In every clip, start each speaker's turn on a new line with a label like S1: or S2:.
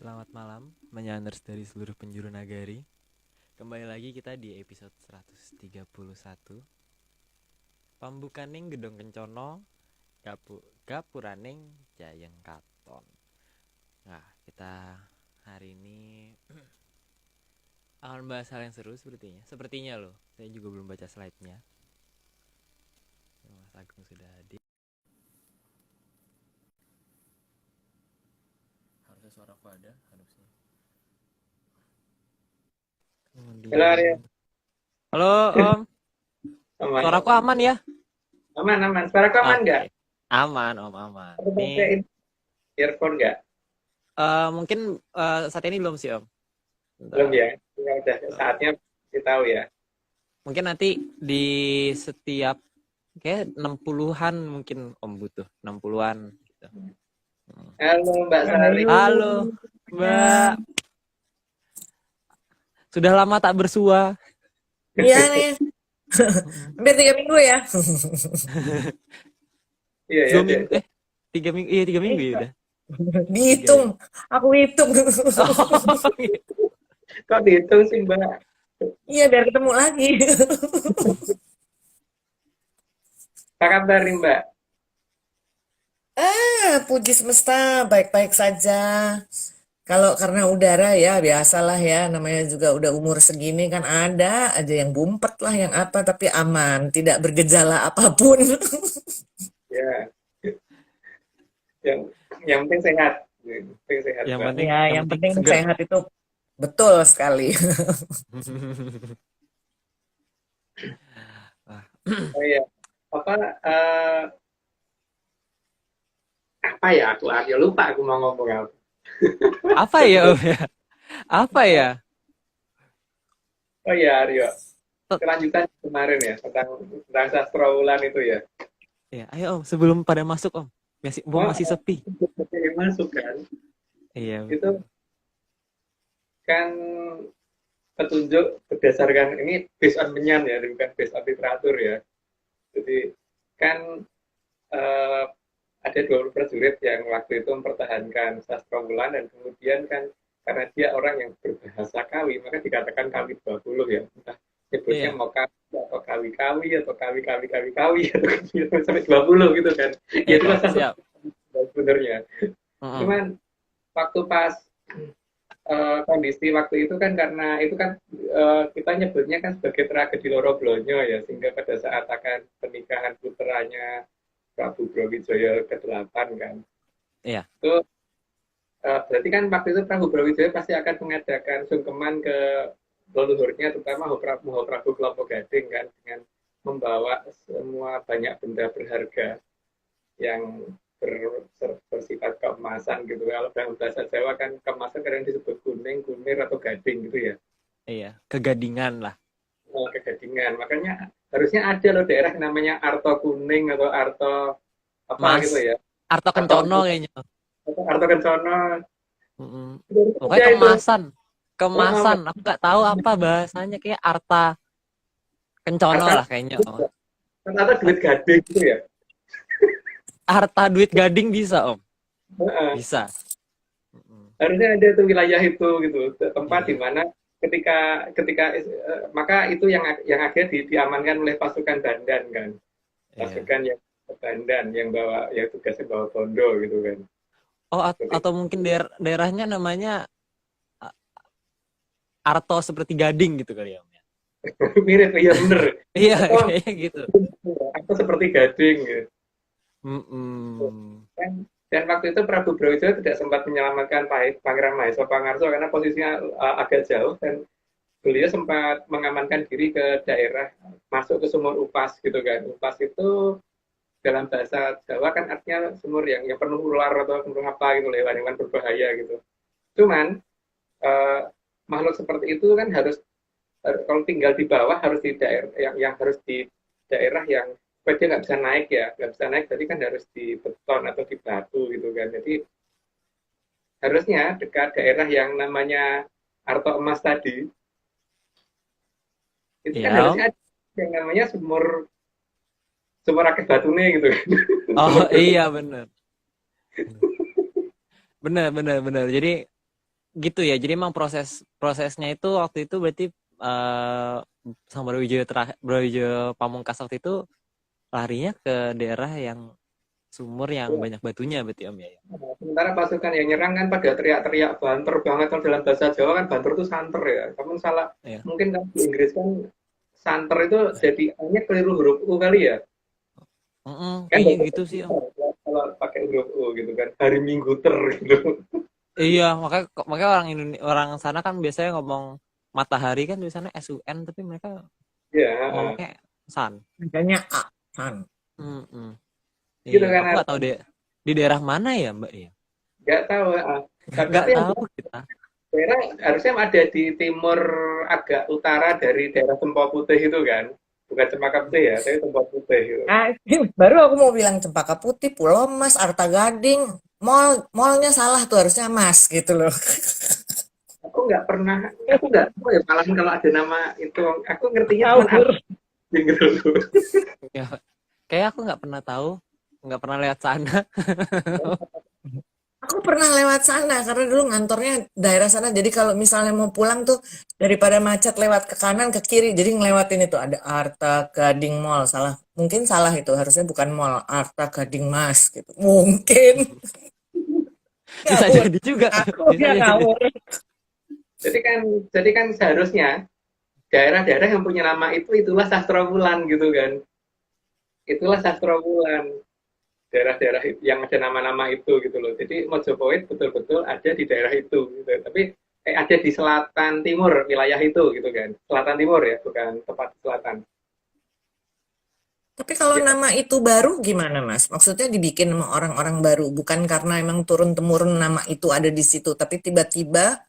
S1: Selamat malam, menyanders dari seluruh penjuru nagari. Kembali lagi kita di episode 131. Pambukaning gedong kencono, gapuraning jayeng katon. Nah, kita hari ini akan bahas hal yang seru sepertinya. Sepertinya loh, saya juga belum baca slide-nya. Mas Agung sudah hadir. Harusnya suara aku ada, harusnya.
S2: Halo Arya,
S1: Halo Om,
S2: aman.
S1: suaraku aman ya?
S2: Aman, aman. Suaraku aman nggak?
S1: Oke, aman Om, aman.
S2: Aku pakai
S1: Nih,
S2: earphone nggak?
S1: mungkin saat ini belum sih Om.
S2: Belum
S1: Bentar.
S2: ya? Ya udah, saatnya ditahu ya.
S1: Mungkin nanti di setiap kayak 60-an mungkin Om butuh 60-an gitu.
S2: Halo Mbak Sari.
S1: Halo Mbak, sudah lama tak bersua.
S3: Iya nih, hampir 3 minggu ya.
S2: Iya ya,
S1: Dua
S2: Dek.
S1: minggu 3 minggu, iya 3 minggu ya udah. Tiga
S3: Dihitung,
S1: ya.
S3: aku hitung.
S1: Oh, gitu.
S2: Kok dihitung sih Mbak?
S3: Iya, biar ketemu lagi.
S2: Apa kabar nih Mbak?
S3: Puji semesta, baik-baik saja. Kalau karena udara ya, biasalah ya, namanya juga udah umur segini kan ada aja yang bumpet lah, yang apa, tapi aman, tidak bergejala apapun.
S2: Ya, yang yang penting sehat. Yang penting sehat
S1: Yang
S2: Mbak.
S1: penting,
S3: Ya,
S1: yang
S3: yang
S1: penting
S3: penting
S1: seger.
S3: sehat itu betul sekali.
S1: Wah,
S2: Oh iya, apa apa ya aku Arya lupa aku mau ngomong apa.
S1: apa ya Om ya? Apa ya?
S2: Oh iya Aryo, kelanjutan kemarin ya tentang sastra ulan itu ya.
S1: Ya, ayo Om, sebelum pada masuk Om. Masih
S2: Oh,
S1: sepi.
S2: yang masuk kan?
S1: Iya
S2: Itu
S1: betul.
S2: kan petunjuk berdasarkan ini based on menyan ya, bukan based on literatur ya. Jadi kan eh, ada 20 prajurit yang waktu itu mempertahankan sastra wulan dan kemudian kan karena dia orang yang berbahasa Kawi maka dikatakan Kawi 20 ya. Entah nyebutnya
S1: Iya,
S2: mau Kawi atau Kawi-Kawi atau Kawi-Kawi-Kawi-Kawi atau sampai 20 gitu kan. Ya itu
S1: iya,
S2: salah
S1: siap.
S2: satu sebenarnya.
S1: Mm-mm.
S2: Cuman waktu pas kondisi waktu itu kan karena itu kan kita nyebutnya kan sebagai tragedi Loro Blonyo ya sehingga pada saat akan pernikahan putranya Prabu Brawijaya ke-8 kan
S1: Iya,
S2: itu berarti kan waktu itu Prabu Brawijaya pasti akan mengadakan sungkeman ke leluhurnya terutama Maha Prabu Kelapa Gading kan dengan membawa semua banyak benda berharga yang bersifat keemasan gitu. Kalau dalam bahasa Jawa kan keemasan kadang disebut kuning, kunir atau gading gitu ya.
S1: iya. Kegadingan lah.
S2: Kegadingan. Makanya harusnya ada loh daerah yang namanya Arto Kuning atau Arto apa gitu
S1: Mas,
S2: ya.
S1: Arto
S2: Atau
S1: Kencono kayaknya.
S2: Arto Kencono.
S1: Mm-mm. Pokoknya
S2: Ada itu.
S1: kemasan.
S2: Oh,
S1: Kemasan. Aku nggak tahu apa bahasanya. Kayak Arta Kencono
S2: Arta
S1: lah kayaknya. Oh.
S2: atau duit gading gitu ya.
S1: Arta duit gading bisa Om. Bisa. Mm-mm.
S2: Harusnya ada tuh wilayah itu gitu tempat di
S1: Iya,
S2: mana ketika ketika maka itu yang akhirnya diamankan oleh pasukan Bandan kan,
S1: iya.
S2: pasukan yang Bandan yang bawa yang tugasnya bawa bondo gitu kan.
S1: Oh,
S2: Seperti
S1: atau mungkin daerahnya namanya uh, Arto seperti gading gitu kali ya Om ya.
S2: mirip ya bener
S1: Iya,
S2: atau
S1: kayaknya gitu.
S2: seperti gading gitu.
S1: Mm-mm.
S2: Dan waktu itu Prabu Brawijaya tidak sempat menyelamatkan Pangeran Mahesa Pangarso karena posisinya agak jauh dan beliau sempat mengamankan diri ke daerah masuk ke sumur Upas gitu kan. Upas itu dalam bahasa Jawa kan artinya sumur yang penuh ular atau penuh apa gitu, hewan-hewan berbahaya gitu. Cuman eh, makhluk seperti itu kan harus kalau tinggal di bawah harus di daerah yang harus di daerah yang supaya dia nggak bisa naik ya, nggak bisa naik tadi kan harus di beton atau di batu gitu kan. Jadi harusnya dekat daerah yang namanya Arto Emas tadi itu kan
S1: Iya Om.
S2: harusnya ada yang namanya sumur sumur akeh batune gitu kan.
S1: Oh
S2: Sumur
S1: iya bener. Bener, bener, bener. Jadi gitu ya. Jadi emang prosesnya itu waktu itu berarti sama Brawijaya Pamungkas waktu itu larinya ke daerah yang sumur yang banyak batunya berarti Om ya.
S2: Sementara pasukan yang nyerang kan pada teriak-teriak banter banget, kalau dalam bahasa Jawa kan banter itu santer ya. Kamu salah,
S1: Iya.
S2: mungkin kan di Inggris kan santer itu jadi hanya keliru huruf U kali ya. Kan
S1: Kayaknya
S2: bahasa
S1: gitu sih Om.
S2: kalau pakai huruf U gitu kan, hari Minggu ter gitu.
S1: Iya, makanya orang sana kan biasanya ngomong matahari kan tulisannya SUN, tapi mereka
S2: Ya,
S1: ngomongnya Sun.
S3: Makanya A, San.
S1: Mm-mm.
S2: gitu
S1: Iya,
S2: kan.
S1: aku nggak tahu deh di daerah mana ya Mbak ya.
S2: Nggak tahu.
S1: Nggak
S2: Tapi yang
S1: tahu kita.
S2: daerah harusnya ada di timur agak utara dari daerah Tempau Putih itu kan. Bukan Cempaka Putih ya, tapi Tempau Putih gitu.
S3: Baru aku mau bilang Cempaka Putih, Pulau Mas, Arta Gading, mallnya salah tuh harusnya Mas gitu loh.
S2: Aku nggak tahu ya malahan kalau ada nama itu, aku ngertinya cuma
S3: Ngawur.
S2: gitu.
S1: Ya, kayak aku nggak pernah tahu, nggak pernah lewat sana.
S3: Aku pernah lewat sana karena dulu ngantornya daerah sana. Jadi kalau misalnya mau pulang tuh daripada macet lewat ke kanan ke kiri, jadi ngelewatin itu ada Arta Gading Mall. Salah, mungkin salah itu harusnya bukan mall, Arta Gading Mas gitu. Mungkin.
S1: Bisa
S3: Ngawur.
S1: jadi juga.
S3: Aku
S1: Bisa
S3: ya
S1: jadi.
S3: ngawur.
S2: Jadi kan seharusnya daerah-daerah yang punya nama itulah sastra wulan gitu kan. Itulah sastra wulan. Daerah-daerah yang ada nama-nama itu gitu loh. Jadi Mojopahit betul-betul ada di daerah itu gitu. Tapi ada di selatan timur wilayah itu gitu kan. Selatan timur ya, bukan tepat selatan.
S3: Tapi kalau
S2: Ya,
S3: nama itu baru gimana Mas? Maksudnya dibikin sama orang-orang baru, bukan karena emang turun-temurun nama itu ada di situ, tapi tiba-tiba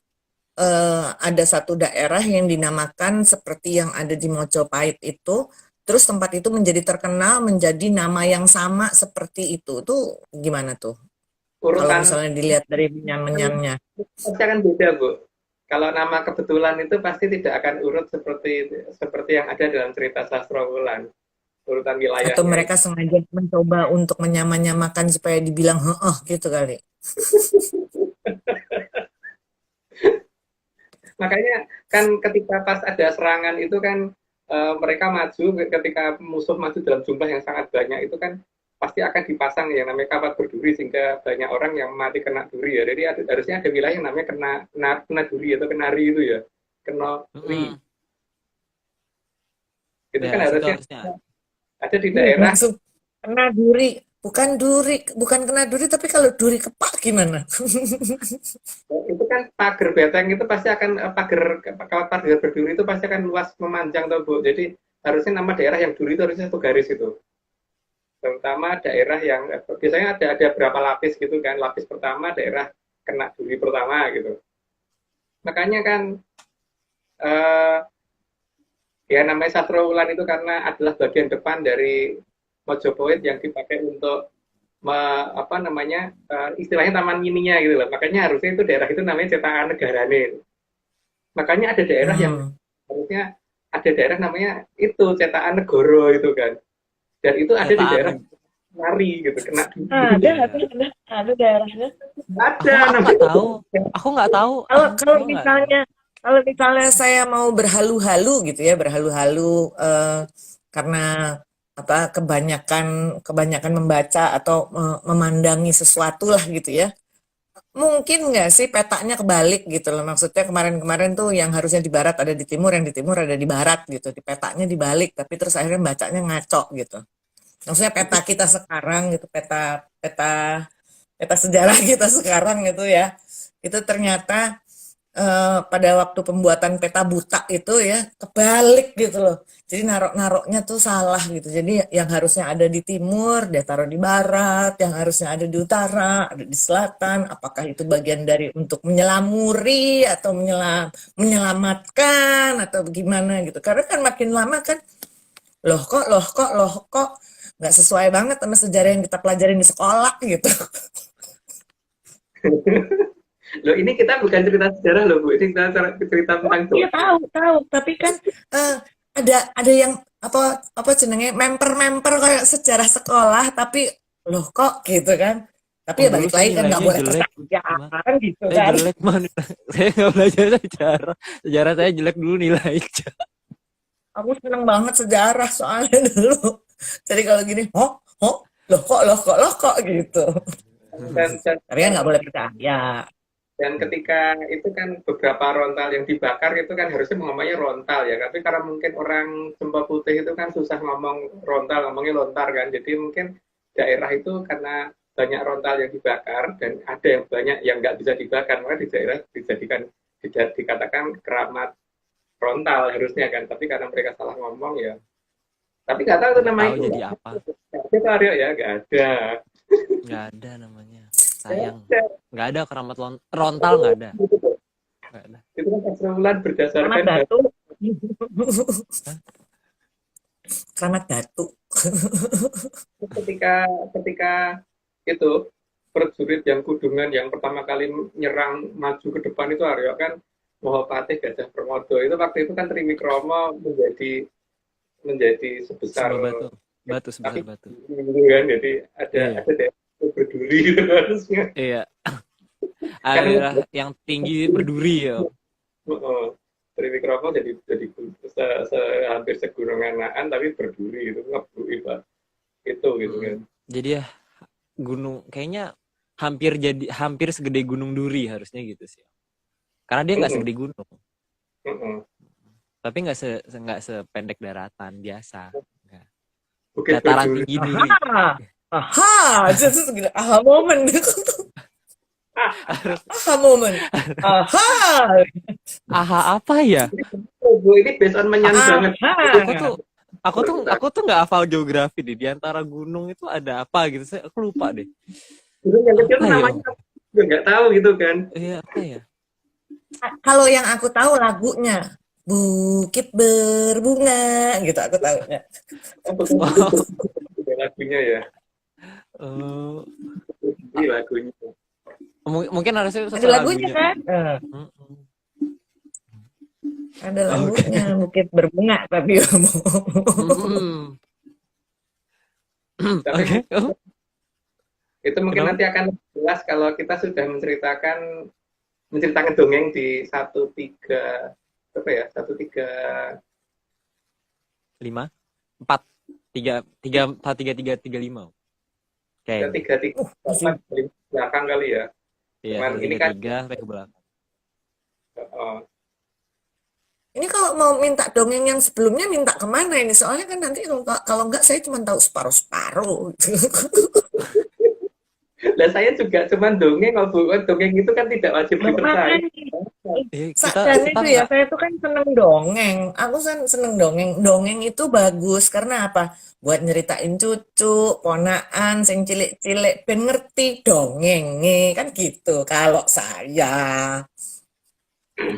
S3: ada satu daerah yang dinamakan seperti yang ada di Mojopahit itu, terus tempat itu menjadi terkenal menjadi nama yang sama seperti itu. Tuh gimana tuh? Kalau
S2: urutan
S3: misalnya dilihat dari menyan-menyannya.
S2: pasti akan beda, Bu. Kalau nama kebetulan itu pasti tidak akan urut seperti yang ada dalam cerita sastra wulan. Urutan
S3: Atau
S2: wilayahnya
S3: mereka sengaja mencoba untuk menyamakan supaya dibilang heeh gitu kali.
S2: Makanya kan ketika pas ada serangan itu kan mereka maju, ketika musuh maju dalam jumlah yang sangat banyak itu kan pasti akan dipasang yang namanya kawat berduri sehingga banyak orang yang mati kena duri ya. Jadi harusnya ada wilayah yang namanya kena duri atau kenari itu ya. Kenari. Itu
S1: Ya,
S2: kan
S1: situ
S2: harusnya
S1: harusnya.
S2: ada di daerah.
S3: Langsung kena duri. Bukan kena duri, tapi kalau duri kepak gimana?
S2: Itu kan pagar beteng itu pasti akan kawat pagar berduri itu pasti akan luas memanjang tuh Bu. Jadi harusnya nama daerah yang duri itu harusnya satu garis itu. Terutama daerah yang biasanya ada berapa lapis gitu kan. Lapis pertama daerah kena duri pertama gitu. Makanya kan ya namanya sastra wulan itu karena adalah bagian depan dari Mojopahit yang dipakai untuk istilahnya taman mininya gitu loh. Makanya harusnya itu daerah itu namanya cetakan negarane. Makanya ada daerah yang harusnya ada daerah namanya itu cetakan negoro itu kan. Dan itu ada di daerah Nari gitu, kena
S3: Ada daerahnya.
S2: ada
S1: Aku nggak tahu.
S3: Kalau misalnya saya mau berhalu-halu gitu ya, berhalu-halu karena apa kebanyakan membaca atau memandangi sesuatu lah gitu ya. Mungkin nggak sih petanya kebalik gitu loh. Maksudnya kemarin-kemarin tuh yang harusnya di barat ada di timur, yang di timur ada di barat gitu. Di petanya dibalik, tapi terus akhirnya bacanya ngaco gitu. Maksudnya peta kita sekarang gitu, peta sejarah kita sekarang gitu ya. Itu ternyata pada waktu pembuatan peta buta itu ya kebalik gitu loh. Jadi naroknya tuh salah gitu. Jadi yang harusnya ada di timur dia taruh di barat, yang harusnya ada di utara ada di selatan. Apakah itu bagian dari untuk menyelamuri atau menyelamatkan atau gimana gitu. Karena kan makin lama kan loh kok nggak sesuai banget sama sejarah yang kita pelajarin di sekolah gitu.
S2: Loh ini kita bukan cerita sejarah loh Bu, ini kita cerita tentang
S3: Iya tahu, tapi kan ada yang apa jenenge memper kayak sejarah sekolah, tapi loh kok gitu kan? Tapi
S1: Oh
S3: ya
S1: dulu
S3: balik
S1: saya
S3: lagi kan nggak
S1: nilainya
S3: boleh
S1: jelek, Mah.
S3: kesakitan gitu
S1: Saya
S3: kan.
S1: jelek man. Saya nggak belajar sejarah. Sejarah saya jelek dulu nilainya.
S3: Aku seneng banget sejarah soalnya dulu. Jadi kalau gini, oh, loh kok gitu.
S2: dan dan
S3: Tapi kan nggak boleh percaya.
S2: dan ketika itu kan beberapa rontal yang dibakar itu kan harusnya ngomongnya rontal ya, tapi karena mungkin orang Cempaka Putih itu kan susah ngomong rontal, ngomongnya lontar kan, jadi mungkin daerah itu karena banyak rontal yang dibakar dan ada yang banyak yang nggak bisa dibakar, maka di daerah dijadikan dikatakan keramat frontal harusnya kan, tapi karena mereka salah ngomong ya, tapi nggak tahu itu
S1: Nggak
S2: nama
S1: tahu
S2: itu
S1: jadi apa.
S2: itu Aryo ya nggak ada.
S1: Nggak ada namanya. Sayang. Nggak ada keramat rontal, nggak ada. Nggak ada.
S2: Itu kan kesimpulan
S3: Keramat
S2: berdasarkan
S3: batu,
S1: Hah?
S3: keramat batu.
S2: ketika ketika itu prajurit yang kudungan yang pertama kali nyerang maju ke depan itu Aryo kan Mahapatih Gajah Permodo itu waktu itu kan Trimikrama menjadi sebesar
S1: Sebuah batu sebesar
S2: tapi
S1: batu.
S2: gitu kan, jadi ada
S1: Iya.
S2: ada daerah yang berduri gitu harusnya
S1: Iya.
S2: karena
S1: Daerah yang tinggi berduri ya.
S2: Trimikrama jadi hampir segunungan Naan tapi berduri itu ngebui Pak itu gitu kan.
S1: Jadi ya gunung kayaknya hampir segede Gunung Duri harusnya gitu sih. Karena dia nggak segede gunung, tapi nggak sependek daratan biasa. Nggak.
S2: Bukit
S1: Dataran
S2: Berduri.
S1: tinggi Duri.
S3: Just gini, aha moment. Aha moment. Aha.
S1: Aha apa ya?
S2: Oh, Bu, ini based on menyan banget.
S1: Aku tuh nggak hafal geografi deh. Di antara gunung itu ada apa gitu. Aku lupa deh.
S2: Gunung yang kecil tuh
S1: Apa ya?
S2: namanya juga nggak tahu gitu kan.
S1: Iya apa ya?
S3: Kalau yang aku tahu lagunya Bukit Berbunga gitu aku tahunya.
S2: Lagunya ya.
S1: Eh,
S2: Ini lagunya.
S1: mungkin harusnya
S3: Ada lagunya kan?
S1: Mm-mm.
S3: Ada lagunya Bukit Berbunga tapi
S1: Mm-mm.
S2: Tapi
S1: Oke.
S2: itu mungkin
S1: Kenapa?
S2: nanti akan jelas kalau kita sudah menceritakan dongeng di 13 apa ya
S1: 5 4 3 4 3 3 3 5. Kayak
S2: 3 belakang kali ya.
S1: iya,
S2: Cuman
S1: 3
S2: ini kan
S1: 3 sampai ke belakang.
S3: ini kalau mau minta dongeng yang sebelumnya minta kemana ini? Soalnya kan nanti kalau enggak saya cuma tahu separuh-separuh.
S2: Lah saya juga cuman dongeng, dongeng itu kan tidak wajib dipercaya.
S3: Dan itu ya, saya tuh kan seneng dongeng. Aku kan seneng dongeng. Dongeng itu bagus karena apa? Buat nyeritain cucu, ponaan, sing cilik-cilik, ben ngerti dongenge kan gitu. Kalau saya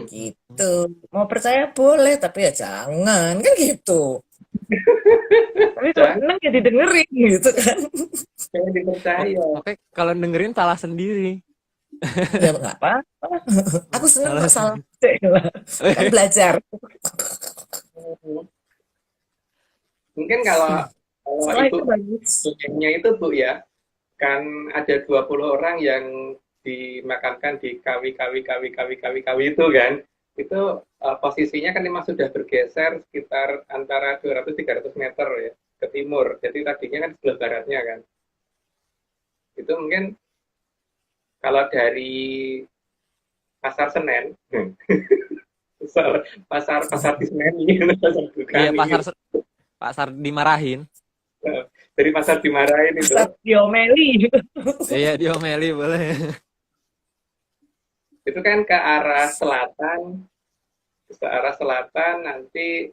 S3: gitu, mau percaya boleh, tapi ya jangan kan gitu. Tapi kalau seneng ya didengerin gitu kan.
S2: Jangan dipercaya.
S1: Oke, kalau dengerin salah sendiri.
S3: Ya nggak apa. Aku seneng kok salah. Kan belajar.
S2: Mungkin kalau
S3: itu bagus.
S2: dongengnya itu Bu ya, kan ada 20 orang yang dimakamkan di kawi itu kan. Itu posisinya kan memang sudah bergeser sekitar antara 200-300 meter ya ke timur. Jadi tadinya kan sebelah baratnya kan. Itu mungkin kalau dari Pasar Senen, pasar di Senen ini,
S1: Iya, pasar dimarahin.
S2: Dari pasar dimarahin itu.
S3: Pasar diomeli.
S1: Iya, diomeli boleh.
S2: Itu kan ke arah selatan nanti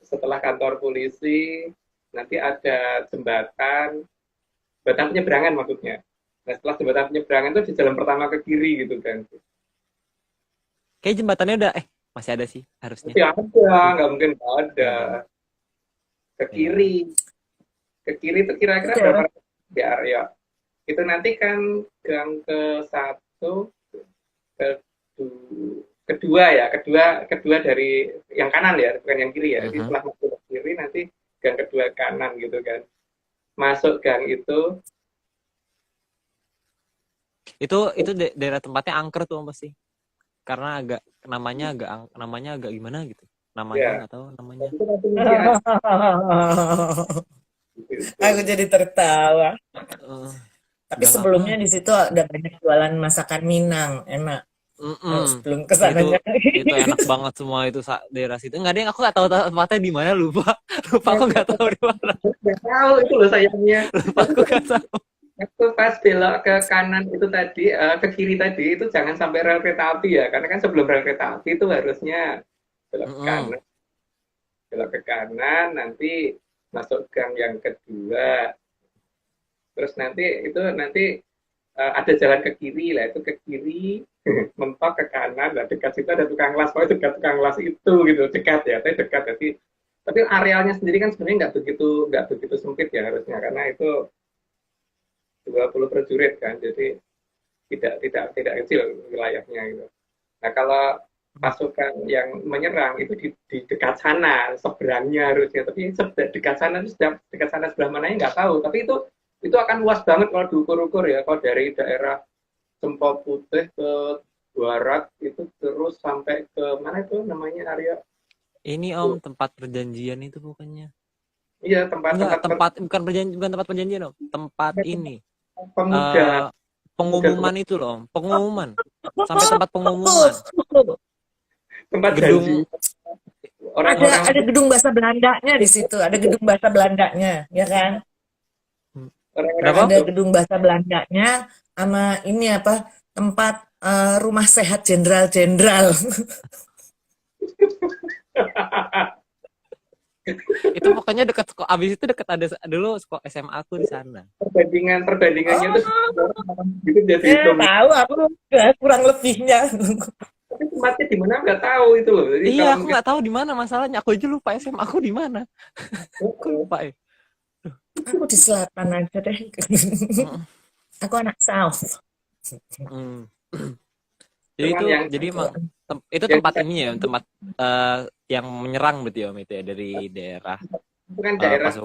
S2: setelah kantor polisi nanti ada jembatan penyeberangan maksudnya. Nah setelah jembatan penyeberangan itu di jalan pertama ke kiri gitu kan.
S1: Kayak jembatannya udah masih ada sih harusnya.
S2: Masih ada, nggak mungkin nggak ada. Ke kiri itu kira-kira berapa ya? Itu nanti kan gang ke-1, kedua dari yang kanan ya, bukan yang kiri ya. Jadi setelah masuk ke kiri nanti gang kedua kanan gitu kan. Masuk gang itu
S1: daerah tempatnya angker tuh pasti. Karena namanya agak gimana gitu. Namanya
S2: Ya,
S1: nggak tahu namanya.
S2: itu nanti mungkin ada
S3: Aku
S2: gitu.
S3: jadi tertawa.
S1: Eh,
S3: Tapi
S1: udah lama
S3: sebelumnya di
S1: gitu.
S3: situ ada banyak jualan masakan Minang, enak.
S1: Mm-mm.
S3: Sebelum
S1: Itu
S3: kesananya.
S1: itu enak banget semua itu daerah situ. Enggak deh, aku nggak tahu tempatnya di mana, lupa. Lupa,
S2: Ya,
S1: aku nggak tahu di mana.
S2: nggak tahu itu loh sayangnya.
S1: Lupa,
S2: Tapi
S1: aku nggak tahu.
S2: waktu pas belok ke kanan itu tadi, ke kiri tadi itu jangan sampai rel kereta api ya, karena kan sebelum rel kereta api itu harusnya belok ke
S1: Mm-mm.
S2: kanan, belok ke kanan, nanti masuk gang yang kedua, terus nanti ada jalan ke kiri lah, itu ke kiri, mentok ke kanan, lah dekat situ ada tukang las, pokoknya dekat tukang las itu gitu, dekat ya, tapi dekat, tapi arealnya sendiri kan sebenarnya nggak begitu sempit ya harusnya, karena itu 20 prajurit kan, jadi tidak kecil wilayahnya gitu. Nah kalau pasukan yang menyerang itu di dekat sana, seberangnya harusnya, tapi dekat sana itu dekat sana sebelah mananya nggak tahu, tapi itu akan luas banget kalau diukur-ukur ya, kalau dari daerah Cempau Putih ke barat itu terus sampai ke mana itu namanya area
S1: Ini Om,
S2: itu.
S1: tempat perjanjian itu bukannya.
S2: Iya
S1: Enggak,
S2: tempat-tempat
S1: bukan tempat perjanjian Om. Tempat ini
S2: pemuda
S1: eh
S2: pemuda
S1: pengumuman itu loh Om. Pengumuman. Sampai tempat pengumuman.
S2: tempat janji
S1: Gedung
S2: orang-orang
S3: Ada gedung bahasa Belandanya di situ, ada gedung bahasa Belandanya, ya kan?
S2: orang-orang
S1: Kenapa?
S3: Ada
S2: itu
S3: gedung bahasa Belandanya sama ini apa tempat rumah sehat jenderal-jenderal.
S1: Itu pokoknya dekat sekolah. Abis itu dekat ada dulu sekolah SMA aku di sana.
S2: perbandingannya tuh
S3: Oh,
S2: gitu jadi
S3: ya
S2: hitung.
S3: tahu aku kurang lebihnya.
S2: Tapi tempatnya di mana nggak tahu itu loh. Jadi
S1: Iya,
S2: kalau
S1: aku
S2: mungkin
S1: nggak tahu di mana masalahnya. Aku aja lupa SMA aku di mana. Aku lupa ya.
S3: Aku di selatan aja deh.
S1: Mm,
S3: Aku anak South.
S1: mm. Jadi
S2: cuman
S1: itu
S2: yang
S1: jadi
S3: Aku
S1: emang itu
S2: yang
S1: tempat ini ya, tempat yang menyerang berarti ya Om itu ya dari daerah
S2: itu kan daerah
S1: pas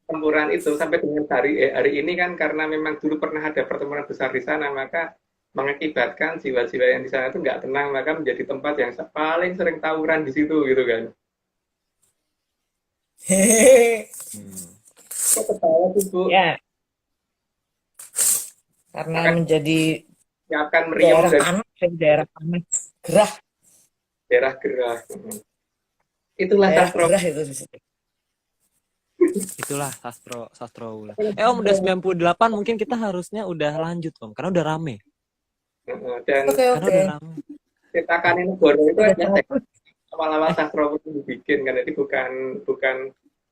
S2: pertempuran itu sampai dengan hari ini kan karena memang dulu pernah ada pertempuran besar di sana, maka mengakibatkan jiwa-jiwa yang di sana itu nggak tenang, maka menjadi tempat yang paling sering tawuran di situ gitu kan.
S3: hehehe.
S1: Hmm.
S2: Kok ketawa sih Bu?
S3: Ya, karena
S2: Akan
S3: menjadi
S2: siapkan meriam dan
S3: daerah panas, gerah,
S2: daerah gerah. Itulah
S3: daerah
S2: sastro.
S3: gerah itu di situ.
S1: Itulah sastro sastro ulah. Om udah 98 mungkin kita harusnya udah lanjut Om karena udah rame.
S2: Dan
S3: Oke,
S1: Karena
S3: oke.
S1: udah rame.
S2: cetakan negoro itu
S3: Udah
S2: adalah
S3: tahu.
S2: awal-awal
S1: Eh,
S2: sastra Wulan dibikin kan, jadi bukan bukan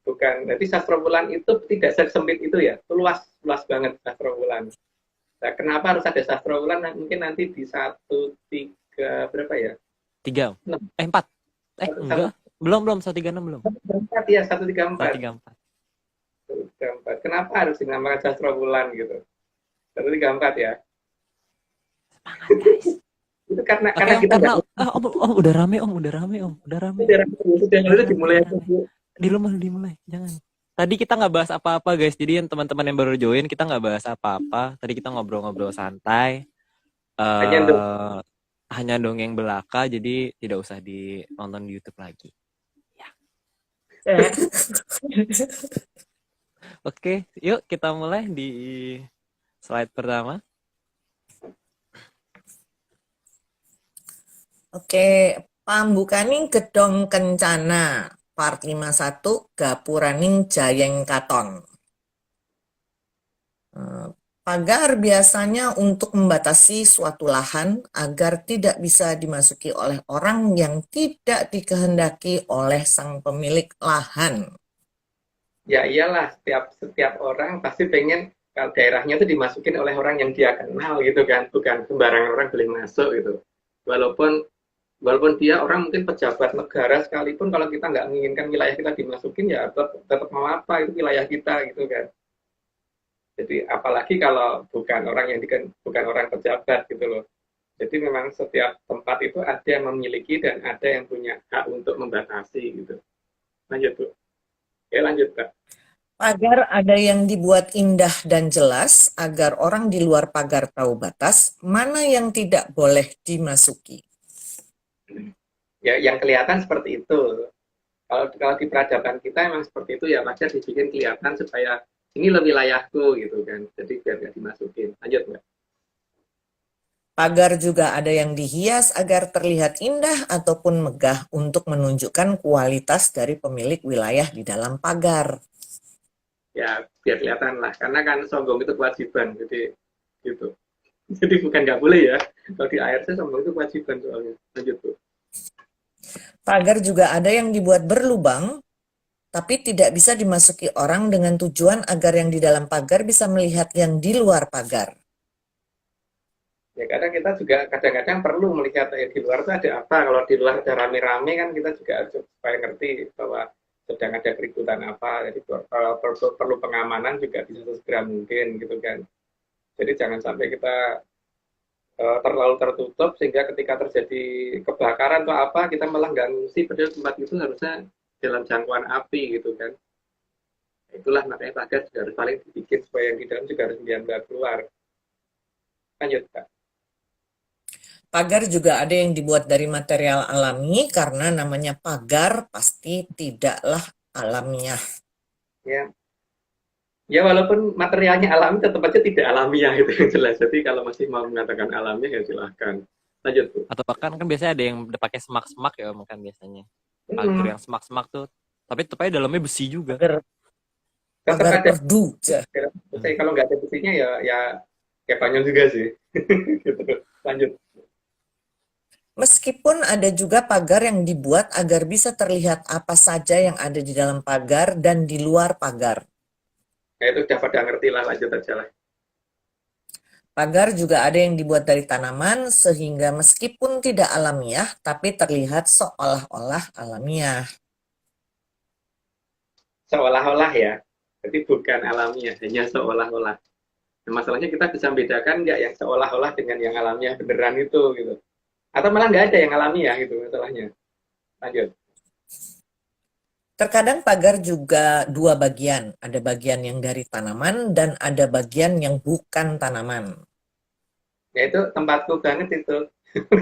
S2: bukan jadi sastra Wulan itu tidak sesempit itu ya, itu luas luas banget sastra Wulan. Nah, kenapa harus ada sastra Wulan? Nah, mungkin nanti di 13 berapa ya,
S1: 3 Om.
S2: 6
S1: 4.
S2: satu
S1: Enggak. Belum 136 belum.
S2: 134 ya, 134
S1: 134.
S2: 134. Kenapa harus dinamakan sastra Wulan gitu, 134 ya,
S1: Semangat guys.
S2: itu
S1: Oke
S2: karena
S1: Om,
S2: kita
S1: karena
S2: nggak
S1: Om udah rame Om, udah rame Om, udah rame.
S2: sudah
S1: Udah
S2: dulu
S1: rame,
S2: dimulai
S1: udah
S2: aja
S1: rame.
S2: Bu.
S1: Di rumah dimulai, jangan. Tadi kita nggak bahas apa-apa guys. Jadi yang teman-teman yang baru join kita nggak bahas apa-apa. Tadi kita ngobrol-ngobrol santai.
S2: Hanya untuk
S1: eh Hanya dongeng belaka. Jadi tidak usah dinonton di YouTube lagi. Ya.
S3: Ya.
S1: Oke, yuk kita mulai di slide pertama.
S3: Oke, pambukaning gedong kencana, part 51, gapuraning jayeng katon. Pagar biasanya untuk membatasi suatu lahan agar tidak bisa dimasuki oleh orang yang tidak dikehendaki oleh sang pemilik lahan.
S2: ya iyalah setiap orang pasti pengen kalau daerahnya itu dimasukin oleh orang yang dia kenal gitu kan, bukan sembarangan orang boleh masuk gitu, walaupun walaupun dia orang mungkin pejabat negara sekalipun, kalau kita nggak menginginkan wilayah kita dimasukin ya tetap mau apa, itu wilayah kita gitu kan. Jadi apalagi kalau bukan orang yang bukan orang pejabat gitu loh. Jadi memang setiap tempat itu ada yang memiliki dan ada yang punya hak untuk membatasi gitu. Lanjut Bu. Oke lanjut Kak.
S3: Pagar ada yang dibuat indah dan jelas agar orang di luar pagar tahu batas, mana yang tidak boleh dimasuki.
S2: Ya, yang kelihatan seperti itu. Kalau di peradaban kita emang seperti itu ya, pagar dibikin kelihatan supaya ini lo wilayahku gitu kan. Jadi biar nggak dimasukin. Lanjut Mbak.
S3: Pagar juga ada yang dihias agar terlihat indah ataupun megah untuk menunjukkan kualitas dari pemilik wilayah di dalam pagar.
S2: Ya biar kelihatan lah. Karena kan sombong itu kewajiban. Jadi gitu. Jadi bukan nggak boleh ya. Kalau di ARC sombong itu kewajiban soalnya. Lanjut tuh.
S3: Pagar juga ada yang dibuat berlubang, tapi tidak bisa dimasuki orang dengan tujuan agar yang di dalam pagar bisa melihat yang di luar pagar.
S2: Ya kadang kita juga kadang-kadang perlu melihat di luar itu ada apa. Kalau di luar ada rame-rame kan kita juga harus supaya ngerti bahwa sedang ada keributan apa. Jadi kalau perlu pengamanan juga bisa segera mungkin gitu kan. Jadi jangan sampai kita terlalu tertutup sehingga ketika terjadi kebakaran atau apa kita malah nggak ngungsi padahal tempat itu harusnya dalam jangkauan api gitu kan. Itulah makanya pagar juga harus paling dibikin supaya yang di dalam juga harus nggak keluar. Lanjut Kak.
S3: Pagar juga ada yang dibuat dari material alami karena namanya pagar pasti tidaklah alamiah.
S2: Ya, ya walaupun materialnya alami tetap aja tidak alamiah itu yang jelas. Jadi kalau masih mau mengatakan alamiah ya silahkan. Lanjut tuh.
S1: Atau bahkan kan biasanya ada yang udah pakai semak-semak ya kan biasanya. Pagar
S2: Hmm,
S1: yang semak-semak tuh. Tapi tetap aja dalamnya besi juga.
S3: Pagar,
S2: tetap
S3: pagar
S2: ada.
S3: perdu.
S2: Saya kalau nggak ada besinya ya banyak juga sih. Gitu. Lanjut.
S3: Meskipun ada juga pagar yang dibuat agar bisa terlihat apa saja yang ada di dalam pagar dan di luar pagar.
S2: Ya itu udah pada ngerti lah, lanjut aja lah.
S3: Pagar juga ada yang dibuat dari tanaman sehingga meskipun tidak alamiah tapi terlihat seolah-olah alamiah.
S2: Seolah-olah ya. Jadi bukan alamiah, hanya seolah-olah. Nah, masalahnya kita bisa membedakan nggak yang seolah-olah dengan yang alamiah beneran itu gitu. Atau malah nggak ada yang alamiah gitu masalahnya. Lanjut.
S3: Terkadang pagar juga dua bagian, ada bagian yang dari tanaman dan ada bagian yang bukan tanaman.
S2: Ya itu tempatku banget itu.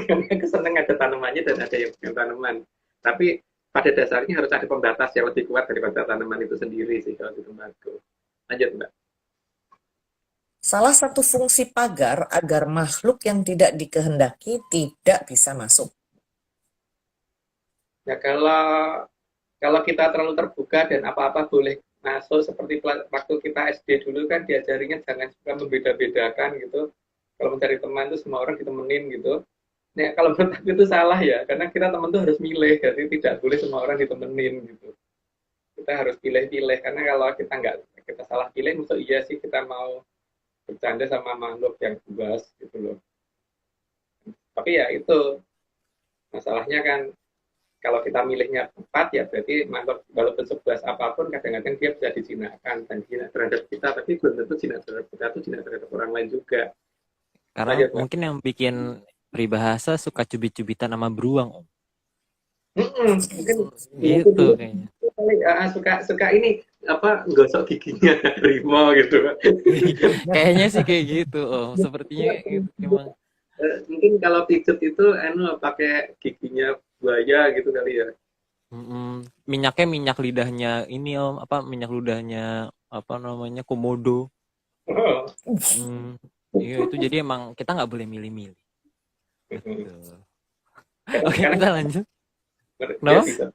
S2: Karena aku seneng ada tanamannya dan ada yang bukan tanaman. Tapi pada dasarnya harus ada pembatas yang lebih kuat daripada tanaman itu sendiri sih kalau di tempatku. Lanjut Mbak.
S3: Salah satu fungsi pagar agar makhluk yang tidak dikehendaki tidak bisa masuk.
S2: Ya kalau kita terlalu terbuka dan apa-apa boleh masuk seperti waktu kita SD dulu kan diajarinya jangan suka membeda-bedakan gitu. Kalau mencari teman itu semua orang ditemenin gitu. Nah, kalau menurut aku itu salah ya, karena kita teman tuh harus milih, jadi tidak boleh semua orang ditemenin gitu. Kita harus pilih-pilih, karena kalau kita salah pilih, maksud iya sih kita mau bercanda sama makhluk yang buas gitu loh. Tapi ya itu masalahnya kan kalau kita milihnya tepat ya berarti makhluk walaupun sebuas apapun kadang-kadang dia bisa dijinakkan dan jinak terhadap kita, tapi belum tentu jinak terhadap kita itu jinak terhadap orang lain juga.
S1: Karena
S2: Lanjut Pak.
S1: mungkin yang bikin peribahasa suka cubit-cubitan sama beruang, Om.
S2: Mungkin
S1: Gitu kayaknya.
S2: suka suka ini apa gosok giginya harimau gitu.
S1: Kayaknya sih kayak gitu, Om. Sepertinya gitu, emang.
S2: Mungkin kalau pijet itu pakai giginya buaya gitu kali ya.
S1: Minyaknya minyak lidahnya ini, Om. Apa minyak lidahnya apa namanya komodo.
S2: Oh.
S1: Iya itu jadi emang kita nggak boleh milih-milih. Betul. Oke,
S2: Sekarang
S1: kita lanjut.
S2: dia
S1: Kenapa?
S2: bisa.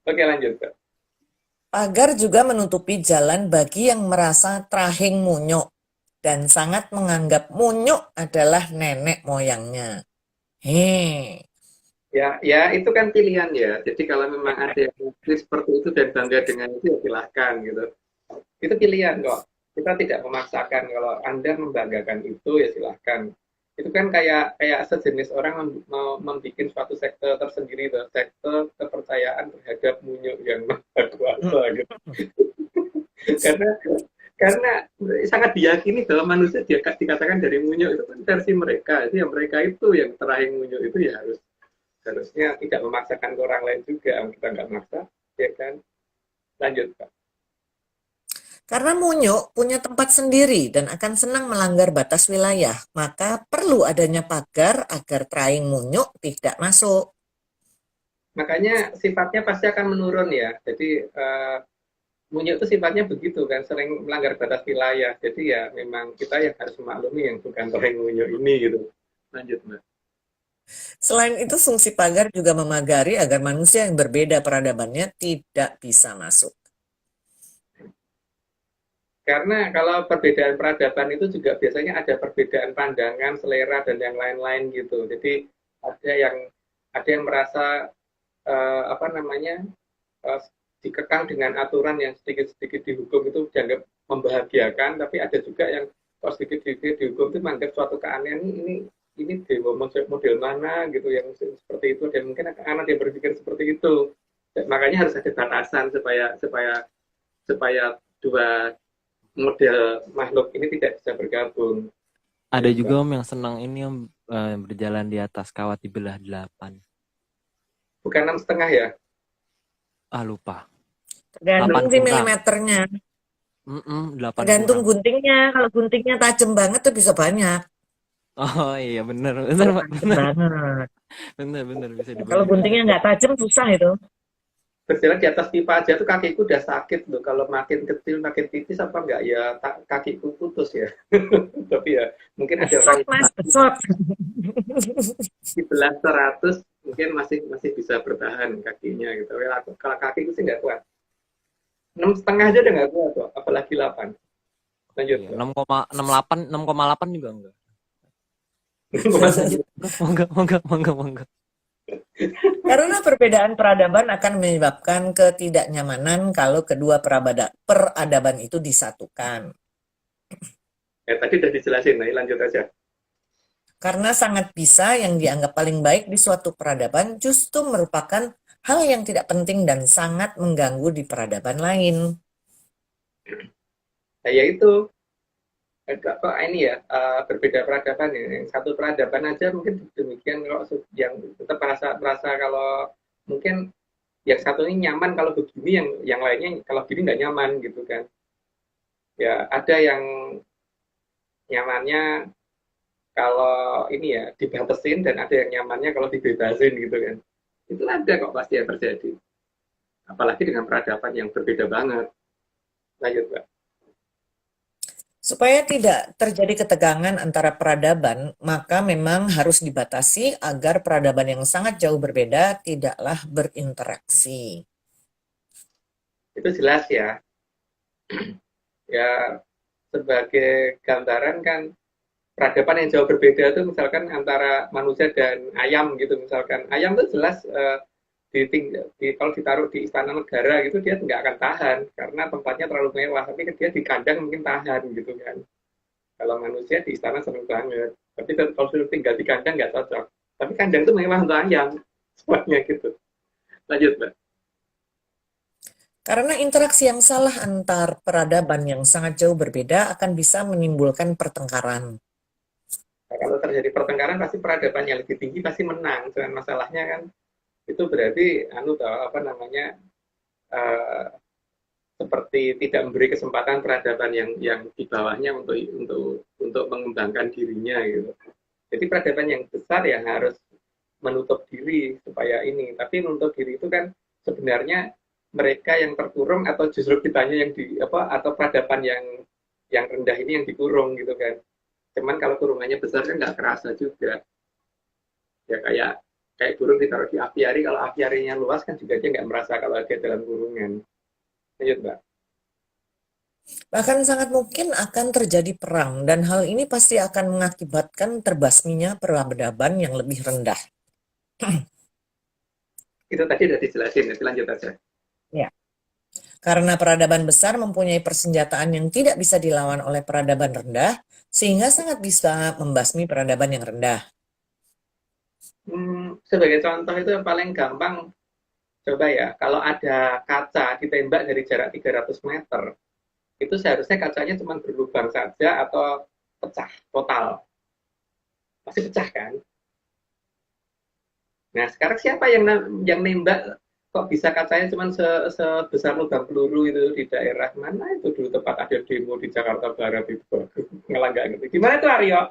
S2: Oke lanjut Kak.
S3: Pagar juga menutupi jalan bagi yang merasa trahing munyuk dan sangat menganggap munyuk adalah nenek moyangnya. Hei,
S2: Ya itu kan pilihan ya. Jadi kalau memang ada yang seperti itu dan bangga dengan itu ya silahkan gitu. Itu pilihan kok. Kita tidak memaksakan kalau Anda membanggakan itu ya silahkan. Itu kan kayak kayak sejenis orang mau membuat suatu sekte tersendiri tuh, sekte kepercayaan terhadap munyuk yang maha kuasa gitu. karena karena sangat diyakini bahwa manusia dia dikatakan dari munyuk itu kan versi mereka. Itu yang mereka itu yang terakhir munyuk itu ya harusnya tidak memaksakan ke orang lain juga. Kita nggak maksa, ya kan? Lanjut Pak.
S3: Karena munyuk punya tempat sendiri dan akan senang melanggar batas wilayah, maka perlu adanya pagar agar teraing munyuk tidak masuk.
S2: Makanya sifatnya pasti akan menurun ya. Jadi munyuk itu sifatnya begitu kan, sering melanggar batas wilayah. Jadi ya memang kita yang harus memaklumi yang bukan teraing munyuk ini gitu. Lanjut, Mbak.
S3: Selain itu, fungsi pagar juga memagari agar manusia yang berbeda peradabannya tidak bisa masuk.
S2: Karena kalau perbedaan peradaban itu juga biasanya ada perbedaan pandangan, selera dan yang lain-lain gitu. Jadi ada yang merasa apa namanya dikekang dengan aturan yang sedikit-sedikit dihukum itu dianggap membahagiakan, tapi ada juga yang kalau sedikit-sedikit dihukum itu menganggap suatu keanehan ini dewa model mana gitu yang seperti itu, dan mungkin anak yang berpikir seperti itu. Dan makanya harus ada batasan supaya supaya supaya dua model makhluk ini tidak bisa bergabung.
S1: Ada juga Om yang senang ini Om, berjalan di atas kawat dibelah 8.
S2: Bukan 6,5 ya?
S1: Lupa.
S3: Tergantung
S1: 8
S3: sih
S1: kurang.
S3: milimeternya.
S1: 8
S3: Tergantung
S1: kurang.
S3: guntingnya. Kalau guntingnya tajam banget tuh bisa banyak.
S1: Oh iya benar
S3: Kalau
S1: Pak.
S3: tajam banget.
S1: Benar bisa
S3: Kalau
S1: dibagi.
S3: guntingnya nggak tajam susah itu.
S2: Berjalan di atas pipa aja tuh kakiku udah sakit loh. Kalau makin kecil makin tipis apa enggak ya kakiku putus ya. Tapi ya mungkin ada orang
S3: Besot mas, besot.
S2: di belah 100 mungkin masih bisa bertahan kakinya gitu. Kalau kakiku sih nggak kuat. 6,5 aja udah nggak kuat tuh, apalagi 8. Lanjut.
S1: Iya, 6,8 juga enggak. Monggo.
S3: Karena perbedaan peradaban akan menyebabkan ketidaknyamanan kalau kedua peradaban itu disatukan.
S2: Tadi udah dijelasin, nah lanjut aja.
S3: Karena sangat bisa yang dianggap paling baik di suatu peradaban justru merupakan hal yang tidak penting dan sangat mengganggu di peradaban lain.
S2: Nah, yaitu kok ini ya berbeda peradaban ya. Yang satu peradaban aja mungkin demikian, kalau yang tetap merasa kalau mungkin yang satu ini nyaman kalau begini, yang lainnya kalau gini nggak nyaman gitu kan. Ya ada yang nyamannya kalau ini ya dibatasin, dan ada yang nyamannya kalau dibebasin gitu kan. Itu ada kok pasti yang terjadi. Apalagi dengan peradaban yang berbeda banget. Lanjut, Mbak.
S3: Supaya tidak terjadi ketegangan antara peradaban, maka memang harus dibatasi agar peradaban yang sangat jauh berbeda tidaklah berinteraksi.
S2: Itu jelas ya. Ya, sebagai gambaran kan peradaban yang jauh berbeda itu misalkan antara manusia dan ayam gitu. Misalkan ayam itu jelas kalau ditaruh di istana negara gitu dia nggak akan tahan karena tempatnya terlalu mewah, tapi dia di kandang mungkin tahan gitu kan. Kalau manusia di istana seneng banget, tapi kalau sudah tinggal di kandang nggak cocok. Tapi kandang itu mewah untuk ayam semuanya gitu. Lanjut, Mbak.
S3: Karena interaksi yang salah antar peradaban yang sangat jauh berbeda akan bisa menimbulkan pertengkaran.
S2: Nah, kalau terjadi pertengkaran pasti peradaban yang lebih tinggi pasti menang. Cuman masalahnya kan itu berarti apa namanya seperti tidak memberi kesempatan peradaban yang di bawahnya untuk mengembangkan dirinya gitu. Jadi peradaban yang besar yang harus menutup diri supaya ini. Tapi menutup diri itu kan sebenarnya mereka yang terkurung atau justru kitanya yang atau peradaban yang rendah ini yang dikurung gitu kan. Cuman kalau kurungannya besar kan nggak kerasa juga. Ya kayak burung ditaruh di apiari, kalau apiarinya luas kan juga dia nggak merasa kalau dia dalam kurungan. Lanjut, Mbak.
S3: Bahkan sangat mungkin akan terjadi perang, dan hal ini pasti akan mengakibatkan terbasminya peradaban yang lebih rendah.
S2: Itu tadi udah dijelasin, nanti lanjut aja.
S3: Ya. Karena peradaban besar mempunyai persenjataan yang tidak bisa dilawan oleh peradaban rendah, sehingga sangat bisa membasmi peradaban yang rendah.
S2: Sebagai contoh itu yang paling gampang, coba ya, kalau ada kaca ditembak dari jarak 300 meter, itu seharusnya kacanya cuma berlubang saja atau pecah total. Pasti pecah kan? Nah, sekarang siapa yang nembak kok bisa kacanya cuma sebesar lubang peluru itu di daerah mana itu dulu tempat ada demo di Jakarta Barat itu nggak ngerti gimana tuh Aryo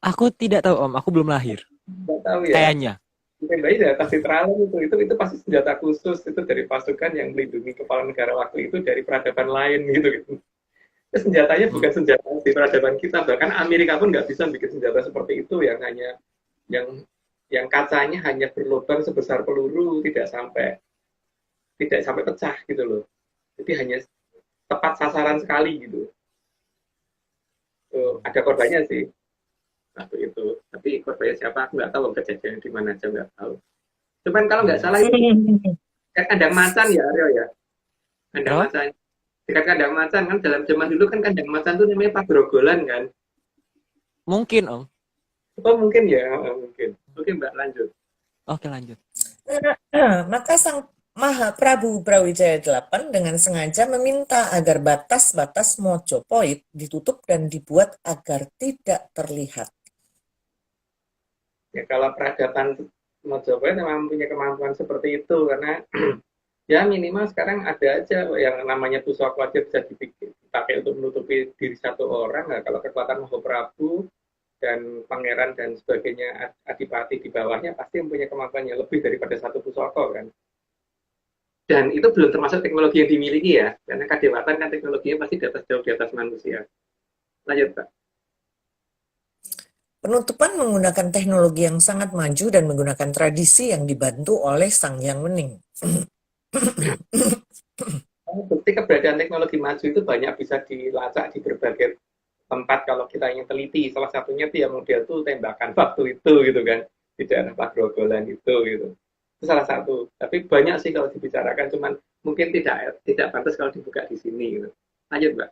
S1: Aku tidak tahu Om, aku belum lahir.
S2: nggak tahu ya
S1: Kayaknya.
S2: mungkin bayi data Citraland itu pasti senjata khusus itu dari pasukan yang melindungi kepala negara waktu itu dari peradaban lain gitu gitu. Itu senjatanya
S1: Hmm.
S2: bukan senjata di peradaban kita, bahkan Amerika pun nggak bisa bikin senjata seperti itu yang hanya yang yang kacanya hanya berlubang sebesar peluru tidak sampai pecah gitu loh. Jadi hanya tepat sasaran sekali gitu. Tuh, ada korbannya sih waktu itu. Tapi korbannya siapa aku nggak tahu, kejadian di mana aja nggak tahu. Cuman kalau nggak salah itu kandang macan ya Aryo ya. Kandang
S1: Kenapa?
S2: macan. Dekat kandang macan kan dalam zaman dulu kan kandang macan tuh namanya pagrogolan kan.
S1: Mungkin Om.
S2: Oh mungkin ya, mungkin. Oke Mbak lanjut.
S1: Oke lanjut.
S3: Maka Sang Maha Prabu Brawijaya VIII dengan sengaja meminta agar batas-batas Mojopahit ditutup dan dibuat agar tidak terlihat.
S2: Ya kalau peradaban Mojopahit memang punya kemampuan seperti itu karena ya minimal sekarang ada aja yang namanya pusaka aja bisa dipakai untuk menutupi diri satu orang. Nah, kalau kekuatan Mahaprabu dan pangeran dan sebagainya adipati di bawahnya pasti mempunyai kemampuan yang lebih daripada satu pusaka kan. Dan itu belum termasuk teknologi yang dimiliki ya, karena kadewatan kan teknologinya pasti di atas jauh di atas manusia. Lanjut Pak.
S3: Penutupan menggunakan teknologi yang sangat maju dan menggunakan tradisi yang dibantu oleh Sang Hyang Wening.
S2: Bukti keberadaan teknologi maju itu banyak bisa dilacak di berbagai tempat kalau kita ingin teliti. Salah satunya itu ya model tuh tembakan waktu itu gitu kan di daerah Pagrogolan itu gitu. Itu salah satu. Tapi banyak sih kalau dibicarakan, cuman mungkin tidak pantas kalau dibuka di sini gitu. Lanjut Mbak.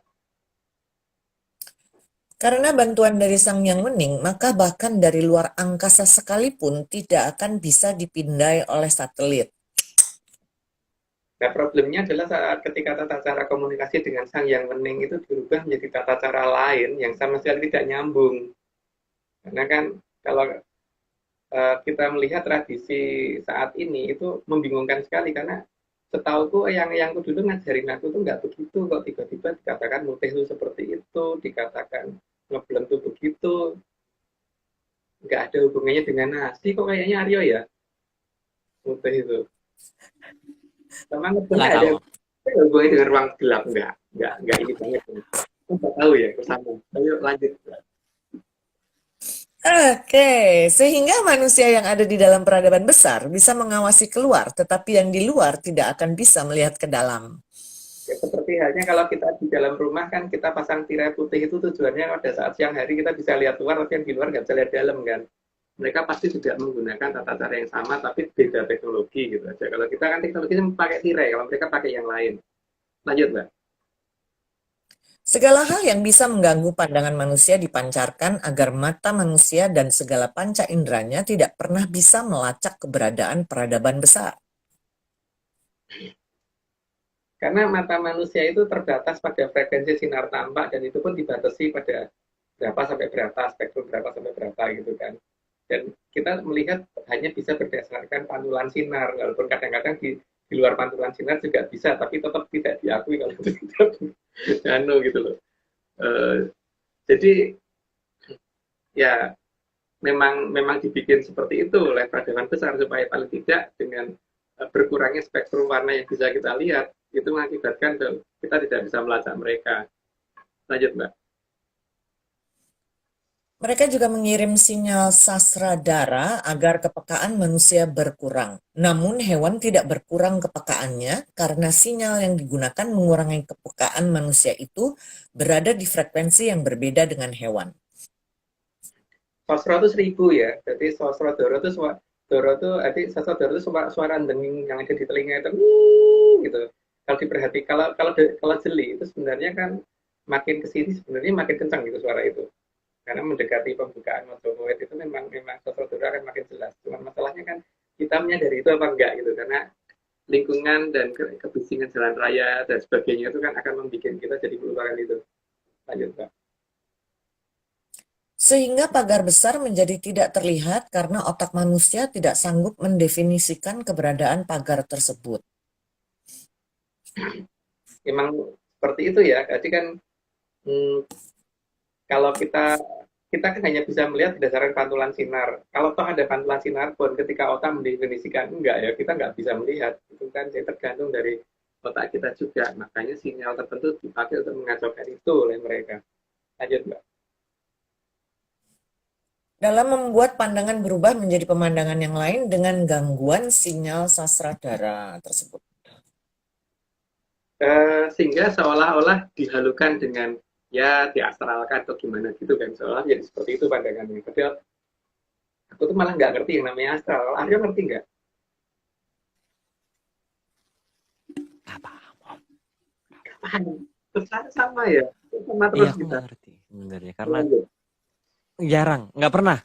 S3: Karena bantuan dari Sang Hyang Wening, maka bahkan dari luar angkasa sekalipun tidak akan bisa dipindai oleh satelit.
S2: Nah, problemnya adalah saat ketika tata cara komunikasi dengan Sang Yang Wening itu dirubah menjadi tata cara lain yang sama sekali tidak nyambung. Karena kan kalau kita melihat tradisi saat ini itu membingungkan sekali karena setauku yang dulu ngajarin aku tuh nggak begitu kok tiba-tiba dikatakan mutih itu seperti itu, dikatakan ngeblend tuh begitu, nggak ada hubungannya dengan nasi kok kayaknya Aryo ya mutih itu. Sama ngeblend
S1: Nggak
S2: ada
S1: tahu Om.
S2: hubungannya dengan ruang gelap nggak ini banget. Aku nggak tahu ya kesana. Ayo lanjut.
S3: Oke, sehingga manusia yang ada di dalam peradaban besar bisa mengawasi keluar, tetapi yang di luar tidak akan bisa melihat ke dalam.
S2: Ya, seperti halnya kalau kita di dalam rumah kan kita pasang tirai putih itu tujuannya pada saat siang hari kita bisa lihat luar, tapi yang di luar nggak bisa lihat dalam kan. Mereka pasti tidak menggunakan tata cara yang sama, tapi beda teknologi gitu aja. Kalau kita kan teknologinya pakai tirai, kalau mereka pakai yang lain. Lanjut Mbak.
S3: Segala hal yang bisa mengganggu pandangan manusia dipancarkan agar mata manusia dan segala panca inderanya tidak pernah bisa melacak keberadaan peradaban besar.
S2: Karena mata manusia itu terbatas pada frekuensi sinar tampak dan itu pun dibatasi pada berapa sampai berapa, spektrum berapa sampai berapa gitu kan. Dan kita melihat hanya bisa berdasarkan pantulan sinar, walaupun kadang-kadang di luar pantulan sinar juga bisa, tapi tetap tidak diakui kalau itu tidak gitu loh. Jadi ya memang dibikin seperti itu oleh peradaban besar supaya paling tidak dengan berkurangnya spektrum warna yang bisa kita lihat itu mengakibatkan kita tidak bisa melacak mereka. Lanjut Mbak.
S3: Mereka juga mengirim sinyal sasradara agar kepekaan manusia berkurang. Namun hewan tidak berkurang kepekaannya karena sinyal yang digunakan mengurangi kepekaan manusia itu berada di frekuensi yang berbeda dengan hewan.
S2: Sosro itu 1000 ya, jadi sosro doro itu doro itu arti sosro doro itu suara denging yang ada di telinga itu gitu. Kalau diperhati kalau jeli itu sebenarnya kan makin kesini sebenarnya makin kencang gitu suara itu. Karena mendekati pembukaan Mojopahit itu memang sosro doro akan makin jelas. Cuma masalahnya kan kita menyadari itu apa enggak gitu karena lingkungan dan kebisingan jalan raya dan sebagainya itu kan akan membuat kita jadi melupakan itu. Lanjut Pak.
S3: Sehingga pagar besar menjadi tidak terlihat karena otak manusia tidak sanggup mendefinisikan keberadaan pagar tersebut.
S2: Memang seperti itu ya. Jadi kan kalau kita kan hanya bisa melihat berdasarkan pantulan sinar. Kalau toh ada pantulan sinar pun ketika otak mendefinisikan enggak ya, kita nggak bisa melihat. Itu kan tergantung dari otak kita juga. Makanya sinyal tertentu dipakai untuk mengacaukan itu oleh mereka. Lanjut, Mbak.
S3: Dalam membuat pandangan berubah menjadi pemandangan yang lain dengan gangguan sinyal sasradara tersebut.
S2: Sehingga seolah-olah dihalukan dengan ya diastralkan atau gimana gitu kan, seolah jadi seperti itu pandangannya. Padahal aku tuh malah nggak ngerti yang namanya astral. Aryo ngerti nggak? Paham. Terus sama ya, sama
S1: Iya,
S2: terus
S1: aku
S2: kita.
S1: nggak ngerti sebenarnya karena jarang, nggak pernah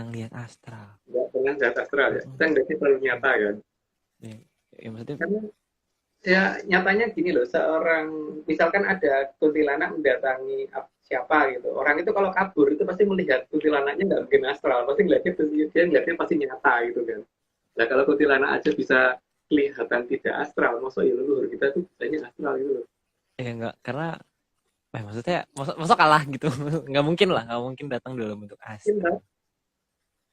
S1: ngelihat astral.
S2: Nggak pernah lihat astral ya. Kita nggak selalu nyata kan.
S1: Ya, maksudnya
S2: Karena ya nyatanya gini loh, seorang misalkan ada kuntilanak mendatangi siapa gitu, orang itu kalau kabur itu pasti melihat kuntilanaknya nggak mungkin astral, pasti ngeliatnya pasti nyata gitu kan. Nah kalau kuntilanak aja bisa kelihatan tidak astral, maksud ya leluhur kita tuh bisanya astral gitu loh.
S1: ya enggak, karena maksudnya masa kalah gitu. Nggak mungkin datang dalam bentuk astral.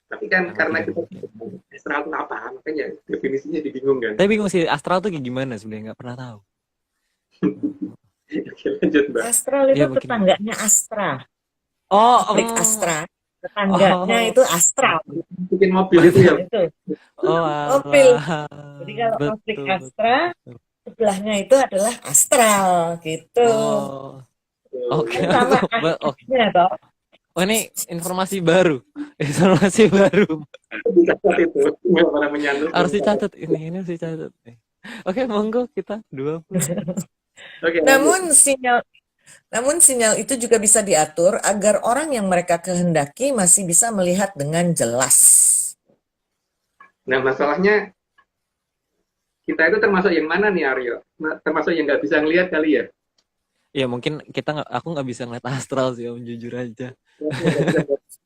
S2: Tapi kan
S1: Nggak
S2: karena
S1: mungkin,
S2: kita
S1: nggak mungkin.
S2: astral itu apa, makanya definisinya dibingung kan.
S1: Tapi bingung sih astral tuh kayak gimana sebenarnya, nggak pernah tahu.
S2: Oke, lanjut Mbak.
S3: Astral itu
S1: Iya, mungkin.
S3: tetangganya Astra.
S1: Oh,
S3: Pabrik Astra. Tetangganya itu astral.
S2: Bikin mobil itu ya.
S3: Itu.
S1: oh,
S3: Mobil.
S1: alah.
S3: Jadi kalau pabrik
S1: Betul,
S3: Astra,
S1: betul.
S3: sebelahnya itu adalah astral gitu.
S1: Oh, oke.
S3: Sama
S1: Oke.
S3: aslinya toh.
S1: Oh, ini informasi baru. Informasi baru.
S2: Dicatat itu, nggak pernah menyandung.
S1: Harus dicatat ini harus dicatat. Oke, monggo kita 20.
S2: Oke,
S3: Namun sinyal itu juga bisa diatur agar orang yang mereka kehendaki masih bisa melihat dengan jelas.
S2: Nah, masalahnya kita itu termasuk yang mana nih Aryo? Termasuk yang nggak bisa ngelihat kali ya?
S1: Ya mungkin aku nggak bisa ngeliat astral sih om, jujur aja.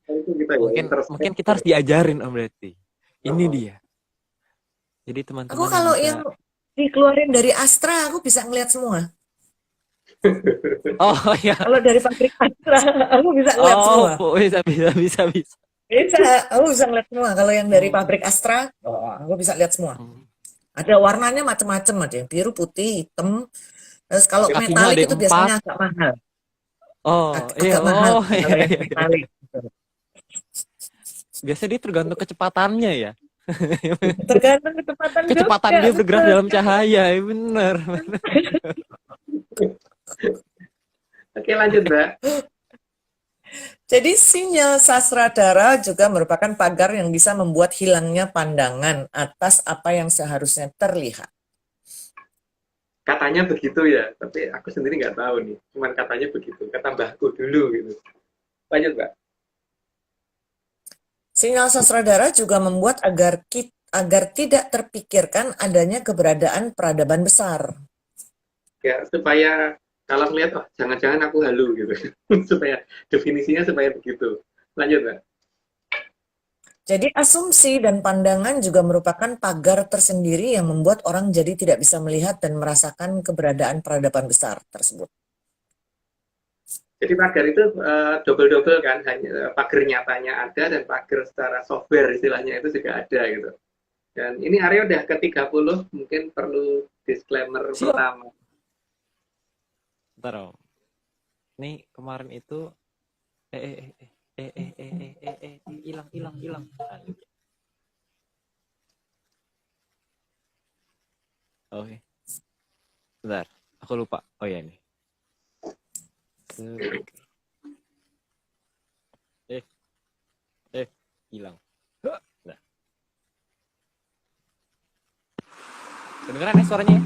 S2: Itu kita ya,
S1: Mungkin kita harus diajarin om berarti. Ini dia. Jadi teman-teman
S3: Aku kalau
S1: bisa...
S3: yang dikeluarin dari Astra, aku bisa ngelihat semua.
S1: Oh ya.
S3: Kalau dari pabrik Astra, aku bisa ngelihat semua.
S1: Oh, bisa.
S3: Bisa, aku bisa ngelihat semua. Kalau yang dari pabrik Astra, aku bisa lihat semua. Ada warnanya macam-macam, ada yang biru, putih, hitam. Terus kalau
S1: kakinya
S3: metalik itu
S1: 4.
S3: biasanya agak mahal.
S1: Oh,
S3: agak mahal. Kalau yang metalik.
S1: Biasanya dia tergantung kecepatannya ya.
S3: Tergantung
S1: kecepatan
S3: juga,
S1: dia bergerak dalam cahaya, ya benar.
S2: Oke, lanjut Mbak.
S3: Jadi sinyal sasradara juga merupakan pagar yang bisa membuat hilangnya pandangan atas apa yang seharusnya terlihat.
S2: Katanya begitu ya, tapi aku sendiri nggak tahu nih. Cuman katanya begitu, kata mbahku dulu gitu. Lanjut Mbak.
S3: Sinyal sasradara juga membuat agar tidak terpikirkan adanya keberadaan peradaban besar.
S2: Ya, supaya kalau ngeliat, oh jangan-jangan aku halu gitu. Supaya definisinya supaya begitu. Lanjut Mbak.
S3: Jadi asumsi dan pandangan juga merupakan pagar tersendiri yang membuat orang jadi tidak bisa melihat dan merasakan keberadaan peradaban besar tersebut.
S2: Jadi pagar itu double-double kan, hanya pagar nyatanya ada dan pagar secara software istilahnya itu juga ada gitu. Dan ini area udah ke-30, mungkin perlu disclaimer pertama.
S1: Bentar om. Ini kemarin itu hilang. Oke. Bentar, aku lupa. Oh ya ini. Hilang. Nah. Kedengeran ya suaranya?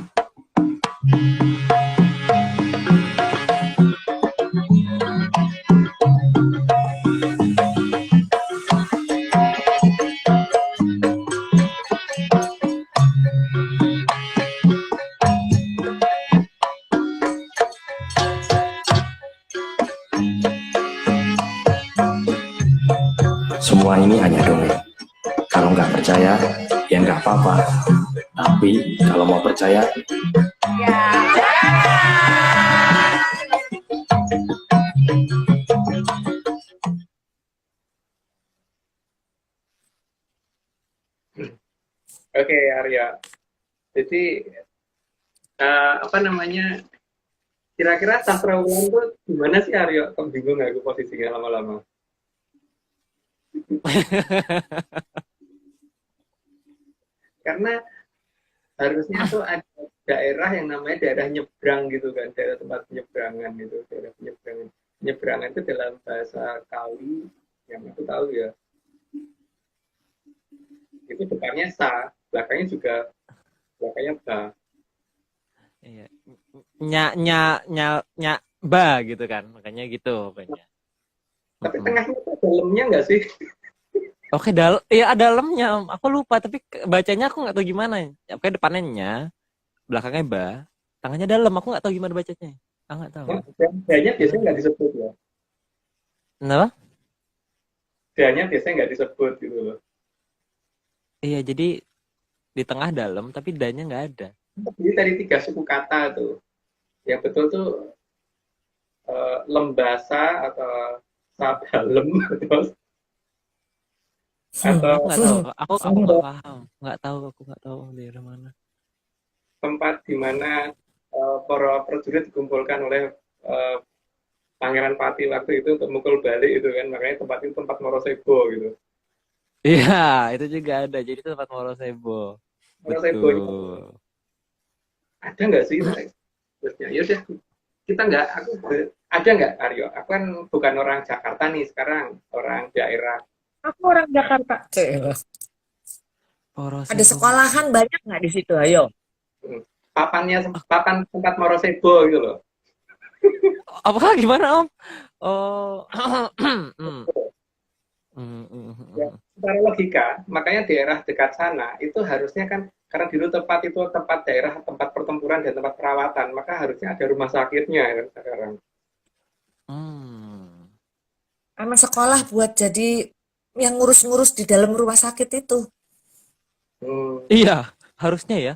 S4: semua ini hanya dongeng. Kalau nggak percaya, ya nggak apa-apa. Tapi kalau mau percaya,
S2: Oke, Arya. Jadi apa namanya? Kira-kira sastra ulang tuh gimana sih, Arya? Kok bingung aku posisinya lama-lama. Karena harusnya tuh ada daerah yang namanya daerah nyebrang gitu kan, daerah tempat penyeberangan gitu, daerah penyeberangan. Penyeberangan itu dalam bahasa Kawi yang aku tahu ya, itu depannya sa, belakangnya juga belakangnya ba.
S1: Iya. Nya ba gitu kan. Makanya gitu pokoknya.
S2: Tapi tengahnya itu dalamnya nggak sih?
S1: Oke, iya ada dalamnya. Aku lupa tapi bacanya aku nggak tahu gimana. Ya, oke, depannya nya, belakangnya ba, tangannya dalam. Aku nggak tahu gimana bacanya. Aku nggak tahu.
S2: Da-nya biasanya nggak disebut ya.
S1: Kenapa?
S2: Da-nya biasanya nggak disebut gitu loh.
S1: Iya, jadi di tengah dalam tapi danya nggak ada.
S2: Jadi dari 3 suku kata tuh, yang betul tuh lembasa atau sabalem atau
S1: Aku nggak tahu. Aku nggak paham. Aku nggak tahu daerah mana.
S2: tempat di mana para prajurit dikumpulkan oleh Pangeran Pati waktu itu untuk mukul balik itu kan, makanya tempat itu tempat Morosebo gitu.
S1: Iya, itu juga ada. Jadi itu tempat Morosebo.
S2: Morosebo
S1: Betul.
S2: ada nggak sih? Terusnya, ya udah kita nggak, aku ada nggak, Aryo? Aku kan bukan orang Jakarta nih sekarang, orang daerah.
S3: Aku orang Jakarta. Ada
S1: Morosebo.
S3: sekolahan banyak nggak di situ? Ayo.
S2: Papan tempat Morosebo gitu loh.
S1: Apakah gimana, Om? Oh.
S2: Ya, secara logika, makanya daerah dekat sana itu harusnya kan, karena dulu tempat itu tempat daerah, tempat pertempuran dan tempat perawatan, maka harusnya ada rumah sakitnya kan sekarang.
S3: Sama sekolah buat jadi yang ngurus-ngurus di dalam rumah sakit itu.
S1: Iya, harusnya ya.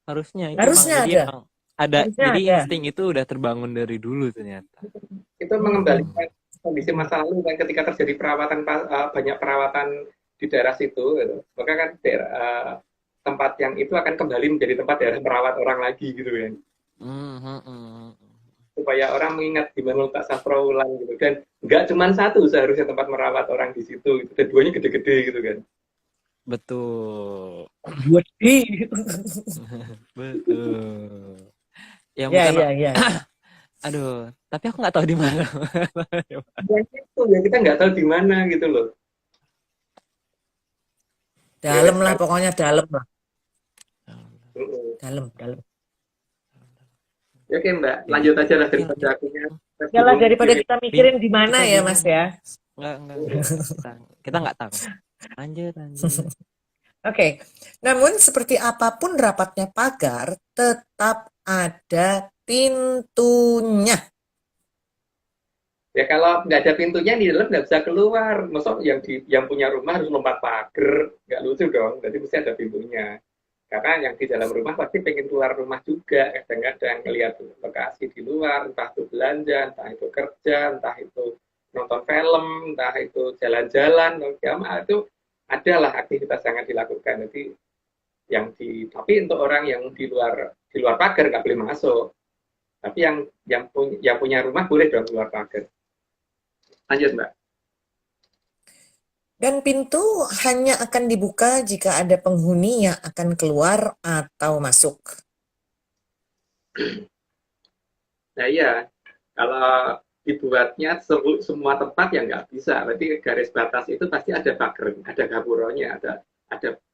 S1: Harusnya itu
S3: Harusnya
S1: emang, jadi
S3: ada.
S1: emang ada.
S3: Harusnya
S1: Jadi
S3: ada.
S1: insting itu udah terbangun dari dulu ternyata.
S2: Itu mengembalikan kondisi masa lalu kan, ketika terjadi perawatan, banyak perawatan di daerah situ gitu. Maka kan tempat yang itu akan kembali menjadi tempat daerah merawat orang lagi gitu kan, supaya orang mengingat di mana letak sastra ulang gitu. Dan nggak cuma satu seharusnya tempat merawat orang di situ gitu. Dan duanya gede-gede gitu kan.
S1: Betul. Betul. Ya
S3: Ya,
S1: bukan.
S3: ya.
S1: Aduh, tapi aku nggak tahu di mana.
S2: Yang itu ya kita nggak tahu di mana gitu loh.
S3: Dalam lah, pokoknya dalam lah.
S2: Mm-mm.
S3: Dalam.
S2: Ya, oke Mbak, lanjut aja lah daripada akunya.
S3: Yalah, daripada kita mikirin di mana
S1: Kita
S3: ya,
S1: bingung.
S3: Mas ya.
S1: Enggak. Kita nggak tahu. Lanjut.
S3: Oke. Namun seperti apapun rapatnya pagar, tetap ada pintunya.
S2: Ya kalau nggak ada pintunya di dalam nggak bisa keluar. Maksud yang punya rumah harus lompat pagar, nggak lucu dong. Jadi mesti ada pintunya. Karena yang di dalam rumah pasti pengen keluar rumah juga. Kadang-kadang ngelihat lokasi di luar, entah itu belanja, entah itu kerja, entah itu nonton film, entah itu jalan-jalan, itu adalah aktivitas yang dilakukan. Jadi tapi untuk orang yang di luar pagar nggak boleh masuk. Tapi yang punya rumah boleh dong keluar pagar. Lanjut Mbak.
S3: Dan pintu hanya akan dibuka jika ada penghuni yang akan keluar atau masuk.
S2: Nah iya, kalau dibuatnya semua tempat ya nggak bisa. Berarti garis batas itu pasti ada pagar, ada gapuronya,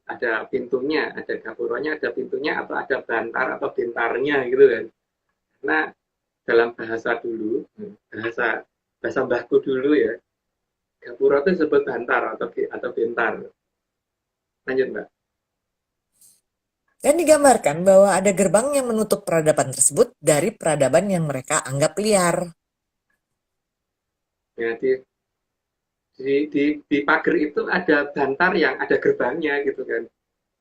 S2: ada pintunya, ada gapuronya, ada pintunya, atau ada bantar atau bintarnya gitu kan. Karena dalam bahasa dulu, bahasa mbahku dulu ya, gapura itu disebut bantar atau bintar. Lanjut Mbak.
S3: Dan digambarkan bahwa ada gerbang yang menutup peradaban tersebut dari peradaban yang mereka anggap liar.
S2: Jadi Di pagar itu ada bantar yang ada gerbangnya gitu kan.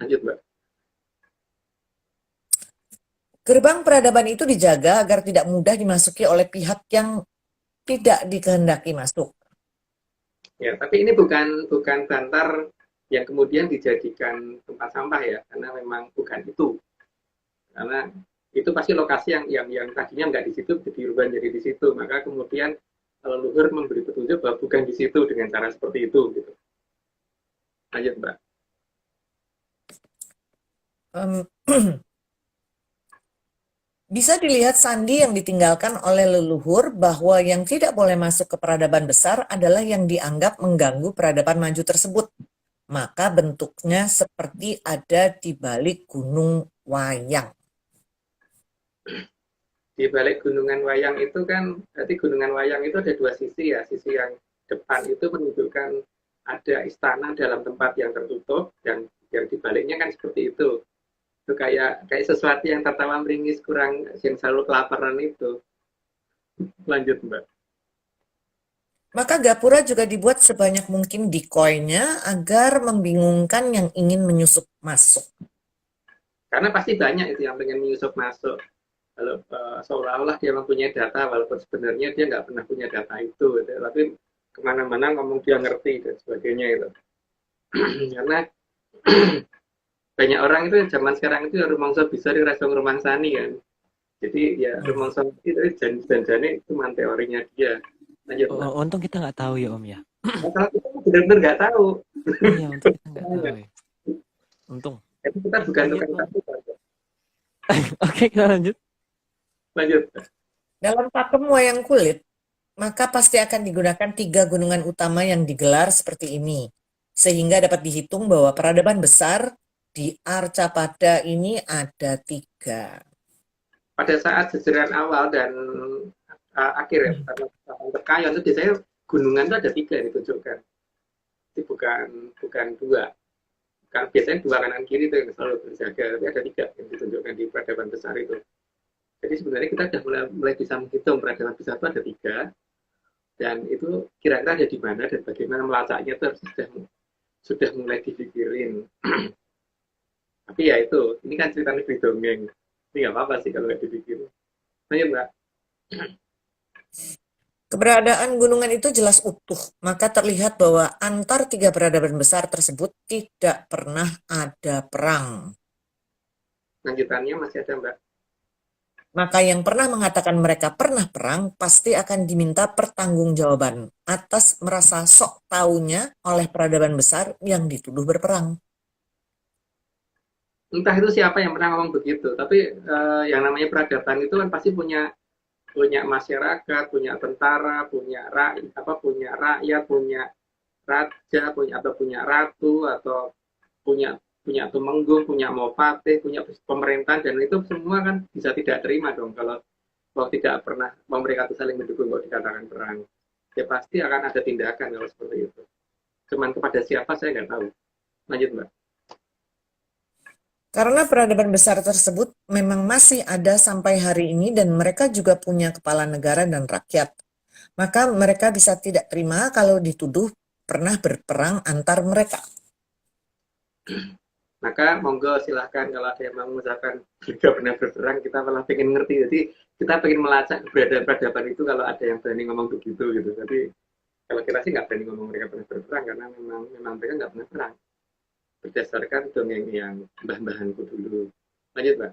S2: Lanjut Mbak.
S3: Gerbang peradaban itu dijaga agar tidak mudah dimasuki oleh pihak yang tidak dikehendaki masuk.
S2: Ya, tapi ini bukan bantar yang kemudian dijadikan tempat sampah ya, karena memang bukan itu. Karena itu pasti lokasi yang tadinya nggak di situ dirubah jadi di situ. Maka kemudian leluhur memberi petunjuk bahwa bukan di situ dengan cara seperti itu gitu. Lanjut Mbak.
S3: Um, Bisa dilihat sandi yang ditinggalkan oleh leluhur bahwa yang tidak boleh masuk ke peradaban besar adalah yang dianggap mengganggu peradaban maju tersebut. Maka bentuknya seperti ada di balik gunung wayang.
S2: Di balik gunungan wayang itu kan, berarti gunungan wayang itu ada dua sisi ya. Sisi yang depan itu menunjukkan ada istana dalam tempat yang tertutup, dan yang dibaliknya kan seperti itu. Itu kayak sesuatu yang tertawa meringis kurang, yang selalu kelaparan itu. Lanjut Mbak.
S3: Maka gapura juga dibuat sebanyak mungkin decoy-nya agar membingungkan yang ingin menyusup masuk.
S2: Karena pasti banyak itu yang pengen menyusup masuk. Kalau seolah-olah dia mempunyai data, walaupun sebenarnya dia nggak pernah punya data itu. Gitu. Tapi kemana-mana ngomong dia ngerti dan sebagainya itu. Karena banyak orang itu zaman sekarang itu rumangsa bisa di rasung rumang sani kan. Jadi ya rumangsa itu janjane itu teorinya dia. Lanjut.
S1: Untung kita nggak tahu ya Om ya.
S2: Kalau kita benar-benar nggak tahu.
S1: Iya, untung kita nggak tahu ya. Untung.
S2: Itu kita bukan tukang tahu.
S1: Oke, kita lanjut.
S2: Lanjut.
S3: Dalam pakem wayang kulit, maka pasti akan digunakan 3 gunungan utama yang digelar seperti ini. Sehingga dapat dihitung bahwa peradaban besar di Arcapada ini ada 3.
S2: Pada saat sejarah awal dan akhir ya, Tekayon itu biasanya gunungan itu ada 3 yang ditunjukkan. Itu bukan 2. Kan biasanya 2 kanan kiri itu yang selalu berjaga, tapi ada 3 yang ditunjukkan di peradaban besar itu. Jadi sebenarnya kita sudah mulai bisa menghitung peradaban besar itu ada 3, dan itu kira-kira ada di mana dan bagaimana melacaknya itu sudah mulai dipikirin. Tapi ya itu, ini kan cerita negeri dongeng. Ini nggak apa-apa sih kalau nggak dipikirin. Lanjut Mbak.
S3: Keberadaan gunungan itu jelas utuh, maka terlihat bahwa antar 3 peradaban besar tersebut tidak pernah ada perang.
S2: Lanjutannya masih ada Mbak.
S3: Maka yang pernah mengatakan mereka pernah perang pasti akan diminta pertanggungjawaban atas merasa sok taunya oleh peradaban besar yang dituduh berperang.
S2: Entah itu siapa yang pernah ngomong begitu, tapi yang namanya peradaban itu kan pasti punya masyarakat, punya tentara, punya rakyat, punya raja, punya ratu, atau punya tumenggung, punya mopate, punya pemerintahan, dan itu semua kan bisa tidak terima dong kalau tidak pernah mereka itu saling mendukung kalau dikatakan perang. Ya pasti akan ada tindakan kalau seperti itu. Cuman kepada siapa saya nggak tahu. Lanjut Mbak.
S3: Karena peradaban besar tersebut memang masih ada sampai hari ini dan mereka juga punya kepala negara dan rakyat. Maka mereka bisa tidak terima kalau dituduh pernah berperang antar mereka.
S2: Maka monggo silahkan kalau ada yang mau mengucapkan juga pernah berperang, kita malah pengen ngerti. Jadi kita pengen melacak keberadaan peradaban itu kalau ada yang berani ngomong begitu gitu. Jadi kalau kita sih nggak berani ngomong mereka pernah berperang karena memang mereka nggak pernah perang. Berdasarkan dongeng yang mbah-mbahanku dulu. Lanjut Mbak.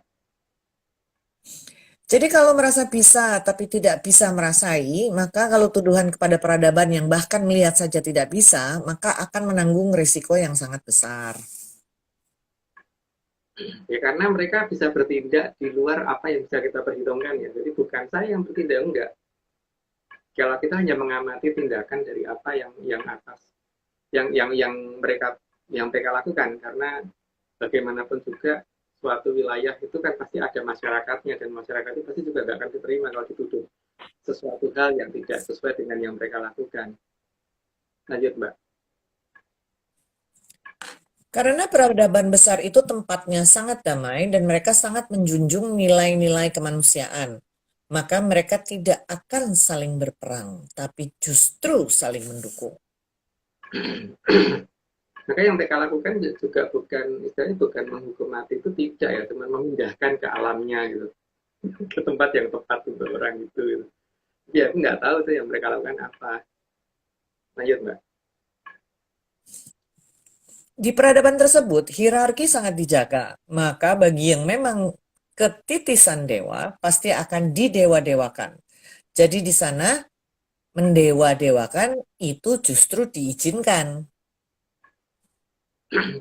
S3: Jadi kalau merasa bisa tapi tidak bisa merasai, maka kalau tuduhan kepada peradaban yang bahkan melihat saja tidak bisa, maka akan menanggung risiko yang sangat besar.
S2: Ya karena mereka bisa bertindak di luar apa yang bisa kita perhitungkan ya. Jadi bukan saya yang bertindak, enggak. Kalau kita hanya mengamati tindakan dari apa yang atas, yang mereka lakukan, karena bagaimanapun juga suatu wilayah itu kan pasti ada masyarakatnya, dan masyarakat itu pasti juga nggak akan diterima kalau dituduh sesuatu hal yang tidak sesuai dengan yang mereka lakukan. Lanjut Mbak.
S3: Karena peradaban besar itu tempatnya sangat damai dan mereka sangat menjunjung nilai-nilai kemanusiaan, maka mereka tidak akan saling berperang, tapi justru saling mendukung.
S2: Maka yang mereka lakukan juga bukan, istilahnya bukan menghukum mati, itu tidak ya, cuma memindahkan ke alamnya gitu, ke tempat yang tepat untuk orang itu. Gitu. Ya aku nggak tahu tuh yang mereka lakukan apa. Lanjut Mbak.
S3: Di peradaban tersebut, hierarki sangat dijaga. Maka bagi yang memang ketitisan dewa, pasti akan didewa-dewakan. Jadi di sana mendewa-dewakan itu justru diizinkan.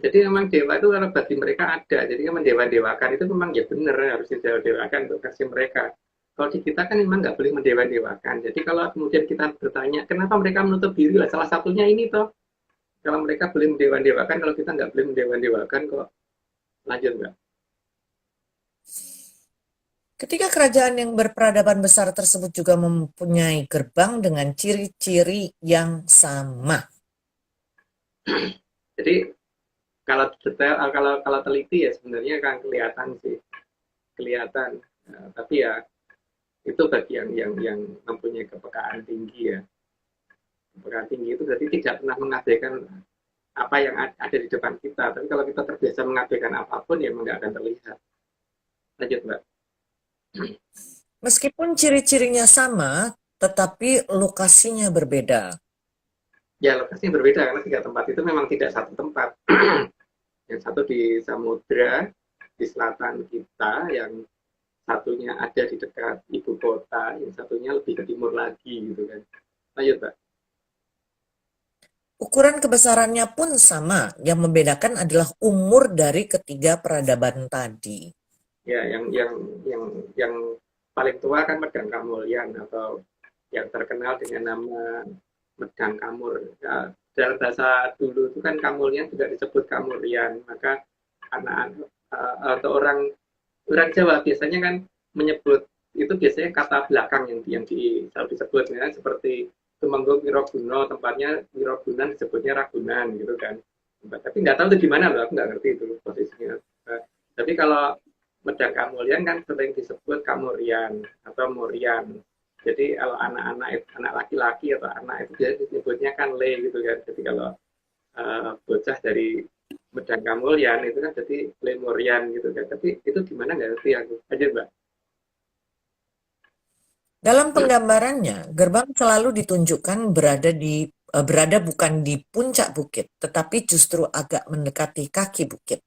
S2: Jadi memang dewa itu kalau bagi mereka ada. Jadi mendewa-dewakan itu memang ya benar harus didewa-dewakan untuk versi mereka. Kalau di kita kan memang nggak boleh mendewa-dewakan. Jadi kalau kemudian kita bertanya, kenapa mereka menutup diri lah? Salah satunya ini toh. Kalau mereka boleh mendewa-dewakan, kalau kita nggak boleh mendewa-dewakan kok. Lanjut Mbak.
S3: Ketika kerajaan yang berperadaban besar tersebut juga mempunyai gerbang dengan ciri-ciri yang sama.
S2: Jadi kalau detail, kalau teliti ya sebenarnya kan kelihatan sih, kelihatan. Tapi ya itu bagi yang mempunyai kepekaan tinggi ya. Kepekaan tinggi itu berarti tidak pernah mengabaikan apa yang ada di depan kita. Tapi kalau kita terbiasa mengabaikan apapun ya nggak akan terlihat. Lanjut Mbak.
S3: Meskipun ciri-cirinya sama, tetapi lokasinya berbeda.
S2: Ya lokasinya berbeda karena 3 tempat itu memang tidak satu tempat. Yang satu di samudra, di selatan kita, yang satunya ada di dekat ibu kota, yang satunya lebih ke timur lagi gitu kan. Lanjut Mbak.
S3: Ukuran kebesarannya pun sama, yang membedakan adalah umur dari ketiga peradaban tadi.
S2: Ya, yang paling tua kan Medang Kamulyan atau yang terkenal dengan nama Medang Kamur. Ya, dalam bahasa dulu itu kan Kamulyan juga disebut Kamurian. Maka anak-anak atau orang Jawa biasanya kan menyebut itu biasanya kata belakang yang selalu disebut ya, seperti Tumenggung Wiroguna, tempatnya Wirogunan disebutnya Ragunan gitu kan. Tapi nggak tahu itu gimana loh, aku nggak ngerti itu posisinya. Tapi kalau Medang Kamulyan kan sering disebut Kamurian atau Murian. Jadi kalau anak-anak anak laki-laki atau anak itu dia disebutnya kan Le gitu kan. Jadi kalau bocah dari Medang Kamulyan itu kan jadi Le Murian gitu kan. Tapi itu gimana nggak ngerti aku. Aja Mbak.
S3: Dalam penggambarannya, gerbang selalu ditunjukkan berada bukan di puncak bukit, tetapi justru agak mendekati kaki bukit.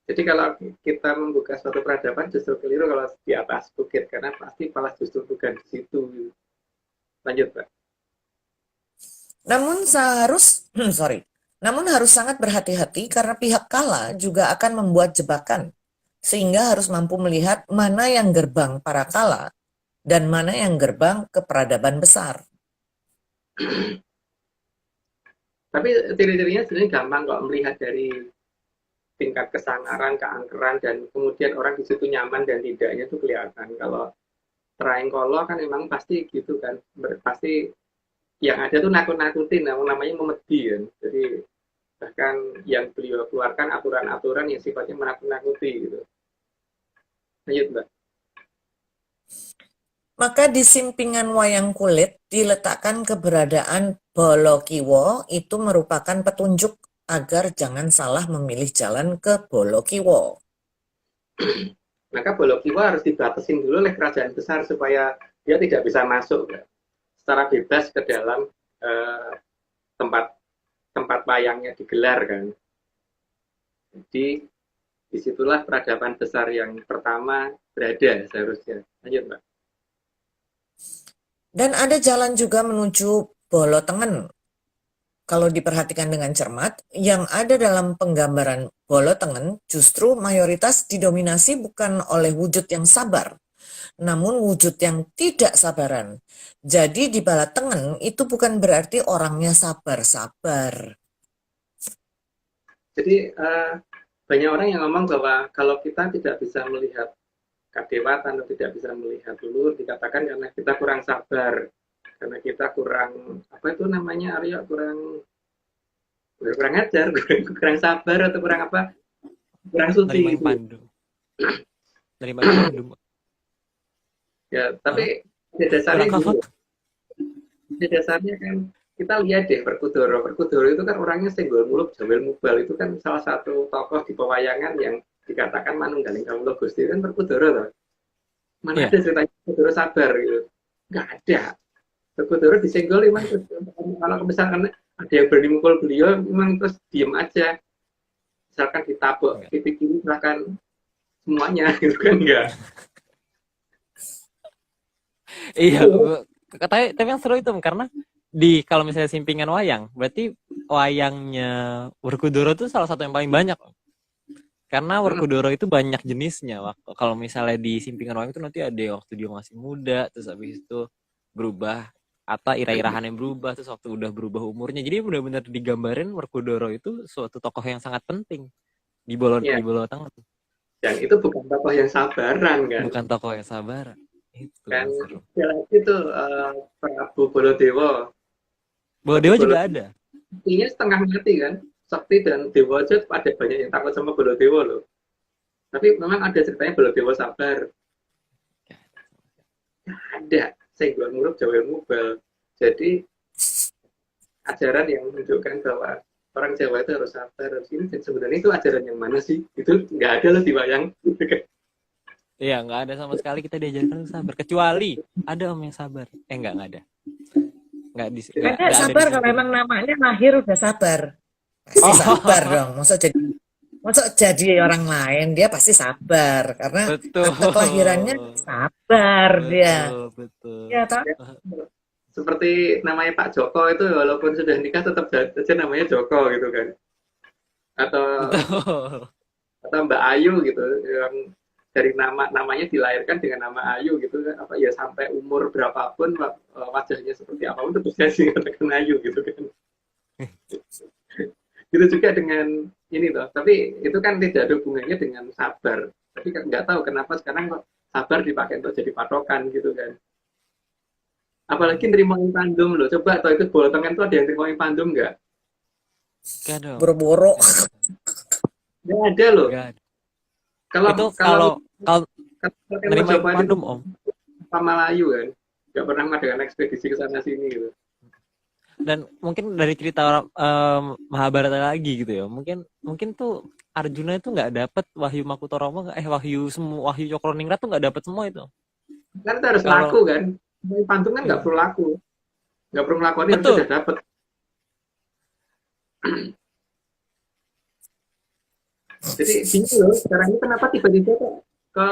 S2: Jadi kalau kita membuka suatu peradaban justru keliru kalau di atas bukit karena pasti malah justru bukan di situ. Lanjut, Pak.
S3: Namun harus sangat berhati-hati karena pihak kala juga akan membuat jebakan, sehingga harus mampu melihat mana yang gerbang para kala dan mana yang gerbang ke peradaban besar.
S2: Tapi ciri-cirinya sebenarnya gampang kok melihat dari tingkat kesangaran, keangkeran, dan kemudian orang di situ nyaman dan tidaknya itu kelihatan. Kalau Traengkolo kan memang pasti gitu kan, pasti yang ada tuh nakut-nakutin, namanya memedi kan. Jadi bahkan yang beliau keluarkan aturan-aturan yang sifatnya menakut-nakuti gitu. Lanjut Mbak.
S3: Maka di simpingan wayang kulit diletakkan keberadaan Bolokiwo, itu merupakan petunjuk agar jangan salah memilih jalan ke Bolokiwo.
S2: Maka Bolokiwo harus dibatasin dulu oleh kerajaan besar supaya dia tidak bisa masuk secara bebas ke dalam tempat wayangnya digelar kan. Jadi disitulah peradaban besar yang pertama berada seharusnya. Lanjut Mbak.
S3: Dan ada jalan juga menuju Bolotengen. Kalau diperhatikan dengan cermat, yang ada dalam penggambaran Bolotengen justru mayoritas didominasi bukan oleh wujud yang sabar, namun wujud yang tidak sabaran. Jadi di Balatengen itu bukan berarti orangnya sabar-sabar.
S2: Jadi banyak orang yang ngomong bahwa kalau kita tidak bisa melihat kadewatan atau tidak bisa melihat leluhur dikatakan karena kita kurang sabar, karena kita kurang apa itu namanya Aryo kurang ajar, kurang sabar atau kurang apa, kurang suci
S1: Nerima pandu. Nerima pandu.
S2: Ya tapi di dasarnya kan kita lihat deh Werkudara. Werkudara itu kan orangnya senggol muluk jawel mubal, itu kan salah satu tokoh di pewayangan yang dikatakan manunggaling kawula Gusti kan Werkudara loh. Mana
S1: Iya.
S2: ada ceritanya Werkudara sabar gitu? Nggak ada. Werkudara disenggol memang kalau misalkan ada yang berani mukul beliau memang terus diem aja. Misalkan ditabok titik kiri silahkan semuanya gitu kan enggak.
S1: Iya, tapi yang seru itu karena kalau misalnya simpingan wayang, berarti wayangnya Werkudara itu salah satu yang paling banyak. Karena Werkudara itu banyak jenisnya. Kalau misalnya di simpingan wayang itu nanti ada yang waktu dia masih muda, terus habis itu berubah, atau irah-irahannya berubah, terus waktu udah berubah umurnya. Jadi benar-benar digambarin Werkudara itu suatu tokoh yang sangat penting di Bolo Tengah.
S2: Dan itu bukan tokoh yang sabaran kan.
S1: Bukan tokoh yang sabaran. Itu
S2: Kan
S1: seru.
S2: itu Prabu Baladewa.
S1: Baladewa juga ada.
S2: Artinya setengah mati kan. Sakti dan Dewa aja ada banyak yang takut sama Baladewa loh. Tapi memang ada ceritanya Baladewa sabar. Ada senggol muruk jawel mubal. Jadi ajaran yang menunjukkan bahwa orang Jawa itu harus sabar, harus ini. Dan sebenarnya itu ajaran yang mana sih? Itu nggak ada loh di wayang.
S1: Iya, nggak ada sama sekali kita diajarkan sabar. Kecuali ada om yang sabar. Nggak ada. Nggak
S3: Karena
S1: ada
S3: sabar
S1: di
S3: kalau
S1: situ.
S3: emang namanya lahir udah sabar. Pasti sabar dong. Masa jadi orang lain dia pasti sabar karena
S1: Betul.
S3: akte kelahirannya sabar dia.
S1: Betul.
S3: Ya toh?
S2: Seperti namanya Pak Joko itu walaupun sudah nikah tetap saja namanya Joko gitu kan.
S1: Betul.
S2: Atau Mbak Ayu gitu yang dari namanya dilahirkan dengan nama Ayu gitu kan, apa ya sampai umur berapapun wajahnya seperti apapun tetap saja dikatakan Ayu gitu kan. Gitu juga dengan ini loh, tapi itu kan tidak ada hubungannya dengan sabar. Tapi kan nggak tahu kenapa sekarang kok sabar dipakai untuk jadi patokan gitu kan. Apalagi nerimain pandum loh. Coba atau itu Bolo Tengah itu ada yang nerimain pandum nggak?
S1: Nggak dong.
S3: Boro-boro.
S2: Nggak ada loh.
S1: Nggak ada.
S2: Kalau
S1: nerima pandum om.
S2: Sama Melayu kan, nggak pernah mengadakan ekspedisi ke sana sini gitu.
S1: Dan mungkin dari cerita Mahabharata lagi gitu ya. Mungkin tuh Arjuna itu nggak dapat Wahyu Makutharama, Wahyu Cokroningrat tuh nggak dapat semua itu.
S2: Kan itu harus laku kan. Pantun kan nggak perlu laku, nggak perlu ngelakuin itu sudah dapat. Jadi bingung loh sekarang ini kenapa tiba-tiba ke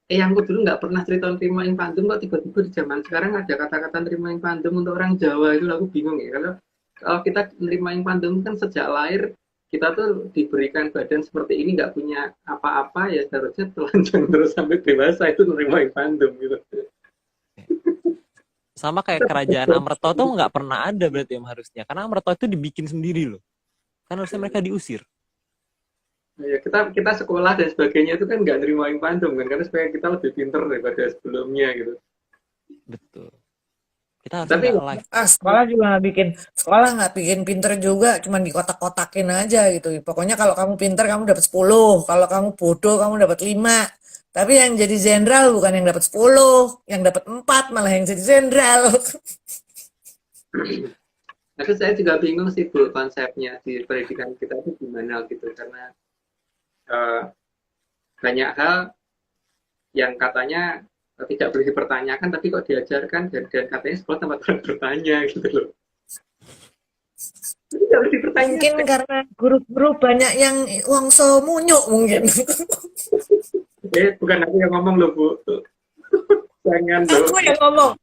S2: Eyangku dulu nggak pernah cerita nerimain pandum, kok tiba-tiba di zaman sekarang ada kata-kata nerimain pandum untuk orang Jawa. Itu aku bingung ya. Kalau kita nerimain pandum kan sejak lahir kita tuh diberikan badan seperti ini, nggak punya apa-apa ya seharusnya telanjang terus sampai dewasa itu nerimain pandum gitu.
S1: Sama kayak kerajaan Amrata tuh nggak pernah ada berarti yang harusnya, karena Amrata itu dibikin sendiri loh, kan harusnya mereka diusir.
S2: Ya, kita sekolah dan sebagainya itu kan nggak nerimain pandum kan, karena supaya kita lebih pinter daripada sebelumnya gitu.
S1: Betul. Kita harus
S2: Tapi
S1: live.
S3: Sekolah nggak bikin pinter juga, cuma dikotak-kotakin aja gitu. Pokoknya kalau kamu pinter kamu dapat 10, kalau kamu bodoh kamu dapat 5. Tapi yang jadi jenderal bukan yang dapat 10, yang dapat 4 malah yang jadi jenderal.
S2: Tapi saya juga bingung sih Bu, konsepnya di pendidikan kita itu gimana gitu, karena banyak hal yang katanya tidak boleh dipertanyakan tapi kok diajarkan, dan katanya sekolah tempat orang bertanya gitu loh. Tidak boleh dipertanyakan.
S3: Mungkin karena guru-guru banyak yang wongso munyuk mungkin.
S2: Bukan aku yang ngomong loh Bu. Jangan loh.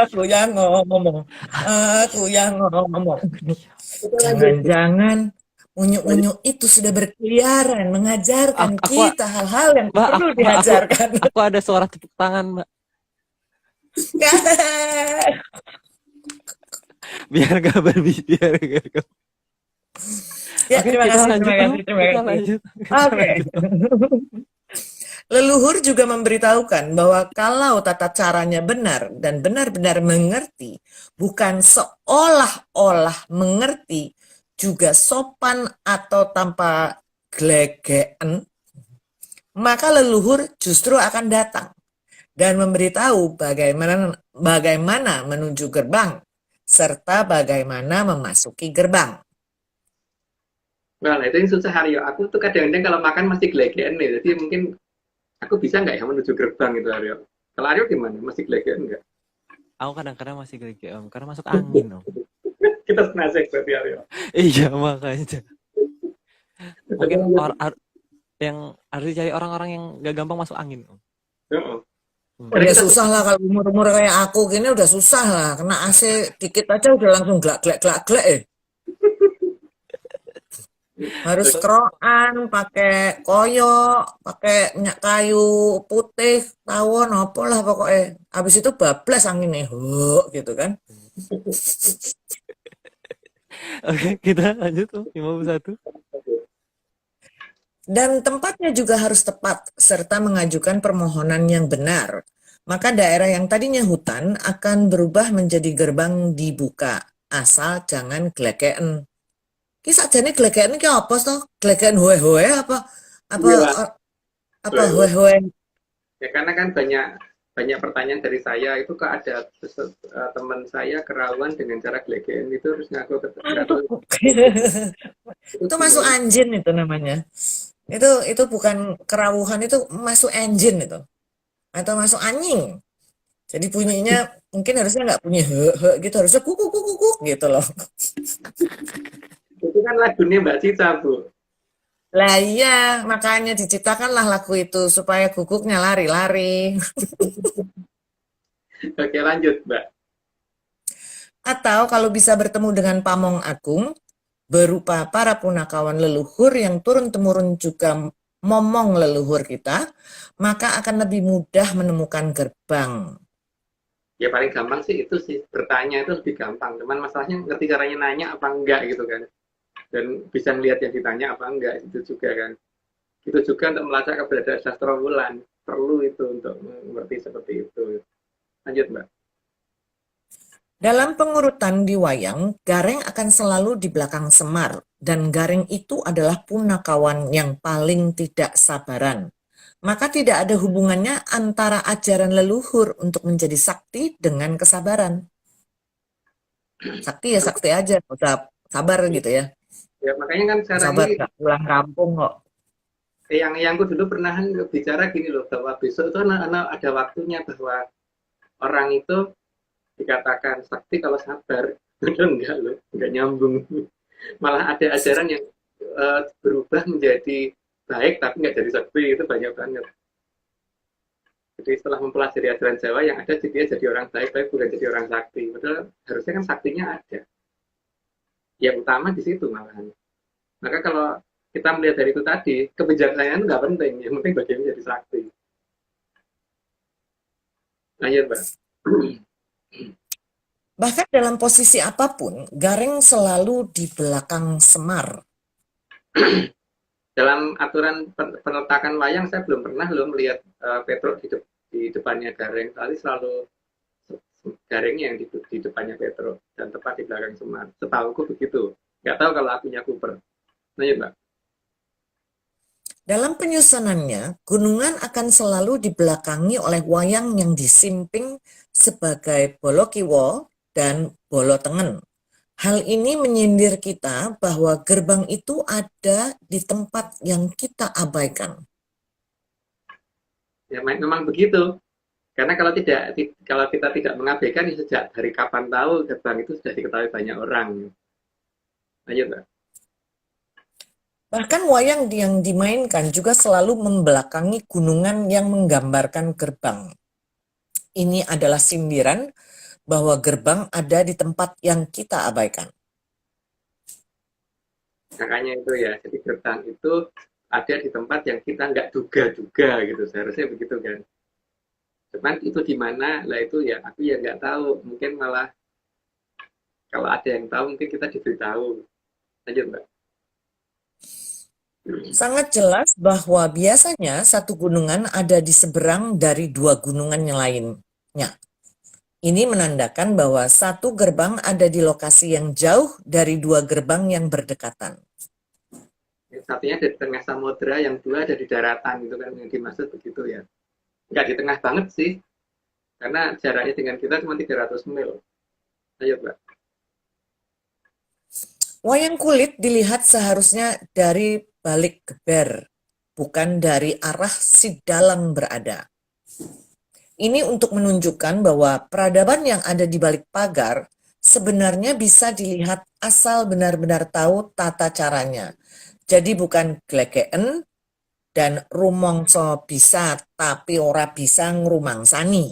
S3: Aku yang ngomong. Jangan-jangan unyu-unyu itu sudah berkeliaran mengajarkan kita hal-hal yang perlu diajarkan.
S1: Aku ada suara tepuk tangan, Mbak. Biar gak berbicara.
S3: Ya, terima kasih. Oke. Leluhur juga memberitahukan bahwa kalau tata caranya benar dan benar-benar mengerti, bukan seolah-olah mengerti, juga sopan atau tanpa gelegean, maka leluhur justru akan datang dan memberitahu bagaimana menuju gerbang, serta bagaimana memasuki gerbang.
S2: Nah, itu yang susah Aryo. Aku tuh kadang-kadang kalau makan masih gelegean nih. Jadi mungkin aku bisa nggak ya menuju gerbang itu Aryo? Kalau Aryo gimana? Masih gelegean nggak?
S1: Aku kadang-kadang masih geli om, karena masuk angin om.
S2: Kita senasib berarti Aryo.
S1: Iya makanya. Mungkin
S2: Betul.
S1: yang harus dicari orang-orang yang gak gampang masuk angin om.
S2: Heeh. Karena
S3: Udah
S2: kita
S3: susah lah kalau umur-umur kayak aku gini udah susah lah. Kena AC dikit aja udah langsung glak-glak eh. Harus kerokan, pakai koyo, pakai minyak kayu putih, tawon, apa lah pokoknya. Habis itu bablas anginnya, gitu kan.
S1: Oke, kita lanjut om, 51.
S3: Dan tempatnya juga harus tepat, serta mengajukan permohonan yang benar. Maka daerah yang tadinya hutan akan berubah menjadi gerbang dibuka, asal jangan glegeken. Ki sakjane glegeken ki apa toh? Glegeken hoe-hoe apa? Apa
S2: iya,
S3: apa
S2: boleh.
S3: hoe-hoe?
S2: Ya karena kan banyak pertanyaan dari saya itu kok ada teman saya kerawan dengan cara gelegean itu harus ngaku nggak tahu itu
S3: Itu masuk
S2: gimana.
S3: anjing itu namanya. Itu bukan kerawuhan, itu masuk engine itu. Atau masuk anjing. Jadi bunyinya mungkin harusnya nggak bunyi he gitu, harusnya kuku kuku kuku gitu loh.
S2: Itu kan lagunya Mbak Cica Bu.
S3: Lah iya, makanya diciptakanlah lagu itu supaya guguknya lari-lari.
S2: Oke lanjut Mbak.
S3: Atau kalau bisa bertemu dengan Pamong Agung, berupa para punakawan leluhur yang turun-temurun juga momong leluhur kita, maka akan lebih mudah menemukan gerbang.
S2: Ya paling gampang sih itu sih bertanya itu lebih gampang. Cuman masalahnya ngerti caranya nanya apa enggak gitu kan. Dan bisa melihat yang ditanya apa enggak itu juga kan. Itu juga untuk melacak keberadaan sastra wulan perlu itu untuk mengerti seperti itu. Lanjut Mbak.
S3: Dalam pengurutan di wayang, Gareng akan selalu di belakang Semar, dan Gareng itu adalah punakawan yang paling tidak sabaran. Maka tidak ada hubungannya antara ajaran leluhur untuk menjadi sakti dengan kesabaran. Sakti ya sakti aja, nggak usah sabar gitu ya.
S2: Ya makanya kan sekarang
S3: Sabar
S2: ini
S3: nggak pulang kampung kok.
S2: yang aku dulu pernah bicara gini loh bahwa besok itu ada waktunya bahwa orang itu dikatakan sakti kalau sabar. Benar enggak loh, enggak nyambung. Malah ada ajaran yang berubah menjadi baik tapi nggak jadi sakti itu banyak banget. Jadi setelah mempelajari ajaran Jawa yang ada dia jadi orang baik tapi bukan jadi orang sakti. Padahal harusnya kan saktinya ada. Yang utama di situ malahan. Maka kalau kita melihat dari itu tadi, kebijaksanaan itu nggak penting. Yang penting bagaimana jadi sakti. Lanjut, Mbak.
S3: Bahkan dalam posisi apapun, Gareng selalu di belakang Semar.
S2: Dalam aturan penetakan wayang, saya belum pernah loh melihat Petruk di depannya Gareng. Kali selalu Garengnya yang di depannya Petruk dan tepat di belakang Semar. Setahuku begitu. Nggak tahu kalau akunya Cooper. Lanjut, Mbak.
S3: Dalam penyusunannya, gunungan akan selalu dibelakangi oleh wayang yang disimping sebagai Bolokiwo dan Bolotengen. Hal ini menyindir kita bahwa gerbang itu ada di tempat yang kita abaikan.
S2: Ya, memang begitu. Karena kalau kita tidak mengabaikan ya sejak dari kapan tahu gerbang itu sudah diketahui banyak orang. Lanjut, Mbak.
S3: Bahkan wayang yang dimainkan juga selalu membelakangi gunungan yang menggambarkan gerbang. Ini adalah sindiran bahwa gerbang ada di tempat yang kita abaikan.
S2: Makanya itu ya, jadi gerbang itu ada di tempat yang kita nggak duga-duga gitu. Seharusnya begitu kan. Cuman itu di mana, lah itu ya aku ya nggak tahu. Mungkin malah kalau ada yang tahu mungkin kita diberitahu. Lanjut, Mbak.
S3: Sangat jelas bahwa biasanya satu gunungan ada di seberang dari dua gunungan yang lainnya. Ini menandakan bahwa satu gerbang ada di lokasi yang jauh dari dua gerbang yang berdekatan.
S2: Satunya ada di tengah samudera, yang dua ada di daratan, itu kan yang dimaksud begitu ya. Nggak di tengah banget sih, karena jaraknya dengan kita cuma 300 mil. Ayo, Mbak.
S3: Wayang kulit dilihat seharusnya dari balik geber, bukan dari arah si dalang berada. Ini untuk menunjukkan bahwa peradaban yang ada di balik pagar sebenarnya bisa dilihat asal benar-benar tahu tata caranya. Jadi bukan glekeen dan rumangsa bisa tapi ora bisa ngrumangsani.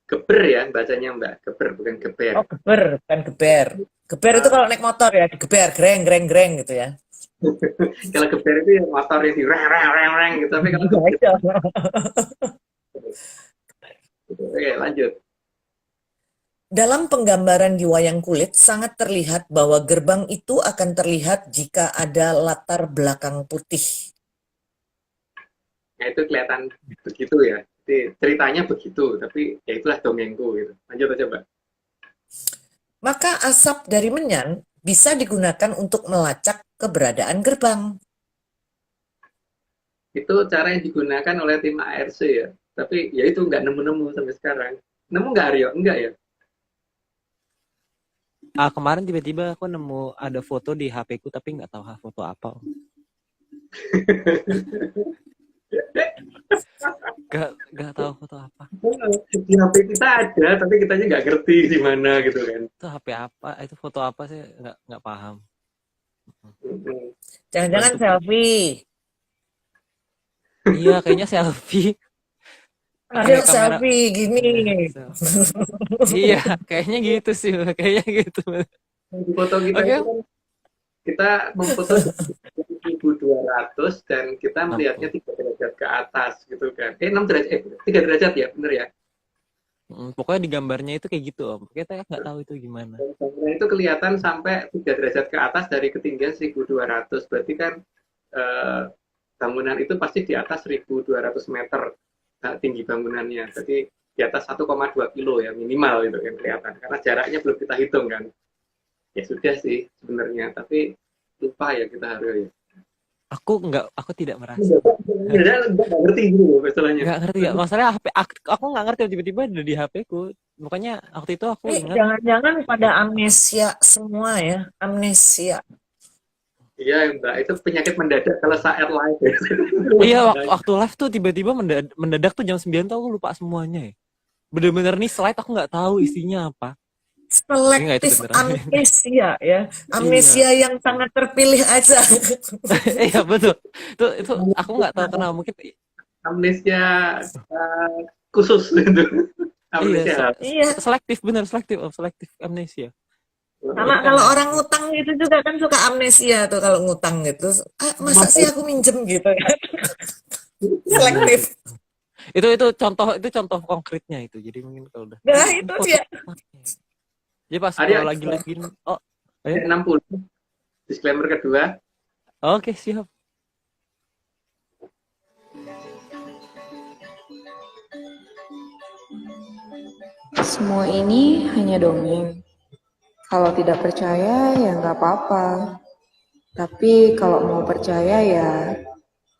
S2: Geber ya bacanya Mbak, geber bukan geber.
S3: Oh, geber, bukan geber. Geber itu kalau naik motor ya, digeber, greng, greng, greng gitu ya.
S2: Kalau geber itu yang motornya di reng reng reng reng gitu, tapi kalau geber, oke lanjut.
S3: Dalam penggambaran di wayang kulit sangat terlihat bahwa gerbang itu akan terlihat jika ada latar belakang putih.
S2: Nah itu kelihatan begitu ya. Jadi, ceritanya begitu, tapi ya itulah dongengku gitu. Lanjut aja Mbak.
S3: Maka asap dari menyan bisa digunakan untuk melacak keberadaan gerbang.
S2: Itu cara yang digunakan oleh tim ARC ya. Tapi ya itu nggak nemu-nemu sampai sekarang. Nemu nggak Aryo? Enggak ya?
S1: Kemarin tiba-tiba aku nemu ada foto di HP ku tapi nggak tahu foto apa. Gak tahu foto apa.
S2: Di HP kita ada, tapi kita aja nggak ngerti di mana gitu kan.
S1: Itu HP apa? Itu foto apa sih? Nggak paham.
S3: Jangan-jangan selfie.
S1: Iya, kayaknya selfie.
S3: Ada
S1: Kamera.
S3: selfie gini.
S1: Iya, kayaknya gitu sih. Kayaknya gitu.
S2: Di foto kita itu kan kita memfoto 1200 dan kita melihatnya 3 derajat ke atas gitu kan. 6 derajat, 3 derajat ya, bener ya?
S1: Pokoknya di gambarnya itu kayak gitu Om. Kita nggak tahu itu gimana.
S2: Gambarnya itu kelihatan sampai 3 derajat ke atas dari ketinggian 1200. Berarti kan bangunan itu pasti di atas 1200 meter tinggi bangunannya. Jadi di atas 1,2 kilo ya minimal gitu kan kelihatan. Karena jaraknya belum kita hitung kan. Ya sudah sih sebenarnya, tapi lupa ya kita harus ya.
S1: Aku tidak merasa.
S2: Nggak ngerti gitu masalahnya.
S1: Nggak ngerti ya. Masalahnya HP aku nggak ngerti tiba-tiba ada di HP ku. Makanya waktu itu aku ingat.
S3: Jangan-jangan pada amnesia semua ya, amnesia.
S2: Iya Mbak, itu penyakit mendadak kalau saat live.
S1: Iya, waktu live tuh tiba-tiba mendadak tuh jam 9 tuh aku lupa semuanya ya. Bener-bener nih slide aku nggak tahu isinya apa.
S3: Selektif amnesia ya, amnesia yang sangat terpilih aja.
S1: Iya betul, itu aku nggak tahu kenapa, mungkin
S2: amnesia khusus gitu.
S1: Amnesia. Iya, selektif amnesia.
S3: Sama kalau orang ngutang gitu juga kan suka amnesia tuh kalau ngutang gitu. Masa sih aku minjem gitu ya. Selektif.
S1: Itu contoh konkretnya itu. Jadi mungkin kalau udah.
S3: Nah, itu dia.
S1: Jadi pas kalau lagi
S2: 60. Disclaimer kedua.
S1: Oke, siap.
S5: Semua ini hanya dongeng. Kalau tidak percaya ya nggak apa-apa. Tapi kalau mau percaya ya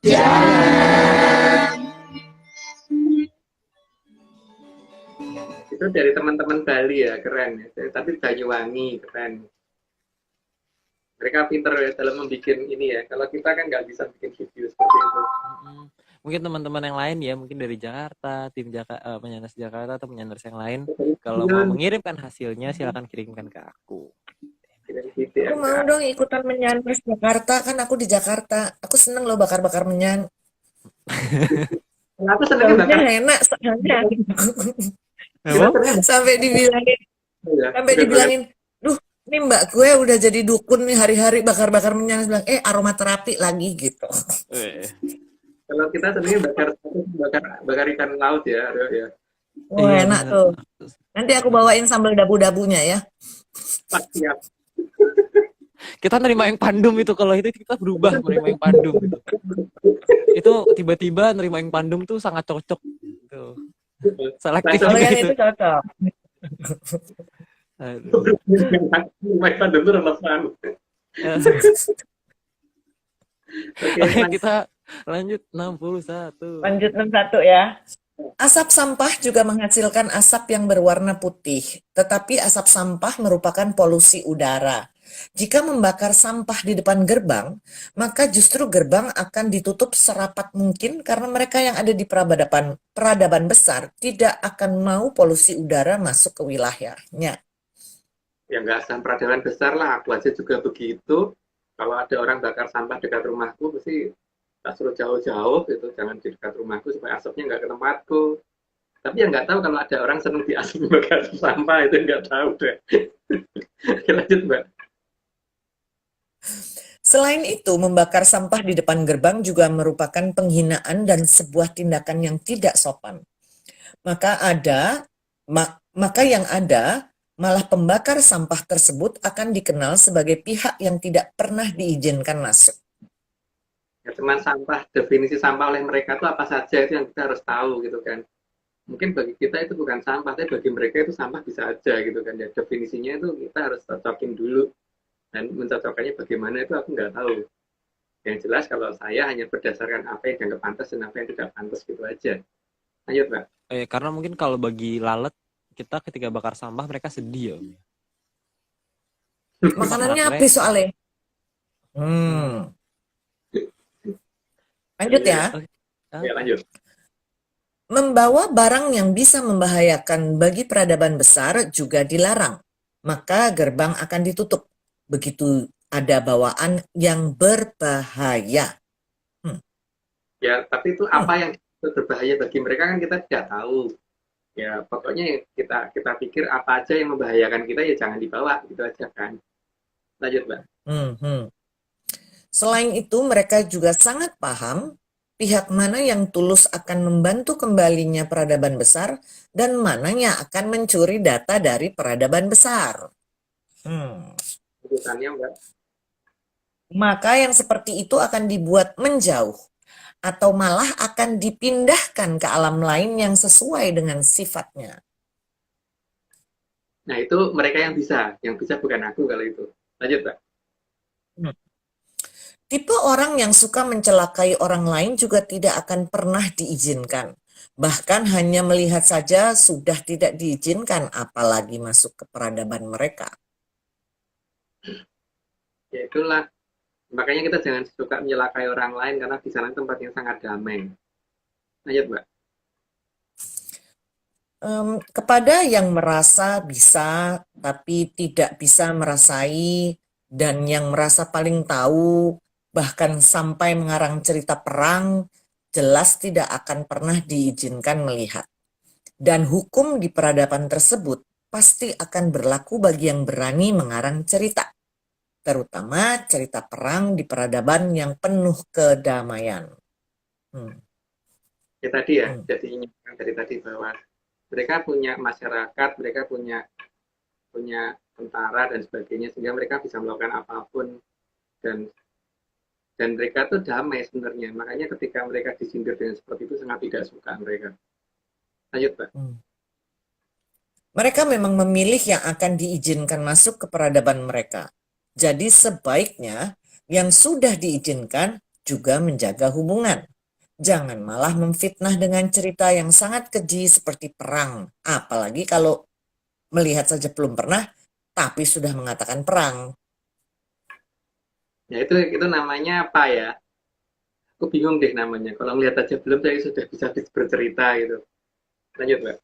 S5: jangan.
S2: Itu dari teman-teman Bali ya, keren ya. Tapi Banyuwangi, keren. Mereka pinter ya dalam membuat ini ya. Kalau kita kan nggak bisa bikin video seperti itu.
S1: Mungkin teman-teman yang lain ya, mungkin dari Jakarta, tim Penyanders Jakarta atau Penyanders yang lain, kalau mau mengirimkan hasilnya silakan kirimkan ke aku.
S3: Aku mau dong ikutan Penyanders Jakarta, kan aku di Jakarta. Aku seneng loh bakar-bakar menyan.
S2: Aku seneng bakar.
S3: Enak soalnya. Sampai dibilangin, duh, ini mbak gue udah jadi dukun nih hari-hari bakar-bakar menyan. Bilang, aromaterapi lagi gitu.
S2: Kalau kita sendiri bakar ikan laut ya, ya.
S3: Oh enak tuh. Nanti aku bawain sambal dabu-dabunya ya.
S2: Pasti ya.
S1: Kita nerima yang pandum itu, kalau itu kita berubah menerima yang pandum gitu. Itu tiba-tiba nerima yang pandum tuh sangat cocok gitu. Selektif
S3: kalau yang
S1: gitu.
S3: itu cocok.
S2: Nerima pandum itu relevan.
S1: Oke, kita lanjut 61.
S3: Lanjut 61 ya. Asap sampah juga menghasilkan asap yang berwarna putih, tetapi asap sampah merupakan polusi udara. Jika membakar sampah di depan gerbang, maka justru gerbang akan ditutup serapat mungkin karena mereka yang ada di peradaban besar tidak akan mau polusi udara masuk ke wilayahnya.
S2: Ya nggak asal peradaban besar lah, aku aja juga begitu. Kalau ada orang bakar sampah dekat rumahku, pasti tak suruh jauh-jauh gitu, jangan di dekat rumahku supaya asapnya nggak ke tempatku. Tapi yang nggak tahu kalau ada orang senang di asap bakar sampah itu nggak tahu deh. Lanjut Mbak.
S3: Selain itu, membakar sampah di depan gerbang juga merupakan penghinaan dan sebuah tindakan yang tidak sopan. Maka yang ada malah pembakar sampah tersebut akan dikenal sebagai pihak yang tidak pernah diizinkan masuk.
S2: Ya, cuman sampah, definisi sampah oleh mereka itu apa saja itu yang kita harus tahu gitu kan. Mungkin bagi kita itu bukan sampah, tapi bagi mereka itu sampah bisa aja gitu kan. Ya definisinya itu kita harus cocokin dulu. Dan mencocokkannya bagaimana itu aku nggak tahu. Yang jelas kalau saya hanya berdasarkan apa yang dianggap pantas dan apa yang tidak pantas gitu aja. Lanjut Mbak.
S1: Karena mungkin kalau bagi lalat, kita ketika bakar sampah mereka sedih ya, Om.
S3: Makanannya
S1: Karena
S3: apa soalnya? Lanjut ya.
S2: Ya lanjut.
S3: Membawa barang yang bisa membahayakan bagi peradaban besar juga dilarang. Maka gerbang akan ditutup. Begitu ada bawaan yang berbahaya.
S2: Ya, tapi itu apa yang berbahaya bagi mereka kan kita tidak tahu. Ya, pokoknya kita pikir apa aja yang membahayakan kita ya jangan dibawa gitu aja kan. Lanjut Mbak.
S3: Selain itu, mereka juga sangat paham pihak mana yang tulus akan membantu kembalinya peradaban besar dan mananya akan mencuri data dari peradaban besar.
S2: Urutannya Mbak.
S3: Maka yang seperti itu akan dibuat menjauh atau malah akan dipindahkan ke alam lain yang sesuai dengan sifatnya.
S2: Nah, itu mereka yang bisa bukan aku kalau itu. Lanjut Mbak.
S3: Tipe orang yang suka mencelakai orang lain juga tidak akan pernah diizinkan. Bahkan hanya melihat saja sudah tidak diizinkan, apalagi masuk ke peradaban mereka.
S2: Ya itulah. Makanya kita jangan suka menyelakai orang lain karena di sana tempat yang sangat damai. Lanjut Mbak.
S3: Kepada yang merasa bisa tapi tidak bisa merasai dan yang merasa paling tahu bahkan sampai mengarang cerita perang, jelas tidak akan pernah diizinkan melihat. Dan hukum di peradaban tersebut pasti akan berlaku bagi yang berani mengarang cerita, terutama cerita perang di peradaban yang penuh kedamaian.
S2: Ya tadi ya, jadi ingatkan dari tadi bahwa mereka punya masyarakat, mereka punya tentara dan sebagainya, sehingga mereka bisa melakukan apapun dan mereka tuh damai sebenarnya. Makanya ketika mereka disindir dengan seperti itu sangat tidak suka mereka. Lanjut Pak.
S3: Mereka memang memilih yang akan diizinkan masuk ke peradaban mereka. Jadi sebaiknya yang sudah diizinkan juga menjaga hubungan. Jangan malah memfitnah dengan cerita yang sangat keji seperti perang. Apalagi kalau melihat saja belum pernah, tapi sudah mengatakan perang.
S2: Ya itu namanya apa ya? Aku bingung deh namanya. Kalau melihat aja belum, saya sudah bisa bercerita gitu. Lanjut Mbak.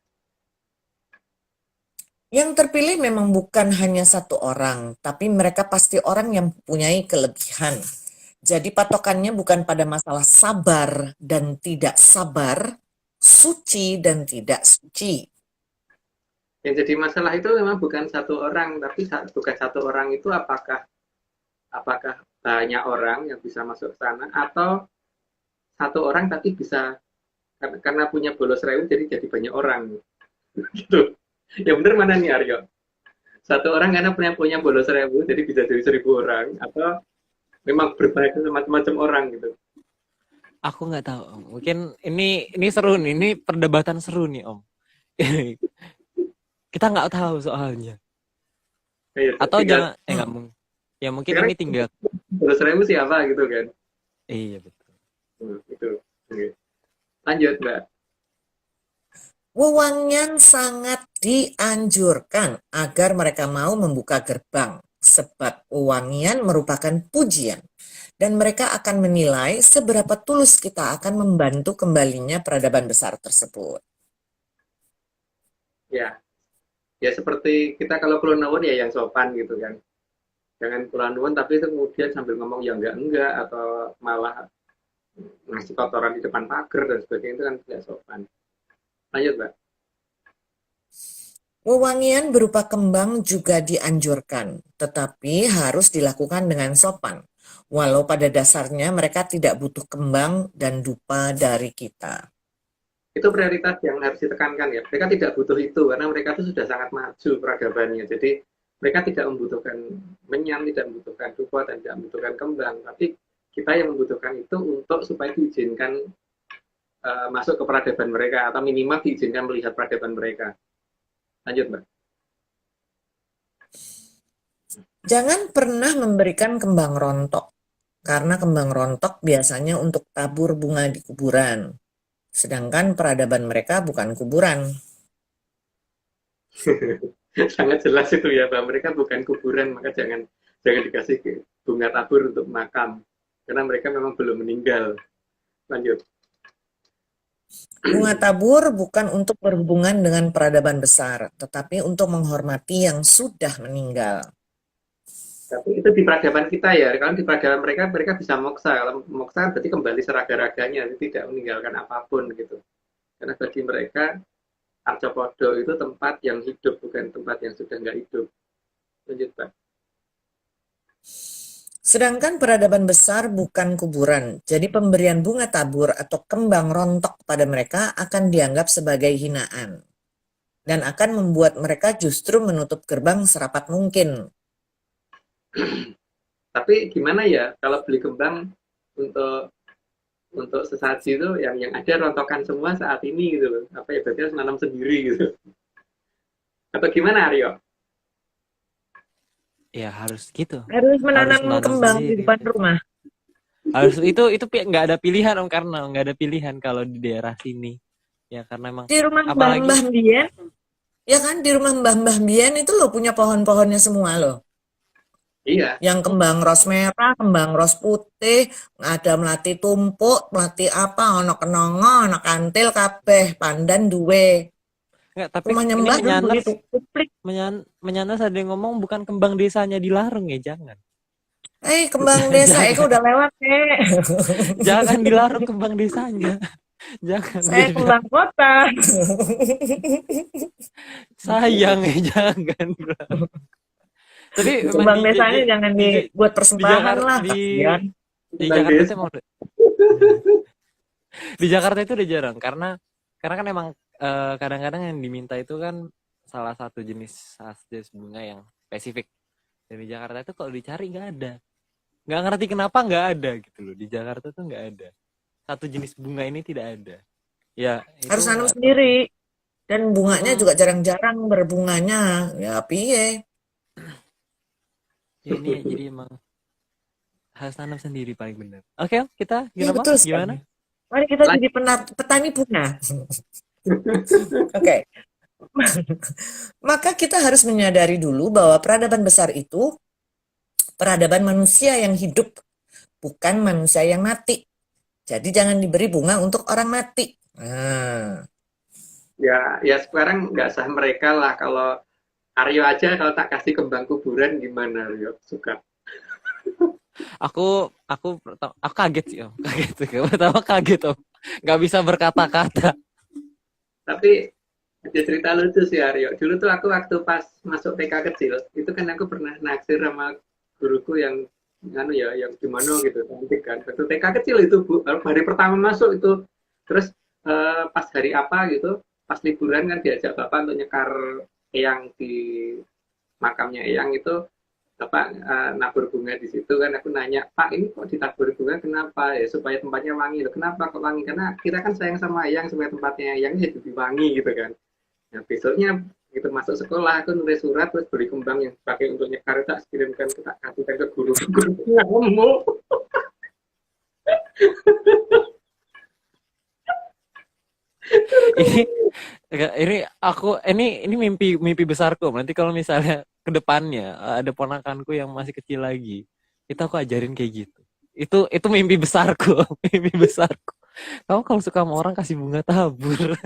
S3: Yang terpilih memang bukan hanya satu orang, tapi mereka pasti orang yang mempunyai kelebihan. Jadi patokannya bukan pada masalah sabar dan tidak sabar, suci dan tidak suci.
S2: Yang jadi masalah itu memang bukan satu orang, tapi bukan satu orang itu apakah banyak orang yang bisa masuk ke sana atau satu orang tapi bisa karena punya bolos rewu jadi banyak orang gitu. Ya bener mana nih Aryo? Satu orang karena punya bolos rewu jadi bisa jadi 1.000 orang atau memang berbahaya sama macam-macam orang gitu.
S1: Aku nggak tahu, Om. Mungkin ini seru nih, ini perdebatan seru nih, Om. Kita nggak tahu soalnya.
S2: Ya,
S1: Atau jangan, nggak mungkin. Ya mungkin ini tinggal.
S2: Bolos rewu siapa gitu kan?
S1: Iya betul.
S2: Itu. Oke. Lanjut Mbak.
S3: Wewangian sangat dianjurkan agar mereka mau membuka gerbang sebab wewangian merupakan pujian, dan mereka akan menilai seberapa tulus kita akan membantu kembalinya peradaban besar tersebut.
S2: Ya, ya seperti kita kalau kula nuwun ya yang sopan gitu kan. Jangan kula nuwun tapi itu kemudian sambil ngomong ya enggak atau malah ngasih kotoran di depan pagar dan sebagainya itu kan tidak sopan. Lanjut, Mbak.
S3: Wewangian berupa kembang juga dianjurkan, tetapi harus dilakukan dengan sopan. Walau pada dasarnya mereka tidak butuh kembang dan dupa dari kita.
S2: Itu prioritas yang harus ditekankan ya. Mereka tidak butuh itu karena mereka itu sudah sangat maju peradabannya. Jadi mereka tidak membutuhkan menyan, tidak membutuhkan dupa dan tidak membutuhkan kembang. Tapi kita yang membutuhkan itu untuk supaya diizinkan masuk ke peradaban mereka atau minimal diizinkan melihat peradaban mereka. Lanjut, Mbak.
S3: Jangan pernah memberikan kembang rontok, karena kembang rontok biasanya untuk tabur bunga di kuburan. Sedangkan peradaban mereka bukan kuburan.
S2: Sangat jelas itu ya, bahwa mereka bukan kuburan, maka jangan dikasih bunga tabur untuk makam. Karena mereka memang belum meninggal. Lanjut.
S3: Bunga tabur bukan untuk berhubungan dengan peradaban besar, tetapi untuk menghormati yang sudah meninggal.
S2: Tapi itu di peradaban kita ya. Kalau di peradaban mereka bisa moksa. Kalau moksa berarti kembali seraga-raganya, tidak meninggalkan apapun gitu. Karena bagi mereka Arcopodo itu tempat yang hidup, bukan tempat yang sudah nggak hidup. Lanjut, Pak.
S3: Sedangkan peradaban besar bukan kuburan, jadi pemberian bunga tabur atau kembang rontok pada mereka akan dianggap sebagai hinaan. Dan akan membuat mereka justru menutup gerbang serapat mungkin.
S2: Tapi gimana ya kalau beli kembang untuk sesaji itu yang ada rontokan semua saat ini gitu loh. Apa ya berarti harus nanam sendiri gitu. Atau gimana, Aryo?
S1: Ya harus gitu.
S3: Harus menanam kembang
S1: sendiri.
S3: di depan rumah.
S1: Harus itu nggak ada pilihan Om, karena nggak ada pilihan kalau di daerah sini. Ya karena emang
S3: Di rumah
S1: apalagi
S3: Mbah Mbien, ya kan, di rumah Mbah Mbien itu loh punya pohon-pohonnya semua loh.
S2: Iya.
S3: Yang kembang ros merah, kembang ros putih, ada melati tumpuk, melati apa, ono kenongo, ono kantil kabeh, pandan duwe.
S1: nggak, tapi
S3: Rumahnya
S1: ini
S3: Mbah dulu
S1: menyanas
S3: begitu, kuplik.
S1: menyanas ada yang ngomong bukan kembang desanya dilarang ya, jangan.
S3: Kembang desa itu udah lewat,
S1: Jangan dilarang kembang desanya. Jangan.
S3: Saya kembang kota.
S1: Sayang ya, jangan bro. Tapi
S3: Kembang desanya jangan dibuat persembahan lah.
S1: Di Jakarta itu emang di Jakarta itu udah jarang karena kan emang kadang-kadang yang diminta itu kan salah satu jenis bunga yang spesifik. Dan di Jakarta itu kalau dicari nggak ada. Nggak ngerti kenapa nggak ada gitu loh. Di Jakarta tuh nggak ada. Satu jenis bunga ini tidak ada. Ya,
S3: harus nanam sendiri. Dan bunganya juga jarang-jarang berbunganya. Ya piye.
S1: Ini jadi emang harus nanam sendiri paling benar. Oke, kita
S3: Ya, betul
S1: gimana?
S3: Mari kita jadi petani bunga. Oke. Maka kita harus menyadari dulu bahwa peradaban besar itu peradaban manusia yang hidup, bukan manusia yang mati. Jadi jangan diberi bunga untuk orang mati. Nah.
S2: Ya sekarang nggak sah mereka lah. Kalau Aryo aja kalau tak kasih kembang kuburan gimana, Aryo? Suka.
S1: Aku kaget sih Om. Pertama kaget Om. Nggak bisa berkata-kata.
S2: Tapi ada cerita lucu sih, Aryo. Dulu tuh aku waktu pas masuk TK kecil, itu kan aku pernah naksir sama guruku yang yang gimana gitu, cantik kan. Waktu TK kecil itu, Bu, hari pertama masuk itu, terus pas hari apa gitu, pas liburan kan diajak Bapak untuk nyekar eyang di makamnya eyang itu, Bapak nabur bunga di situ kan. Aku nanya, Pak ini kok ditabur bunga kenapa? Ya supaya tempatnya wangi. Loh, kenapa kok wangi? Karena kita kan sayang sama eyang supaya tempatnya eyang jadi lebih wangi gitu kan. Nah besoknya gitu masuk sekolah aku nulis surat terus beli kembang yang pakai untuk nyekar tak kirimkan tak kasihkan ke guru ngomong.
S1: ini mimpi besarku. Nanti kalau misalnya ke depannya ada ponakanku yang masih kecil lagi. Itu aku ajarin kayak gitu. Itu mimpi besarku, mimpi besarku. Kamu kalau suka sama orang kasih bunga tabur.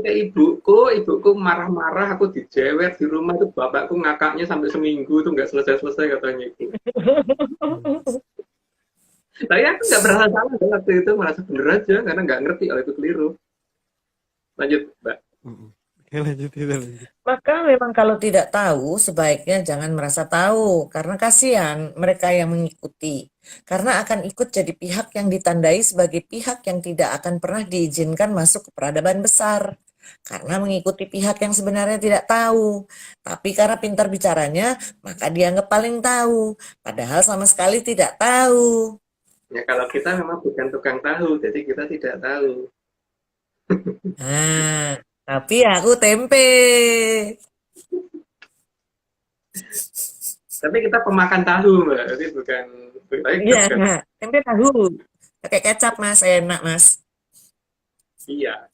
S2: Kayak ibuku marah-marah, aku dijewer di rumah itu bapakku ngakaknya sampai seminggu itu nggak selesai-selesai katanya itu. Tapi aku nggak merasa salah waktu itu, merasa bener aja karena nggak ngerti kalau itu keliru. Lanjut, Mbak.
S1: Lanjut.
S3: Maka memang kalau tidak tahu, sebaiknya jangan merasa tahu, karena kasihan mereka yang mengikuti. Karena akan ikut jadi pihak yang ditandai sebagai pihak yang tidak akan pernah diizinkan masuk ke peradaban besar. Karena mengikuti pihak yang sebenarnya tidak tahu. Tapi karena pintar bicaranya, maka dianggap paling tahu. Padahal sama sekali tidak tahu.
S2: Ya kalau kita memang bukan tukang tahu, jadi kita tidak tahu.
S3: Nah, tapi aku tempe.
S2: Tapi kita pemakan tahu, Mbak. Jadi bukan
S3: Iya,
S2: bukan.
S3: tempe tahu. Pakai kecap, Mas. Enak, Mas.
S2: Iya.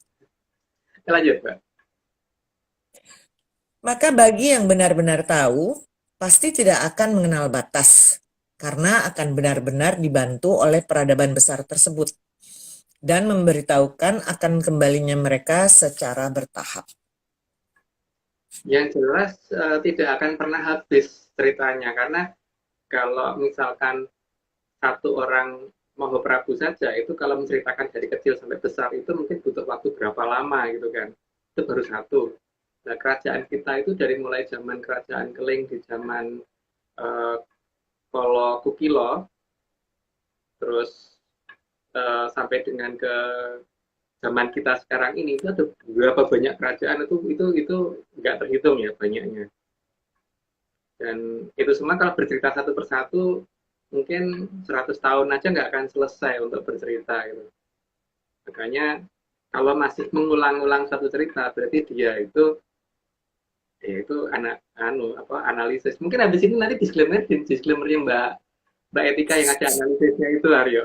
S2: Lanjut, Mbak.
S3: Maka bagi yang benar-benar tahu, pasti tidak akan mengenal batas, karena akan benar-benar dibantu oleh peradaban besar tersebut, dan memberitahukan akan kembalinya mereka secara bertahap.
S2: Yang jelas tidak akan pernah habis ceritanya, karena kalau misalkan satu orang Maha Prabu saja, itu kalau menceritakan dari kecil sampai besar, itu mungkin butuh waktu berapa lama gitu kan. Itu baru satu. Nah, kerajaan kita itu dari mulai zaman kerajaan Keling, di zaman Kolo Kukilo, terus sampai dengan ke zaman kita sekarang ini, itu ada berapa banyak kerajaan, itu nggak terhitung ya banyaknya. Dan itu semua kalau bercerita satu persatu, mungkin 100 tahun aja nggak akan selesai untuk bercerita gitu. Makanya kalau masih mengulang-ulang satu cerita, berarti dia itu analisis. Mungkin habis ini nanti disclaimernya Mbak Etika yang ada analisisnya itu, Aryo.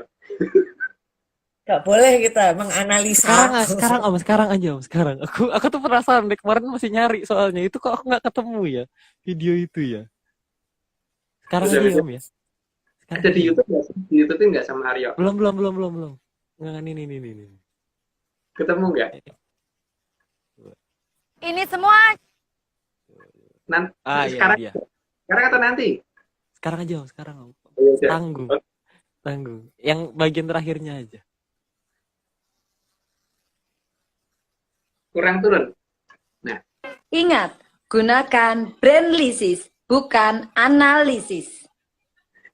S3: Gak boleh kita menganalisa.
S1: Sekarang aja. Aku tuh penasaran deh, kemarin masih nyari soalnya. Itu kok aku nggak ketemu ya video itu ya. Sekarang aja ya, Om ya.
S2: Ada di YouTube nggak? Di YouTube nggak sama Aryo?
S1: Belum. Nggak, ini.
S2: Ketemu nggak?
S6: Ini semua
S2: Sekarang,
S1: iya.
S2: Sekarang atau nanti?
S1: Sekarang aja, Om. Sekarang Om.
S2: Ya,
S1: Tanggung. Yang bagian terakhirnya aja.
S2: Kurang turun.
S5: Ingat, gunakan brainlisis, bukan analisis.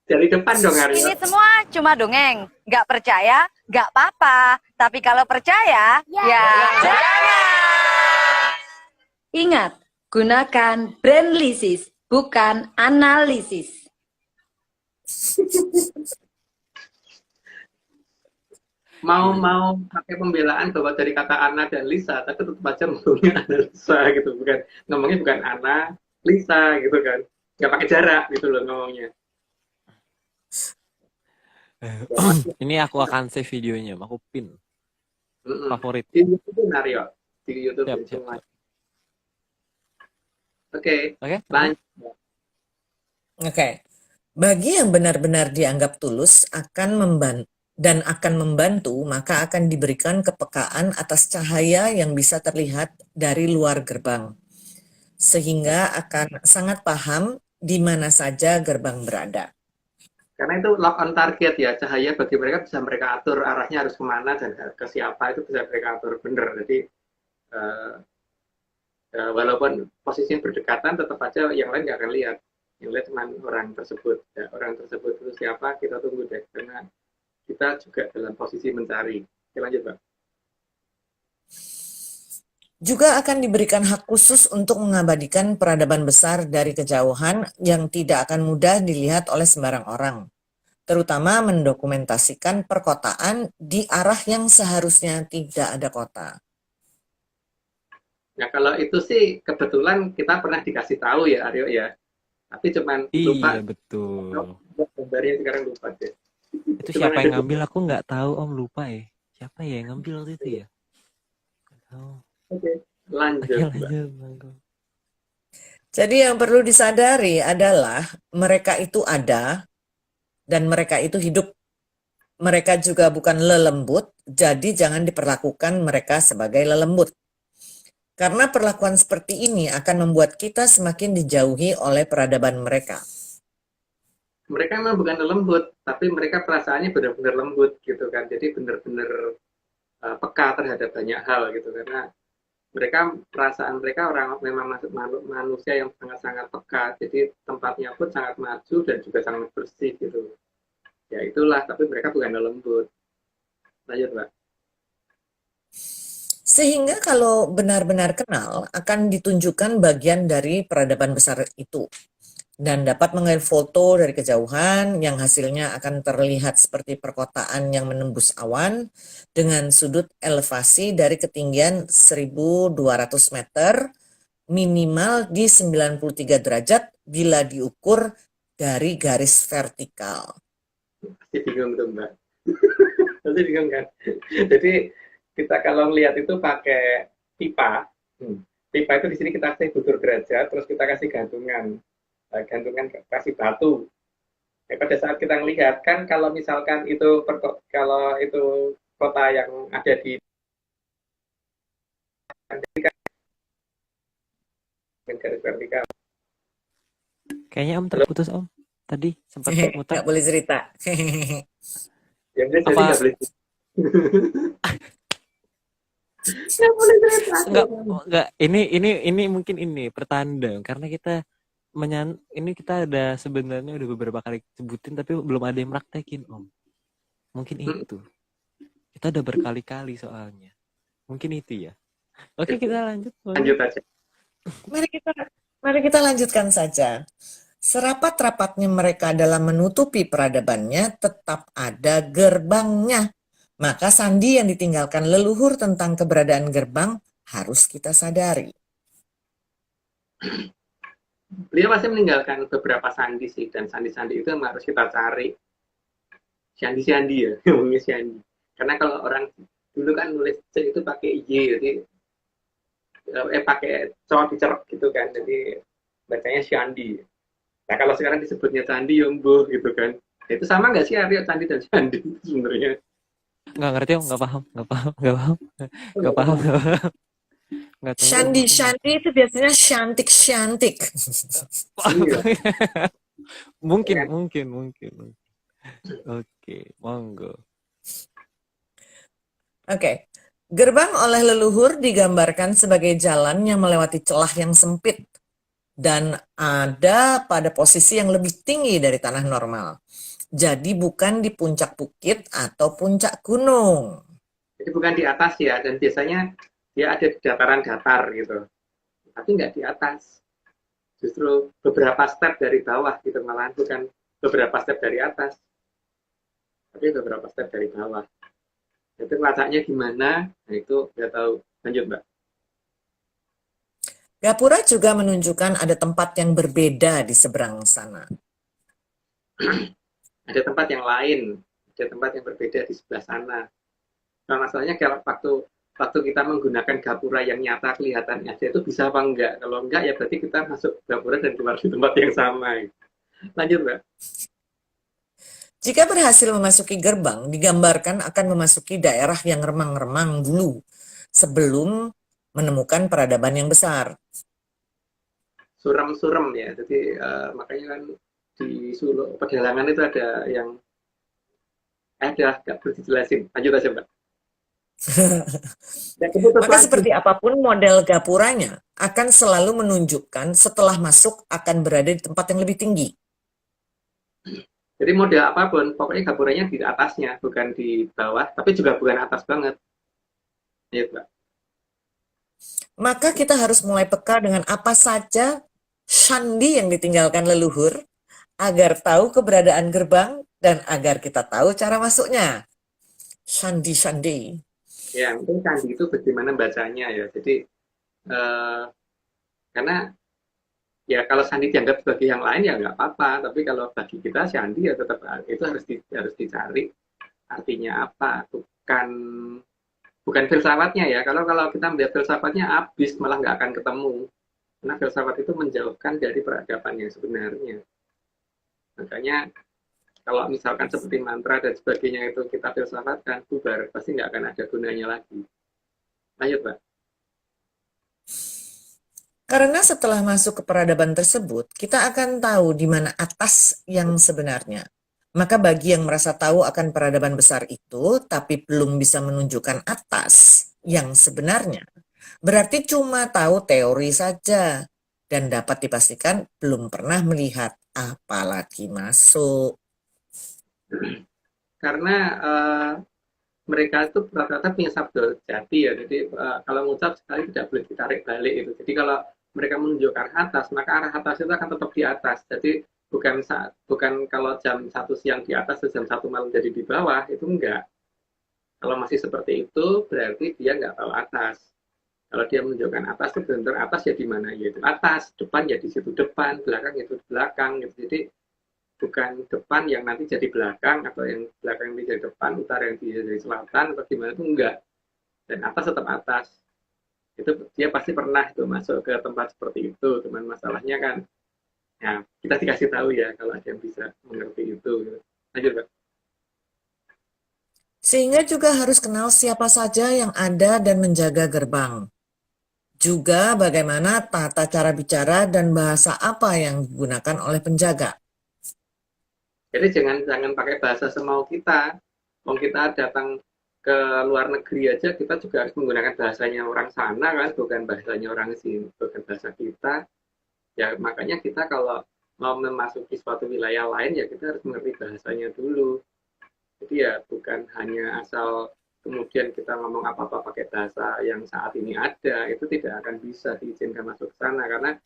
S2: Dari depan dong, Aryo.
S6: ini semua cuma dongeng. Nggak percaya, nggak apa-apa. Tapi kalau percaya, ya jangan.
S5: Ingat, gunakan brainlisis, bukan analisis.
S2: Mau pakai pembelaan bahwa dari kata Ana dan Lisa, tapi tetap aja ngomongnya analisa gitu, ngomongnya bukan Ana, Lisa gitu kan, nggak pakai jarak gitu loh ngomongnya.
S1: Ini aku akan save videonya, aku pin favorit.
S2: Di YouTube Nario, di YouTube
S1: Siap.
S2: Oke.
S3: Lanjut. Oke. Bagi yang benar-benar dianggap tulus akan membantu, maka akan diberikan kepekaan atas cahaya yang bisa terlihat dari luar gerbang, sehingga akan sangat paham di mana saja gerbang berada.
S2: Karena itu lock on target ya, cahaya bagi mereka bisa mereka atur arahnya harus kemana dan ke siapa, itu bisa mereka atur bener. Jadi walaupun posisinya berdekatan, tetap aja yang lain nggak akan lihat. Yang lihat cuma orang tersebut. Ya, orang tersebut itu siapa, kita tunggu deh. Karena kita juga dalam posisi mencari. Oke, lanjut, Pak.
S3: Juga akan diberikan hak khusus untuk mengabadikan peradaban besar dari kejauhan yang tidak akan mudah dilihat oleh sembarang orang, terutama mendokumentasikan perkotaan di arah yang seharusnya tidak ada kota.
S2: Nah, kalau itu sih kebetulan kita pernah dikasih tahu ya, Aryo ya. Tapi cuman lupa.
S1: Iya, betul.
S2: Gambarnya sekarang lupa deh.
S1: Itu siapa yang ngambil aku nggak tahu, Om, lupa ya. Siapa ya yang ngambil waktu itu ya?
S2: Oke.
S1: Oke,
S2: Lanjut, Mbak.
S1: lanjut, Manggo.
S3: Jadi yang perlu disadari adalah mereka itu ada dan mereka itu hidup. Mereka juga bukan lelembut, jadi jangan diperlakukan mereka sebagai lelembut. Karena perlakuan seperti ini akan membuat kita semakin dijauhi oleh peradaban mereka.
S2: Mereka memang bukan lembut, tapi mereka perasaannya benar-benar lembut gitu kan. Jadi benar-benar peka terhadap banyak hal gitu, karena perasaan mereka orang memang manusia yang sangat-sangat peka. Jadi tempatnya pun sangat maju dan juga sangat bersih gitu. Ya itulah, tapi mereka bukan lembut. Lanjut, Mbak.
S3: Sehingga kalau benar-benar kenal akan ditunjukkan bagian dari peradaban besar itu. Dan dapat mengambil foto dari kejauhan yang hasilnya akan terlihat seperti perkotaan yang menembus awan dengan sudut elevasi dari ketinggian 1.200 meter minimal di 93 derajat bila diukur dari garis vertikal.
S2: Pasti bingung tuh, Mbak. Pasti bingung kan? Jadi kita kalau melihat itu pakai pipa. Pipa itu di sini kita kasih butur derajat, terus kita kasih gantungan kasih batu. Pada saat kita melihat kan, kalau misalkan itu kalau itu kota yang ada di garis vertikal.
S1: Kayaknya Om terputus Om. Tadi sempat muter.
S3: Nggak boleh cerita.
S2: Ya jadi
S1: Apa?
S2: nggak boleh. Nggak boleh cerita.
S1: Enggak. Ini mungkin ini pertanda karena kita ini kita ada sebenarnya udah beberapa kali sebutin tapi belum ada yang praktekin Om. Mungkin itu. Kita udah berkali-kali soalnya. Mungkin itu ya. Oke, kita lanjut.
S2: Lanjut aja.
S3: Mari kita lanjutkan saja. Serapat-rapatnya mereka dalam menutupi peradabannya tetap ada gerbangnya. Maka sandi yang ditinggalkan leluhur tentang keberadaan gerbang harus kita sadari.
S2: Beliau pasti meninggalkan beberapa sandi sih, dan sandi-sandi itu yang harus kita cari. Sandi-sandi ya, ngomongnya sandi. Karena kalau orang dulu kan nulis C itu pakai Y, jadi pakai cowok dicerok gitu kan, jadi bacanya Sandi. Nah kalau sekarang disebutnya Sandi, Yombo gitu kan. Itu sama nggak sih Aryo, Sandi dan Sandi sebenarnya?
S1: Nggak ngerti Om, nggak paham.
S3: Shandi itu biasanya shantik.
S1: Mungkin. Oke, monggo.
S3: Oke. Gerbang oleh leluhur digambarkan sebagai jalan yang melewati celah yang sempit dan ada pada posisi yang lebih tinggi dari tanah normal. Jadi bukan di puncak bukit atau puncak gunung.
S2: Jadi bukan di atas ya, dan biasanya dia ada di dataran datar gitu, tapi nggak di atas, justru beberapa step dari bawah gitu, malahan bukan beberapa step dari atas, tapi beberapa step dari bawah. Itu letaknya gimana? Nah itu nggak tahu. Lanjut, Mbak.
S3: Gapura juga menunjukkan ada tempat yang berbeda di seberang sana.
S2: Ada tempat yang lain, ada tempat yang berbeda di sebelah sana. Nah masalahnya kalau waktu kita menggunakan gapura yang nyata kelihatannya aja itu bisa apa enggak? Kalau enggak ya berarti kita masuk gapura dan keluar di tempat yang sama. Lanjut, Mbak.
S3: Jika berhasil memasuki gerbang, digambarkan akan memasuki daerah yang remang-remang dulu sebelum menemukan peradaban yang besar.
S2: Suram-suram ya, jadi makanya kan di Solo pedalangan itu ada yang nggak perlu dijelasin. Lanjut aja, Mbak.
S3: Maka seperti apapun model gapuranya akan selalu menunjukkan setelah masuk akan berada di tempat yang lebih tinggi.
S2: Jadi model apapun, pokoknya gapuranya di atasnya, bukan di bawah, tapi juga bukan atas banget. Ya, Mbak.
S3: Maka kita harus mulai peka dengan apa saja shandi yang ditinggalkan leluhur agar tahu keberadaan gerbang dan agar kita tahu cara masuknya. Shandi.
S2: Ya, mungkin candi itu bagaimana bacanya ya. Jadi karena ya kalau sandi dianggap sebagai yang lain ya nggak apa-apa, tapi kalau bagi kita sandi ya tetap itu harus dicari artinya apa. Bukan Bukan filsafatnya ya, kalau kita melihat filsafatnya habis, malah nggak akan ketemu. Karena filsafat itu menjauhkan dari peradaban yang sebenarnya. Makanya kalau misalkan seperti mantra dan sebagainya itu kita filsafatkan, bubar, pasti nggak akan ada gunanya lagi. Lanjut, Pak.
S3: Karena setelah masuk ke peradaban tersebut, kita akan tahu di mana atas yang sebenarnya. Maka bagi yang merasa tahu akan peradaban besar itu, tapi belum bisa menunjukkan atas yang sebenarnya, berarti cuma tahu teori saja dan dapat dipastikan belum pernah melihat, apalagi masuk.
S2: Karena mereka itu rata-rata punya sabda jati ya, jadi kalau ngucap sekali tidak boleh ditarik balik itu. Jadi kalau mereka menunjukkan atas, maka arah atas itu akan tetap di atas. Jadi bukan kalau jam 1 siang di atas dan jam 1 malam jadi di bawah, itu enggak. Kalau masih seperti itu, berarti dia nggak tahu atas. Kalau dia menunjukkan atas itu benar atas ya di mana, yaitu atas, depan ya di situ depan, belakang itu belakang gitu. Jadi bukan depan yang nanti jadi belakang, atau yang belakang yang jadi depan, utara yang jadi selatan, atau gimana, itu enggak. Dan atas tetap atas. Itu dia pasti pernah itu masuk ke tempat seperti itu, cuman masalahnya kan ya kita dikasih tahu ya kalau ada yang bisa mengerti itu gitu. Lanjut, Pak.
S3: Sehingga juga harus kenal siapa saja yang ada dan menjaga gerbang. Juga bagaimana tata cara bicara dan bahasa apa yang digunakan oleh penjaga.
S2: Jadi jangan pakai bahasa semau kita. Mau kita datang ke luar negeri aja, kita juga harus menggunakan bahasanya orang sana kan, bukan bahasanya orang sini, bukan bahasa kita. Ya makanya kita kalau mau memasuki suatu wilayah lain ya kita harus mengerti bahasanya dulu. Jadi ya bukan hanya asal kemudian kita ngomong apa-apa pakai bahasa yang saat ini ada, itu tidak akan bisa diizinkan masuk ke sana karena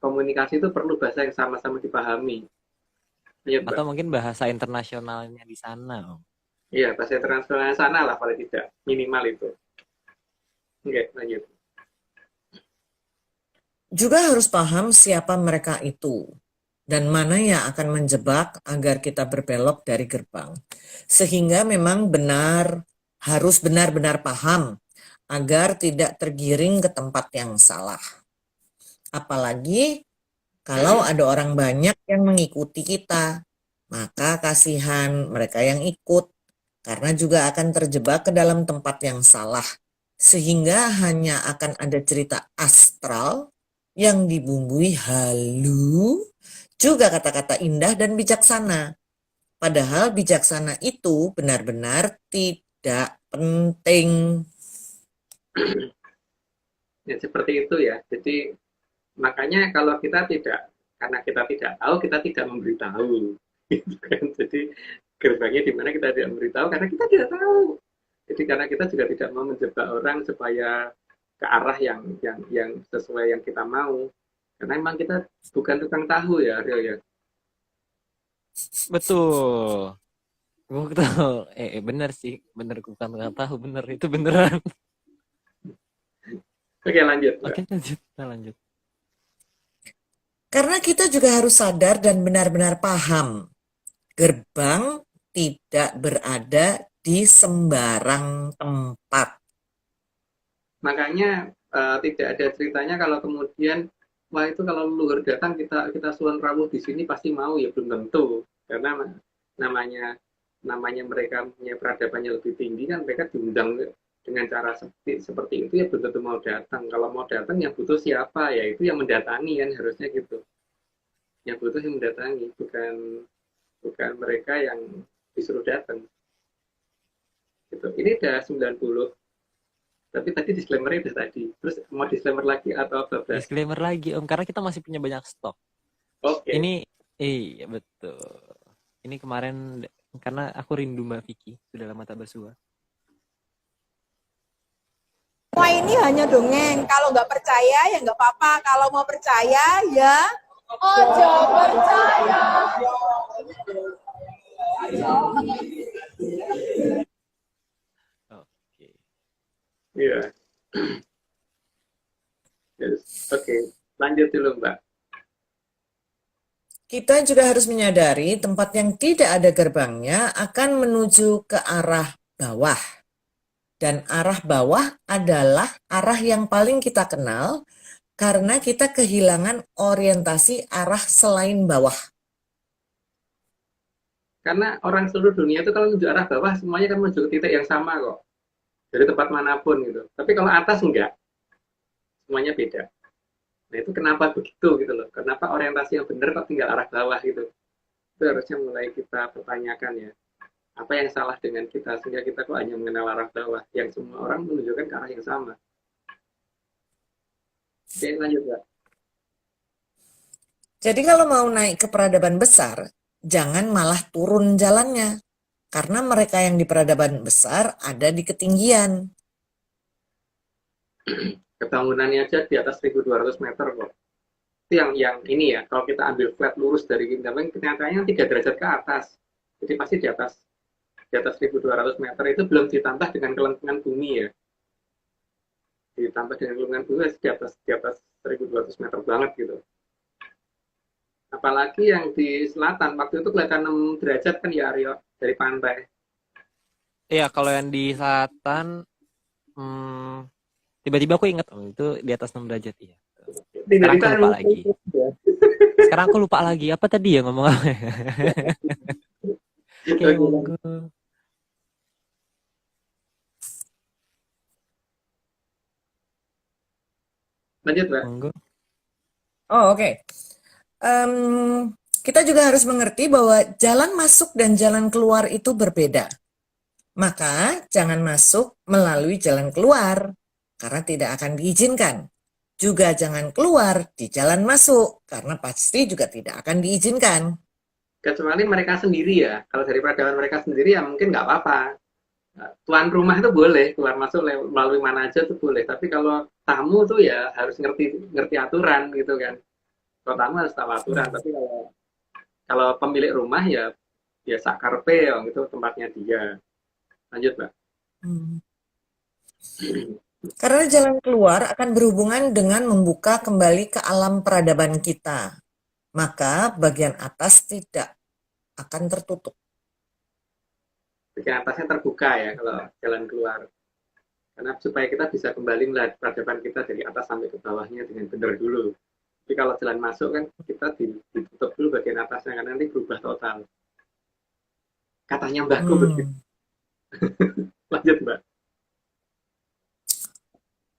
S2: komunikasi itu perlu bahasa yang sama-sama dipahami. Ya,
S1: Atau mungkin bahasa internasionalnya di sana, Om.
S2: Iya, bahasa internasional sana lah paling tidak, minimal itu. Oke, lanjut.
S3: Juga harus paham siapa mereka itu dan mana yang akan menjebak agar kita berbelok dari gerbang. Sehingga memang harus benar-benar paham agar tidak tergiring ke tempat yang salah. Apalagi kalau ada orang banyak yang mengikuti kita, maka kasihan mereka yang ikut karena juga akan terjebak ke dalam tempat yang salah. Sehingga hanya akan ada cerita astral yang dibumbui halu, juga kata-kata indah dan bijaksana. Padahal bijaksana itu benar-benar tidak penting.
S2: Ya, seperti itu ya. Jadi makanya kalau karena kita tidak tahu, kita tidak memberitahu. Gitu kan. Jadi gerbangnya di mana kita tidak memberitahu karena kita tidak tahu. Jadi karena kita juga tidak mau menjebak orang supaya ke arah yang sesuai yang kita mau. Karena memang kita bukan tukang tahu ya, Rio ya.
S1: Betul. Betul. Bener sih. Bener, bukan nggak tahu. Bener. Itu beneran.
S2: Oke, lanjut.
S1: Oke, lanjut. Kita lanjut.
S3: Karena kita juga harus sadar dan benar-benar paham. Gerbang tidak berada di sembarang tempat.
S2: Makanya tidak ada ceritanya kalau kemudian wah itu kalau leluhur datang kita suan rawuh di sini pasti mau, ya belum tentu karena namanya mereka punya peradabannya lebih tinggi kan, mereka diundang dengan cara seperti itu ya belum tentu mau datang. Kalau mau datang yang butuh siapa, ya itu yang mendatangi kan, harusnya gitu. Yang butuh yang mendatangi, bukan mereka yang disuruh datang gitu. Ini udah 90. Tapi tadi disclaimer-nya udah tadi. Terus mau disclaimer lagi atau apa?
S1: Disclaimer lagi, Om, karena kita masih punya banyak stok.
S2: Oke.
S1: Iya betul. Ini kemarin karena aku rindu Mbak Vicky, sudah lama tak bersua.
S7: Semua ini hanya dongeng. Kalau nggak percaya ya nggak apa-apa. Kalau mau percaya ya ojo percaya.
S2: Iya. Yes. Oke, lanjut dulu Mbak.
S3: Kita juga harus menyadari tempat yang tidak ada gerbangnya akan menuju ke arah bawah. Dan arah bawah adalah arah yang paling kita kenal karena kita kehilangan orientasi arah selain bawah.
S2: Karena orang seluruh dunia itu kalau menuju arah bawah semuanya kan menuju ke titik yang sama kok. Dari tempat manapun gitu. Tapi kalau atas enggak, semuanya beda. Nah itu kenapa begitu gitu loh. Kenapa orientasi yang benar kok tinggal arah bawah gitu. Itu harusnya mulai kita pertanyakan ya. Apa yang salah dengan kita sehingga kita kok hanya mengenal arah bawah yang semua orang menunjukkan ke arah yang sama. Oke, lanjut Mbak.
S3: Jadi kalau mau naik ke peradaban besar, jangan malah turun jalannya. Karena mereka yang di peradaban besar ada di ketinggian.
S2: Kebangunannya aja di atas 1.200 meter kok. Itu yang ini ya, kalau kita ambil flat lurus dari kita, kenyataannya 3 derajat ke atas. Jadi pasti di atas 1.200 meter itu belum ditambah dengan kelengkungan bumi ya. Ditambah dengan kelengkungan bumi di atas 1.200 meter banget gitu. Apalagi yang di selatan, waktu itu kelihatan 6 derajat kan ya Aryo, dari pantai.
S1: Iya, kalau yang di selatan, tiba-tiba aku ingat itu di atas 6 derajat ya. Sekarang aku lupa lagi. Sekarang aku lupa lagi. Apa tadi ya ngomong apa? Oke, monggo.
S2: Lanjut, Mbak.
S1: Monggo.
S3: Oh, oke. Kita juga harus mengerti bahwa jalan masuk dan jalan keluar itu berbeda. Maka jangan masuk melalui jalan keluar karena tidak akan diizinkan. Juga jangan keluar di jalan masuk karena pasti juga tidak akan diizinkan.
S2: Kecuali mereka sendiri ya. Kalau dari peradaban mereka sendiri ya mungkin nggak apa-apa. Tuan rumah itu boleh keluar masuk melalui mana aja itu boleh. Tapi kalau tamu tuh ya harus ngerti aturan gitu kan. Kalau tamu harus tahu aturan. Tapi kalau pemilik rumah ya sakarpe ya itu tempatnya dia. Lanjut, Mbak.
S3: Karena jalan keluar akan berhubungan dengan membuka kembali ke alam peradaban kita. Maka bagian atas tidak akan tertutup.
S2: Bagian atasnya terbuka ya kalau jalan keluar. Karena supaya kita bisa kembali melihat peradaban kita dari atas sampai ke bawahnya dengan benar dulu. Tapi kalau jalan masuk kan kita ditutup dulu bagian atasnya karena nanti berubah total. Katanya Mbakku begitu. Lanjut, Mbak.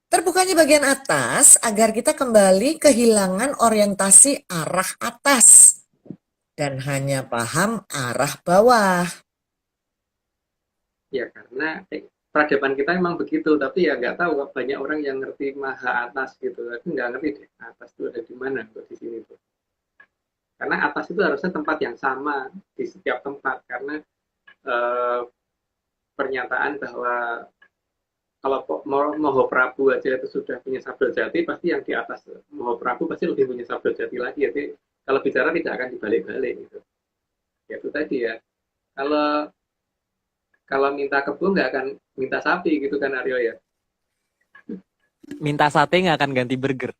S3: Terbukanya bagian atas agar kita kembali kehilangan orientasi arah atas dan hanya paham arah bawah.
S2: Ya karena peradaban kita memang begitu, tapi ya nggak tahu banyak orang yang ngerti maha atas gitu. Aku nggak ngerti deh atas itu ada di mana kok di sini tuh. Karena atas itu harusnya tempat yang sama di setiap tempat karena pernyataan bahwa kalau Moho Prabu aja itu sudah punya sabda jati, pasti yang di atas Moho Prabu pasti lebih punya sabda jati lagi. Jadi kalau bicara tidak akan dibalik-balik gitu. Ya itu tadi ya. Kalau minta kebun nggak akan minta sapi gitu kan Aryo ya.
S1: Minta sate nggak akan ganti burger.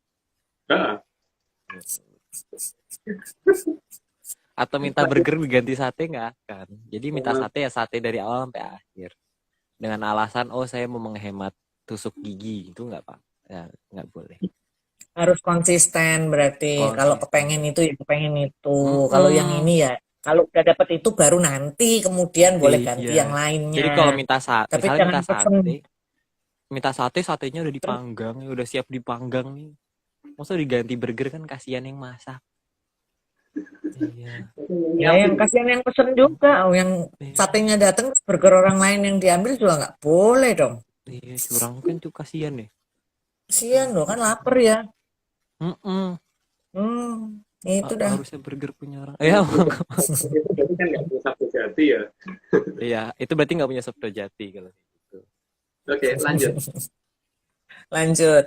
S1: Atau minta burger diganti sate nggak akan. Jadi minta sate ya sate dari awal sampai akhir. Dengan alasan saya mau menghemat tusuk gigi itu nggak pak, ya, nggak boleh.
S3: Harus konsisten berarti. Kalau kepengen itu ya kepengen itu. Kalau yang ini ya kalau udah dapet itu baru nanti kemudian boleh ganti yang lainnya.
S1: Jadi kalau minta sate,
S3: tapi
S1: misalnya
S3: jangan
S1: minta sate, satenya udah dipanggang, udah siap dipanggang nih. Masa diganti burger kan kasihan yang masak.
S3: Iya. Ya yang kasihan yang pesen juga, yang satenya datang burger orang lain yang diambil juga nggak boleh dong.
S1: Iya curang kan tuh kasihan deh.
S3: Kasihan loh kan lapar ya. Itu dah.
S1: Harusnya burger punya orang. Ya.
S2: Itu berarti kan nggak punya sabda jati ya.
S1: Iya itu berarti nggak punya sabda jati kalau gitu.
S2: Oke lanjut.
S3: Lanjut.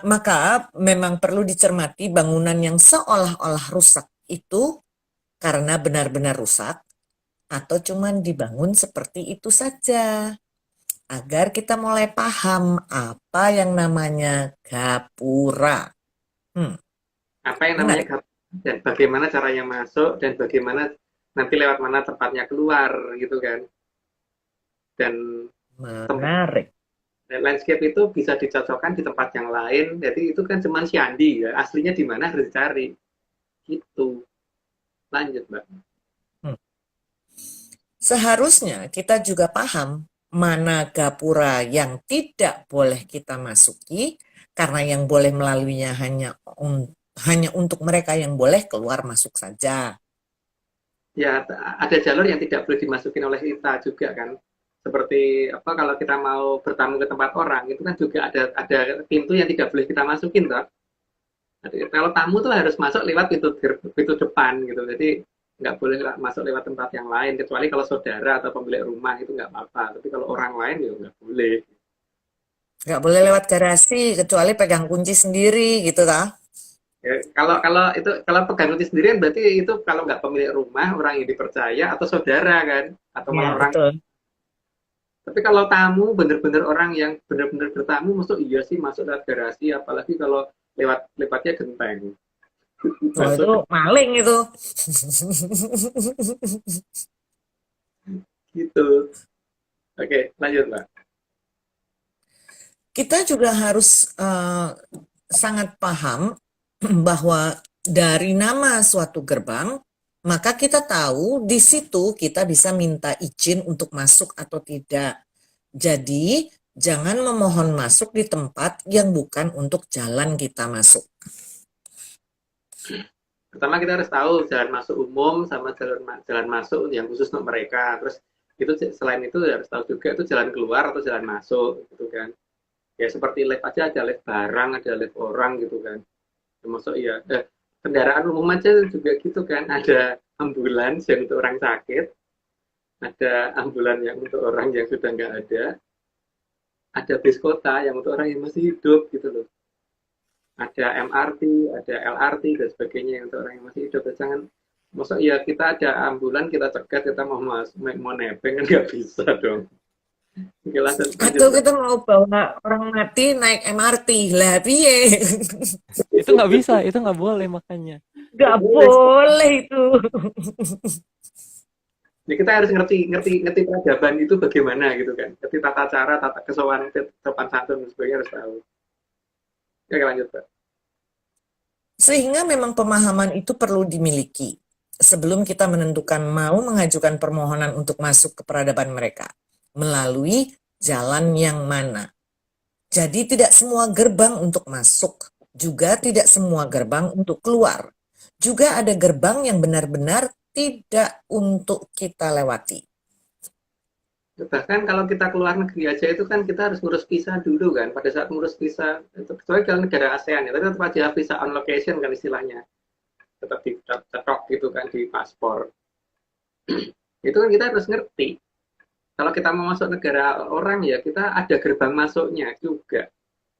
S3: Maka memang perlu dicermati bangunan yang seolah-olah rusak itu karena benar-benar rusak atau cuman dibangun seperti itu saja. Agar kita mulai paham apa yang namanya gapura.
S2: Apa yang namanya gapura dan bagaimana caranya masuk dan bagaimana nanti lewat mana tempatnya keluar gitu kan. Dan
S3: Menarik.
S2: Landscape itu bisa dicocokkan di tempat yang lain, jadi itu kan cuma Siandi ya, aslinya di mana harus dicari. Gitu. Lanjut, Mbak.
S3: Seharusnya kita juga paham mana gapura yang tidak boleh kita masuki, karena yang boleh melaluinya hanya untuk mereka yang boleh keluar masuk saja.
S2: Ya, ada jalur yang tidak boleh dimasukin oleh kita juga kan. Seperti apa kalau kita mau bertamu ke tempat orang, itu kan juga ada pintu yang tidak boleh kita masukin, toh. Kalau tamu tuh harus masuk lewat pintu depan gitu. Jadi nggak boleh masuk lewat tempat yang lain, kecuali kalau saudara atau pemilik rumah itu nggak apa-apa. Tapi kalau orang lain ya nggak boleh.
S3: Nggak boleh lewat garasi, kecuali pegang kunci sendiri gitu ta.
S2: Ya, kalau pegang kunci sendirian berarti itu kalau nggak pemilik rumah, orang yang dipercaya atau saudara kan, atau
S3: Ya,
S2: malah orang.
S3: betul.
S2: Tapi kalau tamu bener-bener orang yang bener-bener bertamu, masuk iya sih masuk lewat garasi, apalagi kalau lewatnya genteng.
S3: Oh, itu maling itu.
S2: Gitu. Oke, lanjut Mbak.
S3: Kita juga harus sangat paham bahwa dari nama suatu gerbang, maka kita tahu di situ kita bisa minta izin untuk masuk atau tidak. Jadi, jangan memohon masuk di tempat yang bukan untuk jalan kita masuk.
S2: Pertama kita harus tahu jalan masuk umum sama jalan masuk yang khusus untuk mereka. Terus itu selain itu harus tahu juga itu jalan keluar atau jalan masuk gitu kan. Ya seperti lift aja ada lift barang, ada lift orang gitu kan. Termasuk ya kendaraan umum aja juga gitu kan. Ada ambulans yang untuk orang sakit, ada ambulans yang untuk orang yang sudah nggak ada bis kota yang untuk orang yang masih hidup gitu loh. Ada MRT, ada LRT dan sebagainya yang untuk orang yang masih hidup. Jangan maksud ya kita ada ambulan kita cegat kita mau nebeng kan nggak bisa dong. Oke, lanjut.
S3: Atau kita mau bawa orang mati naik MRT, lah piye?
S1: Itu nggak bisa, itu nggak boleh makanya.
S3: Nggak boleh itu.
S2: Jadi kita harus ngerti peradaban itu bagaimana gitu kan. Ngerti tata cara, tata kesopanan, sopan santun dan sebagainya harus tahu. Oke, lanjut Pak.
S3: Sehingga memang pemahaman itu perlu dimiliki sebelum kita menentukan mau mengajukan permohonan untuk masuk ke peradaban mereka melalui jalan yang mana. Jadi tidak semua gerbang untuk masuk, juga tidak semua gerbang untuk keluar. Juga ada gerbang yang benar-benar tidak untuk kita lewati.
S2: Bahkan kalau kita keluar negeri aja itu kan kita harus ngurus visa dulu kan. Pada saat ngurus visa, itu kecuali kalau negara ASEAN ya, tapi tetap aja visa on location kan istilahnya. Tetap dicetok gitu kan di paspor. Itu kan kita harus ngerti. Kalau kita mau masuk negara orang ya kita ada gerbang masuknya juga.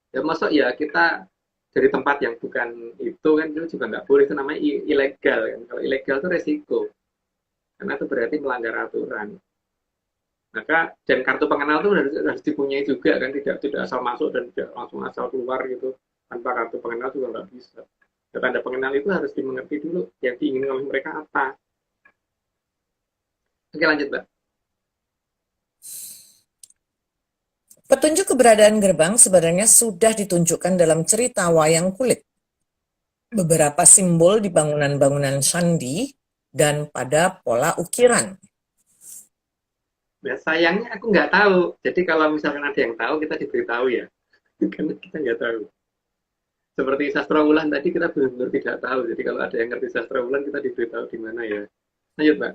S2: Ya masuk ya kita dari tempat yang bukan itu kan itu juga nggak boleh, itu namanya ilegal kan. Kalau ilegal itu resiko. Karena itu berarti melanggar aturan. Maka dan kartu pengenal itu harus dipunyai juga kan, tidak asal masuk dan tidak langsung asal keluar gitu tanpa kartu pengenal juga nggak bisa. Dan tanda pengenal itu harus dimengerti dulu yang diinginkan oleh mereka apa. Oke, lanjut Mbak.
S3: Petunjuk keberadaan gerbang sebenarnya sudah ditunjukkan dalam cerita wayang kulit. Beberapa simbol di bangunan-bangunan candi dan pada pola ukiran.
S2: Nah, sayangnya aku nggak tahu. Jadi kalau misalkan ada yang tahu, kita diberitahu ya. Karena kita nggak tahu. Seperti sastra ulan tadi kita benar-benar tidak tahu. Jadi kalau ada yang ngerti sastra ulan, kita diberitahu di mana ya. Lanjut, Mbak.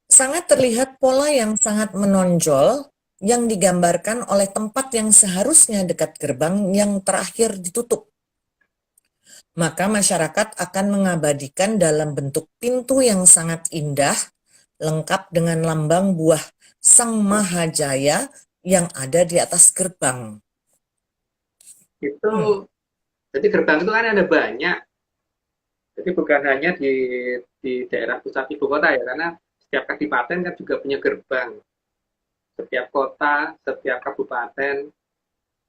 S3: Sangat terlihat pola yang sangat menonjol yang digambarkan oleh tempat yang seharusnya dekat gerbang yang terakhir ditutup. Maka masyarakat akan mengabadikan dalam bentuk pintu yang sangat indah, lengkap dengan lambang buah Sang Mahajaya yang ada di atas gerbang.
S2: Itu jadi gerbang itu kan ada banyak. Jadi bukan hanya di daerah pusat ibu kota ya, karena setiap kadipaten kan juga punya gerbang. Setiap kota, setiap kabupaten,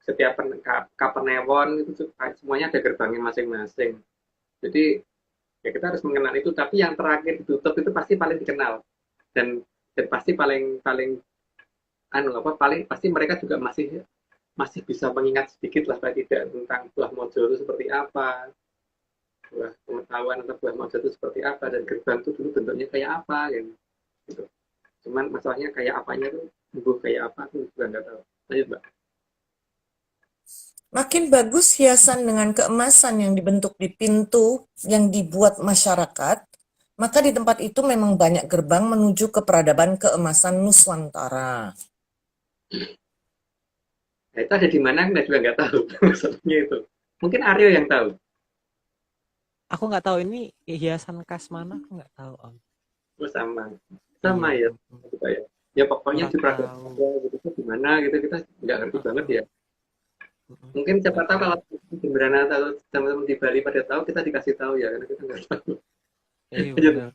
S2: setiap kapanewon itu semuanya ada gerbangnya masing-masing. Jadi ya kita harus mengenal itu. Tapi yang terakhir ditutup itu pasti paling dikenal dan pasti paling paling pasti mereka juga masih bisa mengingat sedikit lah paling tidak tentang buah mojo itu seperti apa, buah pengetahuan atau buah mojo itu seperti apa, dan gerbang itu dulu bentuknya kayak apa gitu. Cuman masalahnya kayak apanya tuh kayak apa tuh juga nggak tahu. Lanjut Mbak.
S3: Makin bagus hiasan dengan keemasan yang dibentuk di pintu yang dibuat masyarakat, maka di tempat itu memang banyak gerbang menuju ke peradaban keemasan Nusantara.
S2: Nah, itu ada di mana kita juga nggak tahu maksudnya itu. Mungkin Aryo yang tahu.
S1: Aku nggak tahu ini hiasan khas mana, aku nggak tahu Om.
S2: Oh, sama
S1: Iya.
S2: ya. Gitu ya. Ya pokoknya
S1: Kurang
S2: di peradaban
S1: tahu.
S2: gitu di mana gitu kita nggak ngerti banget ya. Mungkin siapa tahu kalau di Brana atau teman-teman di Bali pada tahu, kita dikasih tahu ya, karena kita nggak tahu.
S1: Iya
S2: Lanjut.
S1: benar.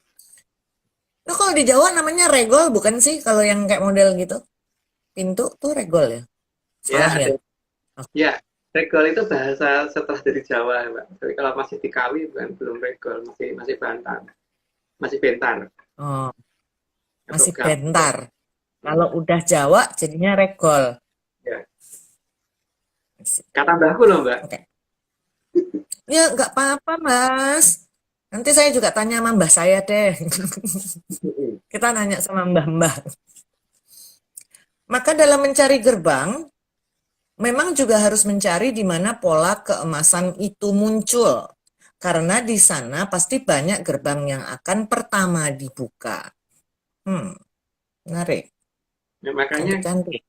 S3: Nah, kalau di Jawa namanya regol bukan sih? Kalau yang kayak model gitu. Pintu tuh regol ya?
S2: Ya,
S3: Salah ya?
S2: ya, regol itu bahasa setelah dari Jawa, Mbak. Tapi kalau masih di Kawi bukan, belum regol, masih bantar, masih bentar.
S3: Oh,
S2: Atau
S3: masih
S2: gap.
S3: bentar. Kalau udah Jawa jadinya regol.
S2: Ya. Kata mbahku loh, Mbak.
S3: Oke. Ya, nggak apa-apa, Mas. Nanti saya juga tanya sama mbah saya deh. Kita nanya sama mbah-mbah. Maka dalam mencari gerbang, memang juga harus mencari di mana pola keemasan itu muncul. Karena di sana pasti banyak gerbang yang akan pertama dibuka. Menarik.
S2: Ya, makanya
S3: Cantik-cantik.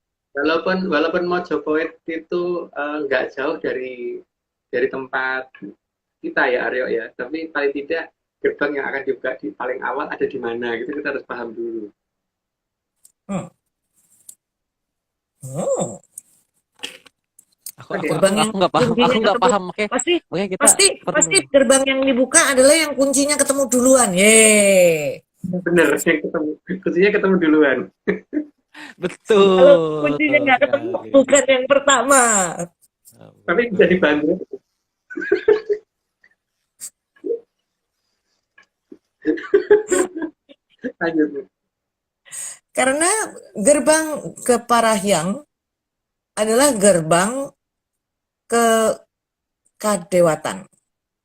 S2: walaupun Mojopahit itu nggak jauh dari tempat kita ya Aryo ya, tapi paling tidak gerbang yang akan dibuka di paling awal ada di mana gitu, kita harus paham dulu.
S3: Hmm. Oh,
S1: Aku
S3: gerbang yang
S1: nggak paham.
S3: kuncinya
S1: Aku nggak
S3: ketemu.
S1: paham. Oke,
S3: Pasti
S1: makanya kita
S3: pasti
S1: perlu.
S3: gerbang yang dibuka adalah yang kuncinya ketemu duluan. Yeay.
S2: Bener, yang kuncinya ketemu duluan.
S1: Betul.
S3: Kalau kuncinya nggak ketemu,
S1: sekali.
S3: bukan yang pertama.
S2: Tapi bisa dibantu. Lanjut.
S3: Karena gerbang ke Parahyang adalah gerbang ke kadewatan.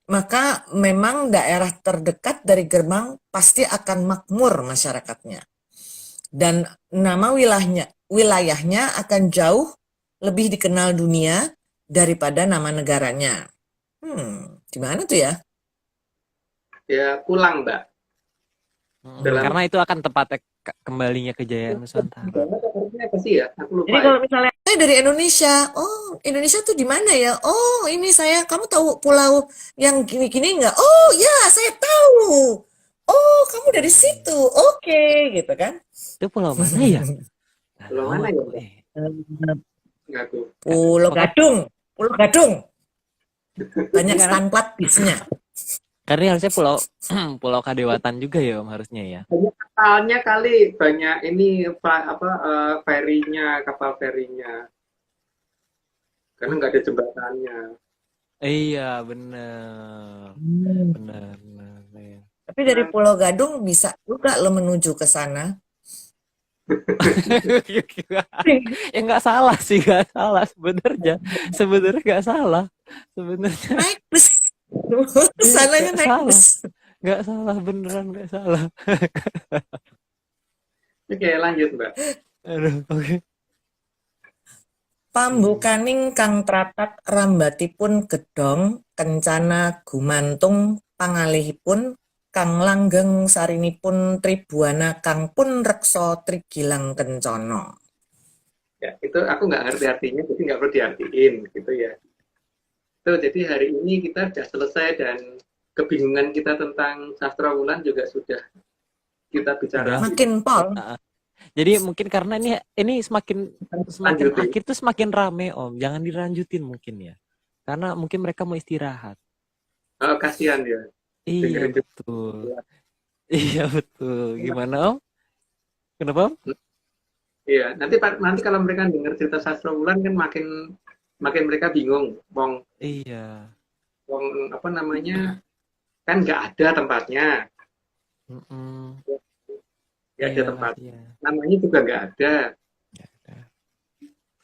S3: Maka memang daerah terdekat dari gerbang pasti akan makmur masyarakatnya. Dan nama wilayahnya akan jauh lebih dikenal dunia daripada nama negaranya. Gimana tuh ya?
S2: Ya pulang, Mbak.
S1: Karena itu akan tepatnya kembalinya kejayaan Nusantara.
S2: Artinya apa sih ya? Aku lupa.
S3: Jadi kalau misalnya saya dari Indonesia, oh Indonesia tuh di mana ya? Oh ini saya, kamu tahu pulau yang gini-gini nggak? Oh ya saya tahu. Oh kamu dari situ, oke gitu kan?
S1: Itu pulau mana ya?
S2: Pulau mana ya, Mbak? Nggak aku.
S3: Pulau Gadung, Pulau Gadung. Banyak stand bisnya.
S1: Karena harusnya pulau Kadewatan juga ya Om, harusnya ya.
S2: Kapalnya kali banyak ini ferinya, kapal ferinya. Karena nggak ada jembatannya.
S1: Iya, benar. Benar. Ya.
S3: Tapi dari Pulau Gadung bisa juga lo menuju ke sana.
S1: Ya nggak salah sih, nggak salah sebenarnya. Sebenarnya nggak salah. Sebenarnya
S3: Naik bus. Sananya naik
S1: salah.
S3: bus.
S1: Nggak salah, beneran nggak salah.
S2: Oke, lanjut Mbak.
S1: Aduh, oke.
S3: Pambukaning kang tratak rambatipun gedhong kencana gumantung pangalihipun kang langgeng sarinipun tribuana kang pun reksa trigilang kencana.
S2: Ya, itu aku nggak ngerti artinya, jadi nggak perlu diartiin gitu ya. Tuh, jadi hari ini kita sudah selesai dan kebingungan kita tentang sastra wulan juga sudah kita bicara.
S3: Makin pol.
S1: Jadi mungkin karena ini semakin akhir tuh semakin rame Om. Jangan dilanjutin mungkin ya. Karena mungkin mereka mau istirahat.
S2: Oh, kasihan ya.
S1: Iya betul. Iya betul. Gimana Om? Kenapa Om?
S2: Iya, nanti kalau mereka dengar cerita sastra wulan kan makin mereka bingung,
S1: Iya.
S2: apa namanya, kan nggak ada tempatnya, nggak ada tempat, namanya juga nggak ada.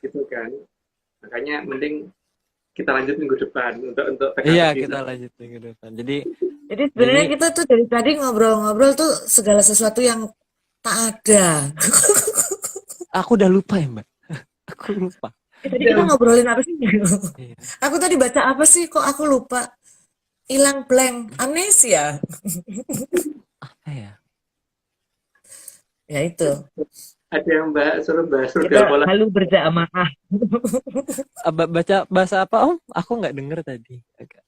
S2: gitu kan. Makanya mending kita lanjut minggu depan untuk
S1: Iya,
S2: teka-teki.
S1: kita lanjut minggu depan. Jadi
S3: Sebenarnya
S1: ini
S3: kita tuh dari tadi ngobrol-ngobrol tuh segala sesuatu yang tak ada.
S1: aku udah lupa ya, Mbak. Aku lupa.
S3: Tadi kita ngobrolin apa sih?
S1: Iya.
S3: Aku tadi baca apa sih? Kok aku lupa? Hilang blank, amnesia.
S1: Apa ya?
S3: Ya itu.
S2: Ada yang suruh bahas rudal
S3: Kita
S2: bola.
S3: lalu berjamaah.
S1: Baca bahasa apa, Om? Aku nggak denger tadi. Agak.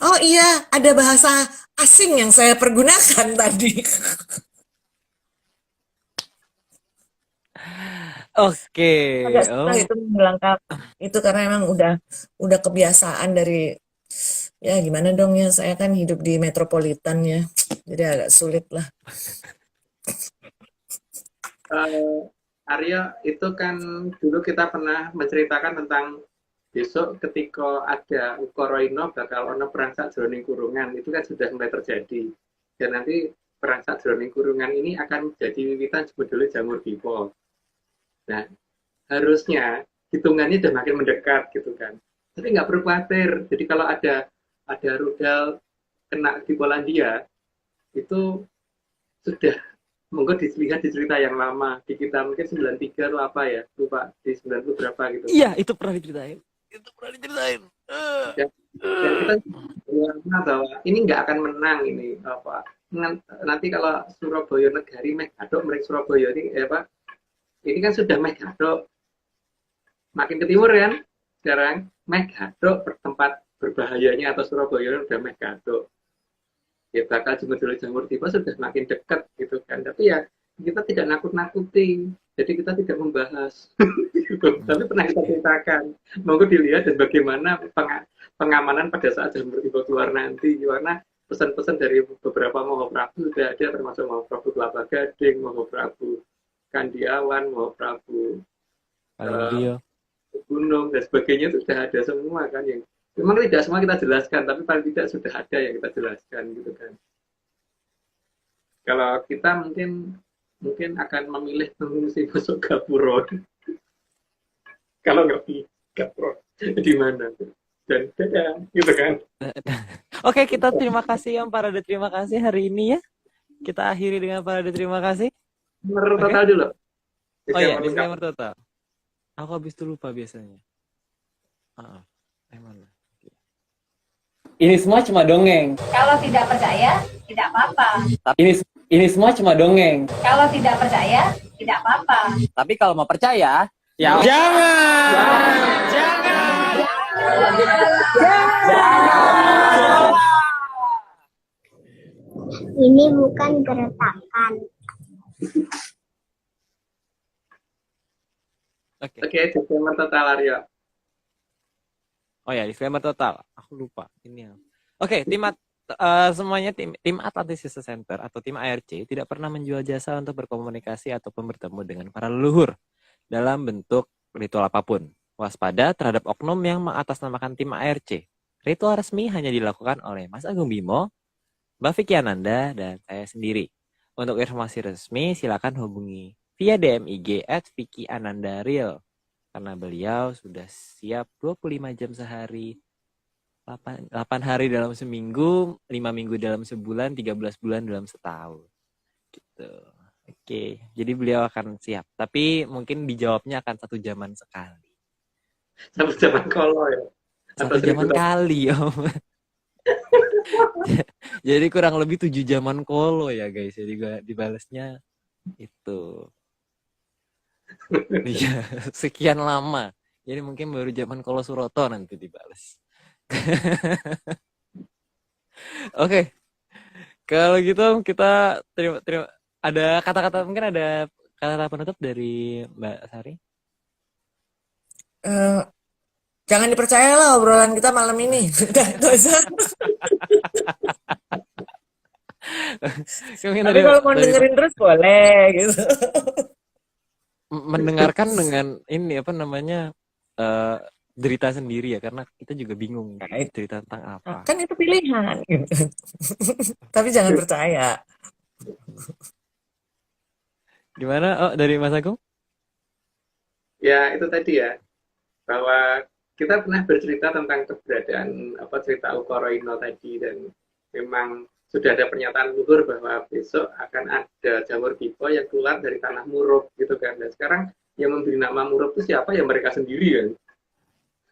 S3: Oh iya, ada bahasa asing yang saya pergunakan tadi.
S1: Oke,
S3: Agak susah itu menghilangkan itu karena emang udah kebiasaan dari ya gimana dong ya, saya kan hidup di metropolitan ya, jadi agak sulit lah.
S2: Arya, itu kan dulu kita pernah menceritakan tentang besok ketika ada ukoroino bakal ono perang sajroning kurungan, itu kan sudah mulai terjadi. Dan nanti perang sajroning kurungan ini akan jadi wiwitan sebetulnya jamur dipo. Nah, harusnya hitungannya udah makin mendekat gitu kan. Tapi nggak perlu khawatir. Jadi kalau ada rudal kena di Polandia, itu sudah monggo dilihat di cerita yang lama di kita mungkin 93 atau apa ya, lupa di 90 berapa gitu.
S1: Iya, itu pernah diceritain.
S2: Dan kita bilang bahwa ini nggak akan menang ini apa. Nanti kalau Surabaya Negari Megadok mereka Surabaya ini apa? Ini kan sudah Megadok. Makin ke timur kan sekarang Megadok tempat berbahayanya atau Surabaya udah Megadok. Ya bakal jamur tiba sudah makin dekat gitu kan. Tapi ya kita tidak nakut-nakuti. Jadi kita tidak membahas. Tapi pernah kita ceritakan. Monggo dilihat dan bagaimana pengamanan pada saat jamur tiba keluar nanti. Karena pesan-pesan dari beberapa Mahaprabu sudah ada, termasuk Mahaprabu Kelapa Gading, Mahaprabu Kandiawan, Mahaprabu Gunung dan sebagainya itu sudah ada semua kan, yang memang tidak semua kita jelaskan, tapi paling tidak sudah ada yang kita jelaskan gitu kan. Kalau kita mungkin akan memilih mengungsi masuk Gapuro. Kalau nggak di Gapuro di mana dan dadah gitu kan.
S1: Oke, kita terima kasih Om Parade, terima kasih hari ini ya. Kita akhiri dengan Parade, terima kasih.
S2: Disclaimer total dulu.
S1: Oh iya, disclaimer total. Aku habis itu lupa biasanya. Mana? Ini semua cuma dongeng.
S6: Kalau tidak percaya, tidak apa-apa.
S1: Ini semua cuma dongeng.
S6: Kalau tidak percaya, tidak apa-apa.
S1: Tapi kalau mau percaya, ya jangan.
S8: Ini bukan gertakan.
S2: Oke, disclaimer total Arya.
S1: Oh ya, disclaimer total. Aku lupa. Ini ya. Oke, semuanya tim Atlantis Research Center atau tim ARC tidak pernah menjual jasa untuk berkomunikasi ataupun bertemu dengan para leluhur dalam bentuk ritual apapun. Waspada terhadap oknum yang mengatasnamakan tim ARC. Ritual resmi hanya dilakukan oleh Mas Agung Bimo, Mbak Vicky Ananda, dan saya sendiri. Untuk informasi resmi silakan hubungi via DM IG @VickyAnandaReal karena beliau sudah siap 25 jam sehari, 8 hari dalam seminggu, 5 minggu dalam sebulan, 13 bulan dalam setahun. Gitu. Oke, jadi beliau akan siap. Tapi mungkin dijawabnya akan 1 jaman sekali.
S2: 1 jaman kolo ya.
S1: 1 jaman kali, Om. Jadi kurang lebih 7 jaman kolo ya guys. Jadi gue dibalasnya itu. Iya, sekian lama. Jadi mungkin baru zaman Kolo Suroto nanti dibales. Oke. Kalau gitu kita terima ada kata-kata, mungkin ada kata-kata penutup dari Mbak Sari?
S3: Jangan dipercaya lah obrolan kita malam ini. Tapi kalau mau dengerin terus boleh gitu.
S1: Mendengarkan dengan ini apa namanya derita sendiri ya, karena kita juga bingung cerita tentang apa.
S3: Kan itu pilihan. Tapi jangan percaya.
S1: Gimana? Oh, dari Mas Agung?
S2: Ya itu tadi ya, bahwa kita pernah bercerita tentang keberadaan cerita Ukoroino tadi, dan memang sudah ada pernyataan luhur bahwa besok akan ada jamur tipe yang keluar dari tanah Murub gitu kan. Dan sekarang yang memberi nama Murub itu siapa? Ya mereka sendiri kan.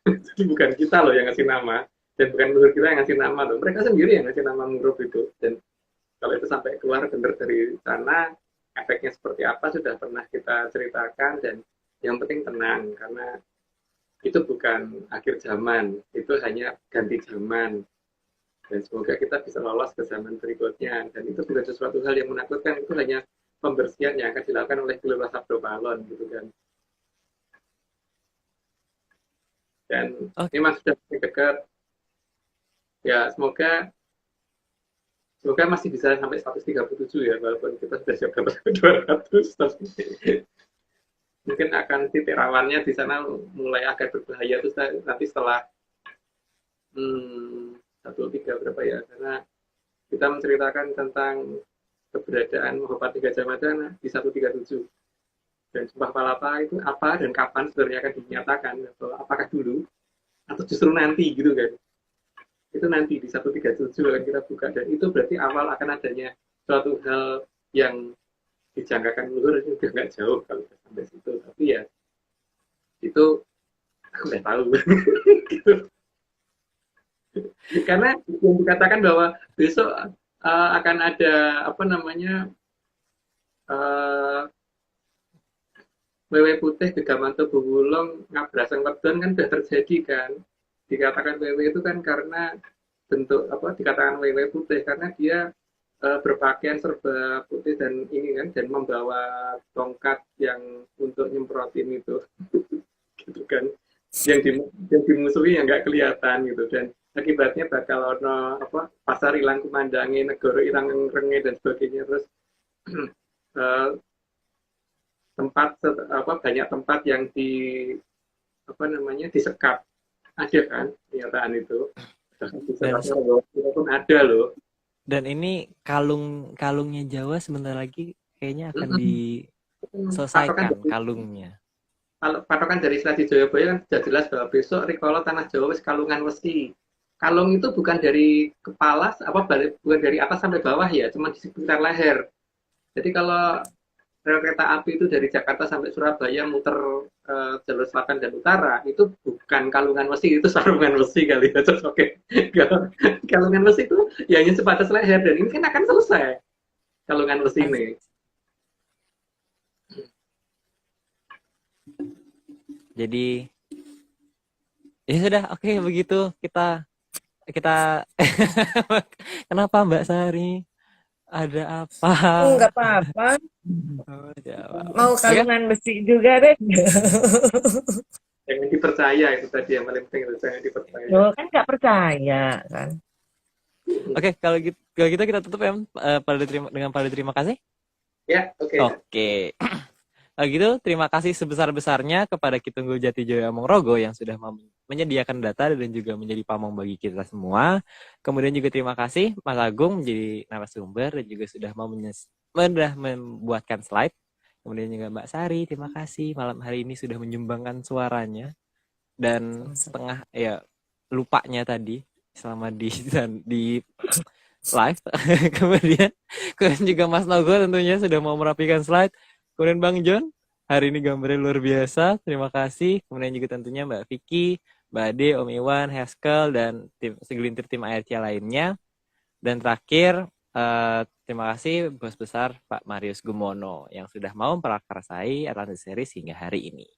S2: Jadi bukan kita loh yang ngasih nama, dan bukan leluhur kita yang ngasih nama loh. Mereka sendiri yang ngasih nama Murub itu. Dan kalau itu sampai keluar benar dari sana, efeknya seperti apa sudah pernah kita ceritakan. Dan yang penting tenang, karena itu bukan akhir zaman, itu hanya ganti zaman. Dan semoga kita bisa lolos ke zaman berikutnya. Dan itu bukan sesuatu hal yang menakutkan, itu hanya pembersihan yang akan dilakukan oleh Gelora Sabdo Palon gitu kan. Dan memang sudah dekat. Ya semoga masih bisa sampai 137 ya, walaupun kita sudah siap dapat 200. Mungkin akan titik rawannya di sana mulai agak berbahaya, terus nanti setelah 13 berapa ya, karena kita menceritakan tentang keberadaan Mahapati Gajah Mada di 137, dan Sumpah Palapa itu apa dan kapan sebenarnya akan dinyatakan, atau apakah dulu atau justru nanti gitu kan. Itu nanti di 137 akan kita buka, dan itu berarti awal akan adanya suatu hal yang dijangkakan luhur. Itu udah nggak jauh kalau sampai situ, tapi ya itu aku nggak tahu. Gitu. Karena yang dikatakan bahwa besok akan ada wewe putih Gegamanto Buwulung ngabrasang wedon kan sudah terjadi kan. Dikatakan wewe itu kan karena bentuk dikatakan wewe putih karena dia berpakaian serba putih dan ini kan, dan membawa tongkat yang untuk nyemprotin itu. Gitu kan, yang dimusuhi yang nggak kelihatan gitu, dan akibatnya bakal ono pasar ilang kumandangi, negara ilang renge dan sebagainya. Terus banyak tempat yang disekap, ada kan pernyataan itu. Pun ada loh.
S1: Dan ini kalungnya Jawa sebentar lagi kayaknya akan diselesaikan kalungnya.
S2: Kalau patokan dari Selat Jayabaya kan sudah jelas bahwa besok rikala tanah Jawa wis kalungan wesi. Kalung itu bukan dari kepala bukan dari atas sampai bawah ya, cuma di sekitar leher. Jadi kalau rel kereta api itu dari Jakarta sampai Surabaya muter jalur selatan dan utara, itu bukan kalungan wesi, itu sarungan wesi kali ya. Oke. Kalungan wesi itu ya hanya sebatas leher, dan ini kan akan selesai kalungan wesi ini.
S1: Jadi ya sudah, oke, begitu kita kenapa Mbak Sari? Ada apa?
S3: Nggak apa-apa.
S1: Oh,
S3: Mau kalungan besi juga deh.
S2: Jangan dipercaya, itu tadi yang paling penting, itu jangan dipercaya.
S3: Loh, kan nggak percaya kan.
S1: Oke, kalau gitu kita tutup ya, dengan terima kasih.
S2: Ya, oke.
S1: Oke. Kalau gitu, terima kasih sebesar-besarnya kepada Kitunggul Jatijoyo Amongrogo yang sudah menyediakan data dan juga menjadi pamong bagi kita semua. Kemudian juga terima kasih Mas Agung menjadi narasumber dan juga sudah membuatkan slide. Kemudian juga Mbak Sari, terima kasih malam hari ini sudah menyumbangkan suaranya. Dan setengah lupanya tadi selama di live. Kemudian juga Mas Nogo tentunya sudah mau merapikan slide. Kemudian Bang John, hari ini gambarnya luar biasa, terima kasih. Kemudian juga tentunya Mbak Vicky, Mbak Ade, Om Iwan, Haskell, dan segelintir tim ARC lainnya. Dan terakhir, terima kasih Bos Besar Pak Marius Gumono yang sudah mau memprakarsai Atlantis Series hingga hari ini.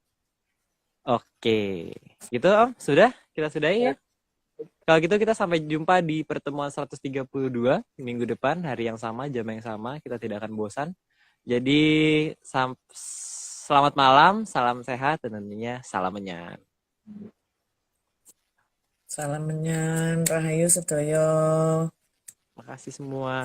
S1: Oke, gitu Om, kita sudahi ya. Kalau gitu kita sampai jumpa di pertemuan 132 minggu depan, hari yang sama, jam yang sama, kita tidak akan bosan. Jadi selamat malam, salam sehat, dan tentunya salam menyan.
S3: Salam menyan, Rahayu Sedoyo.
S1: Makasih semua.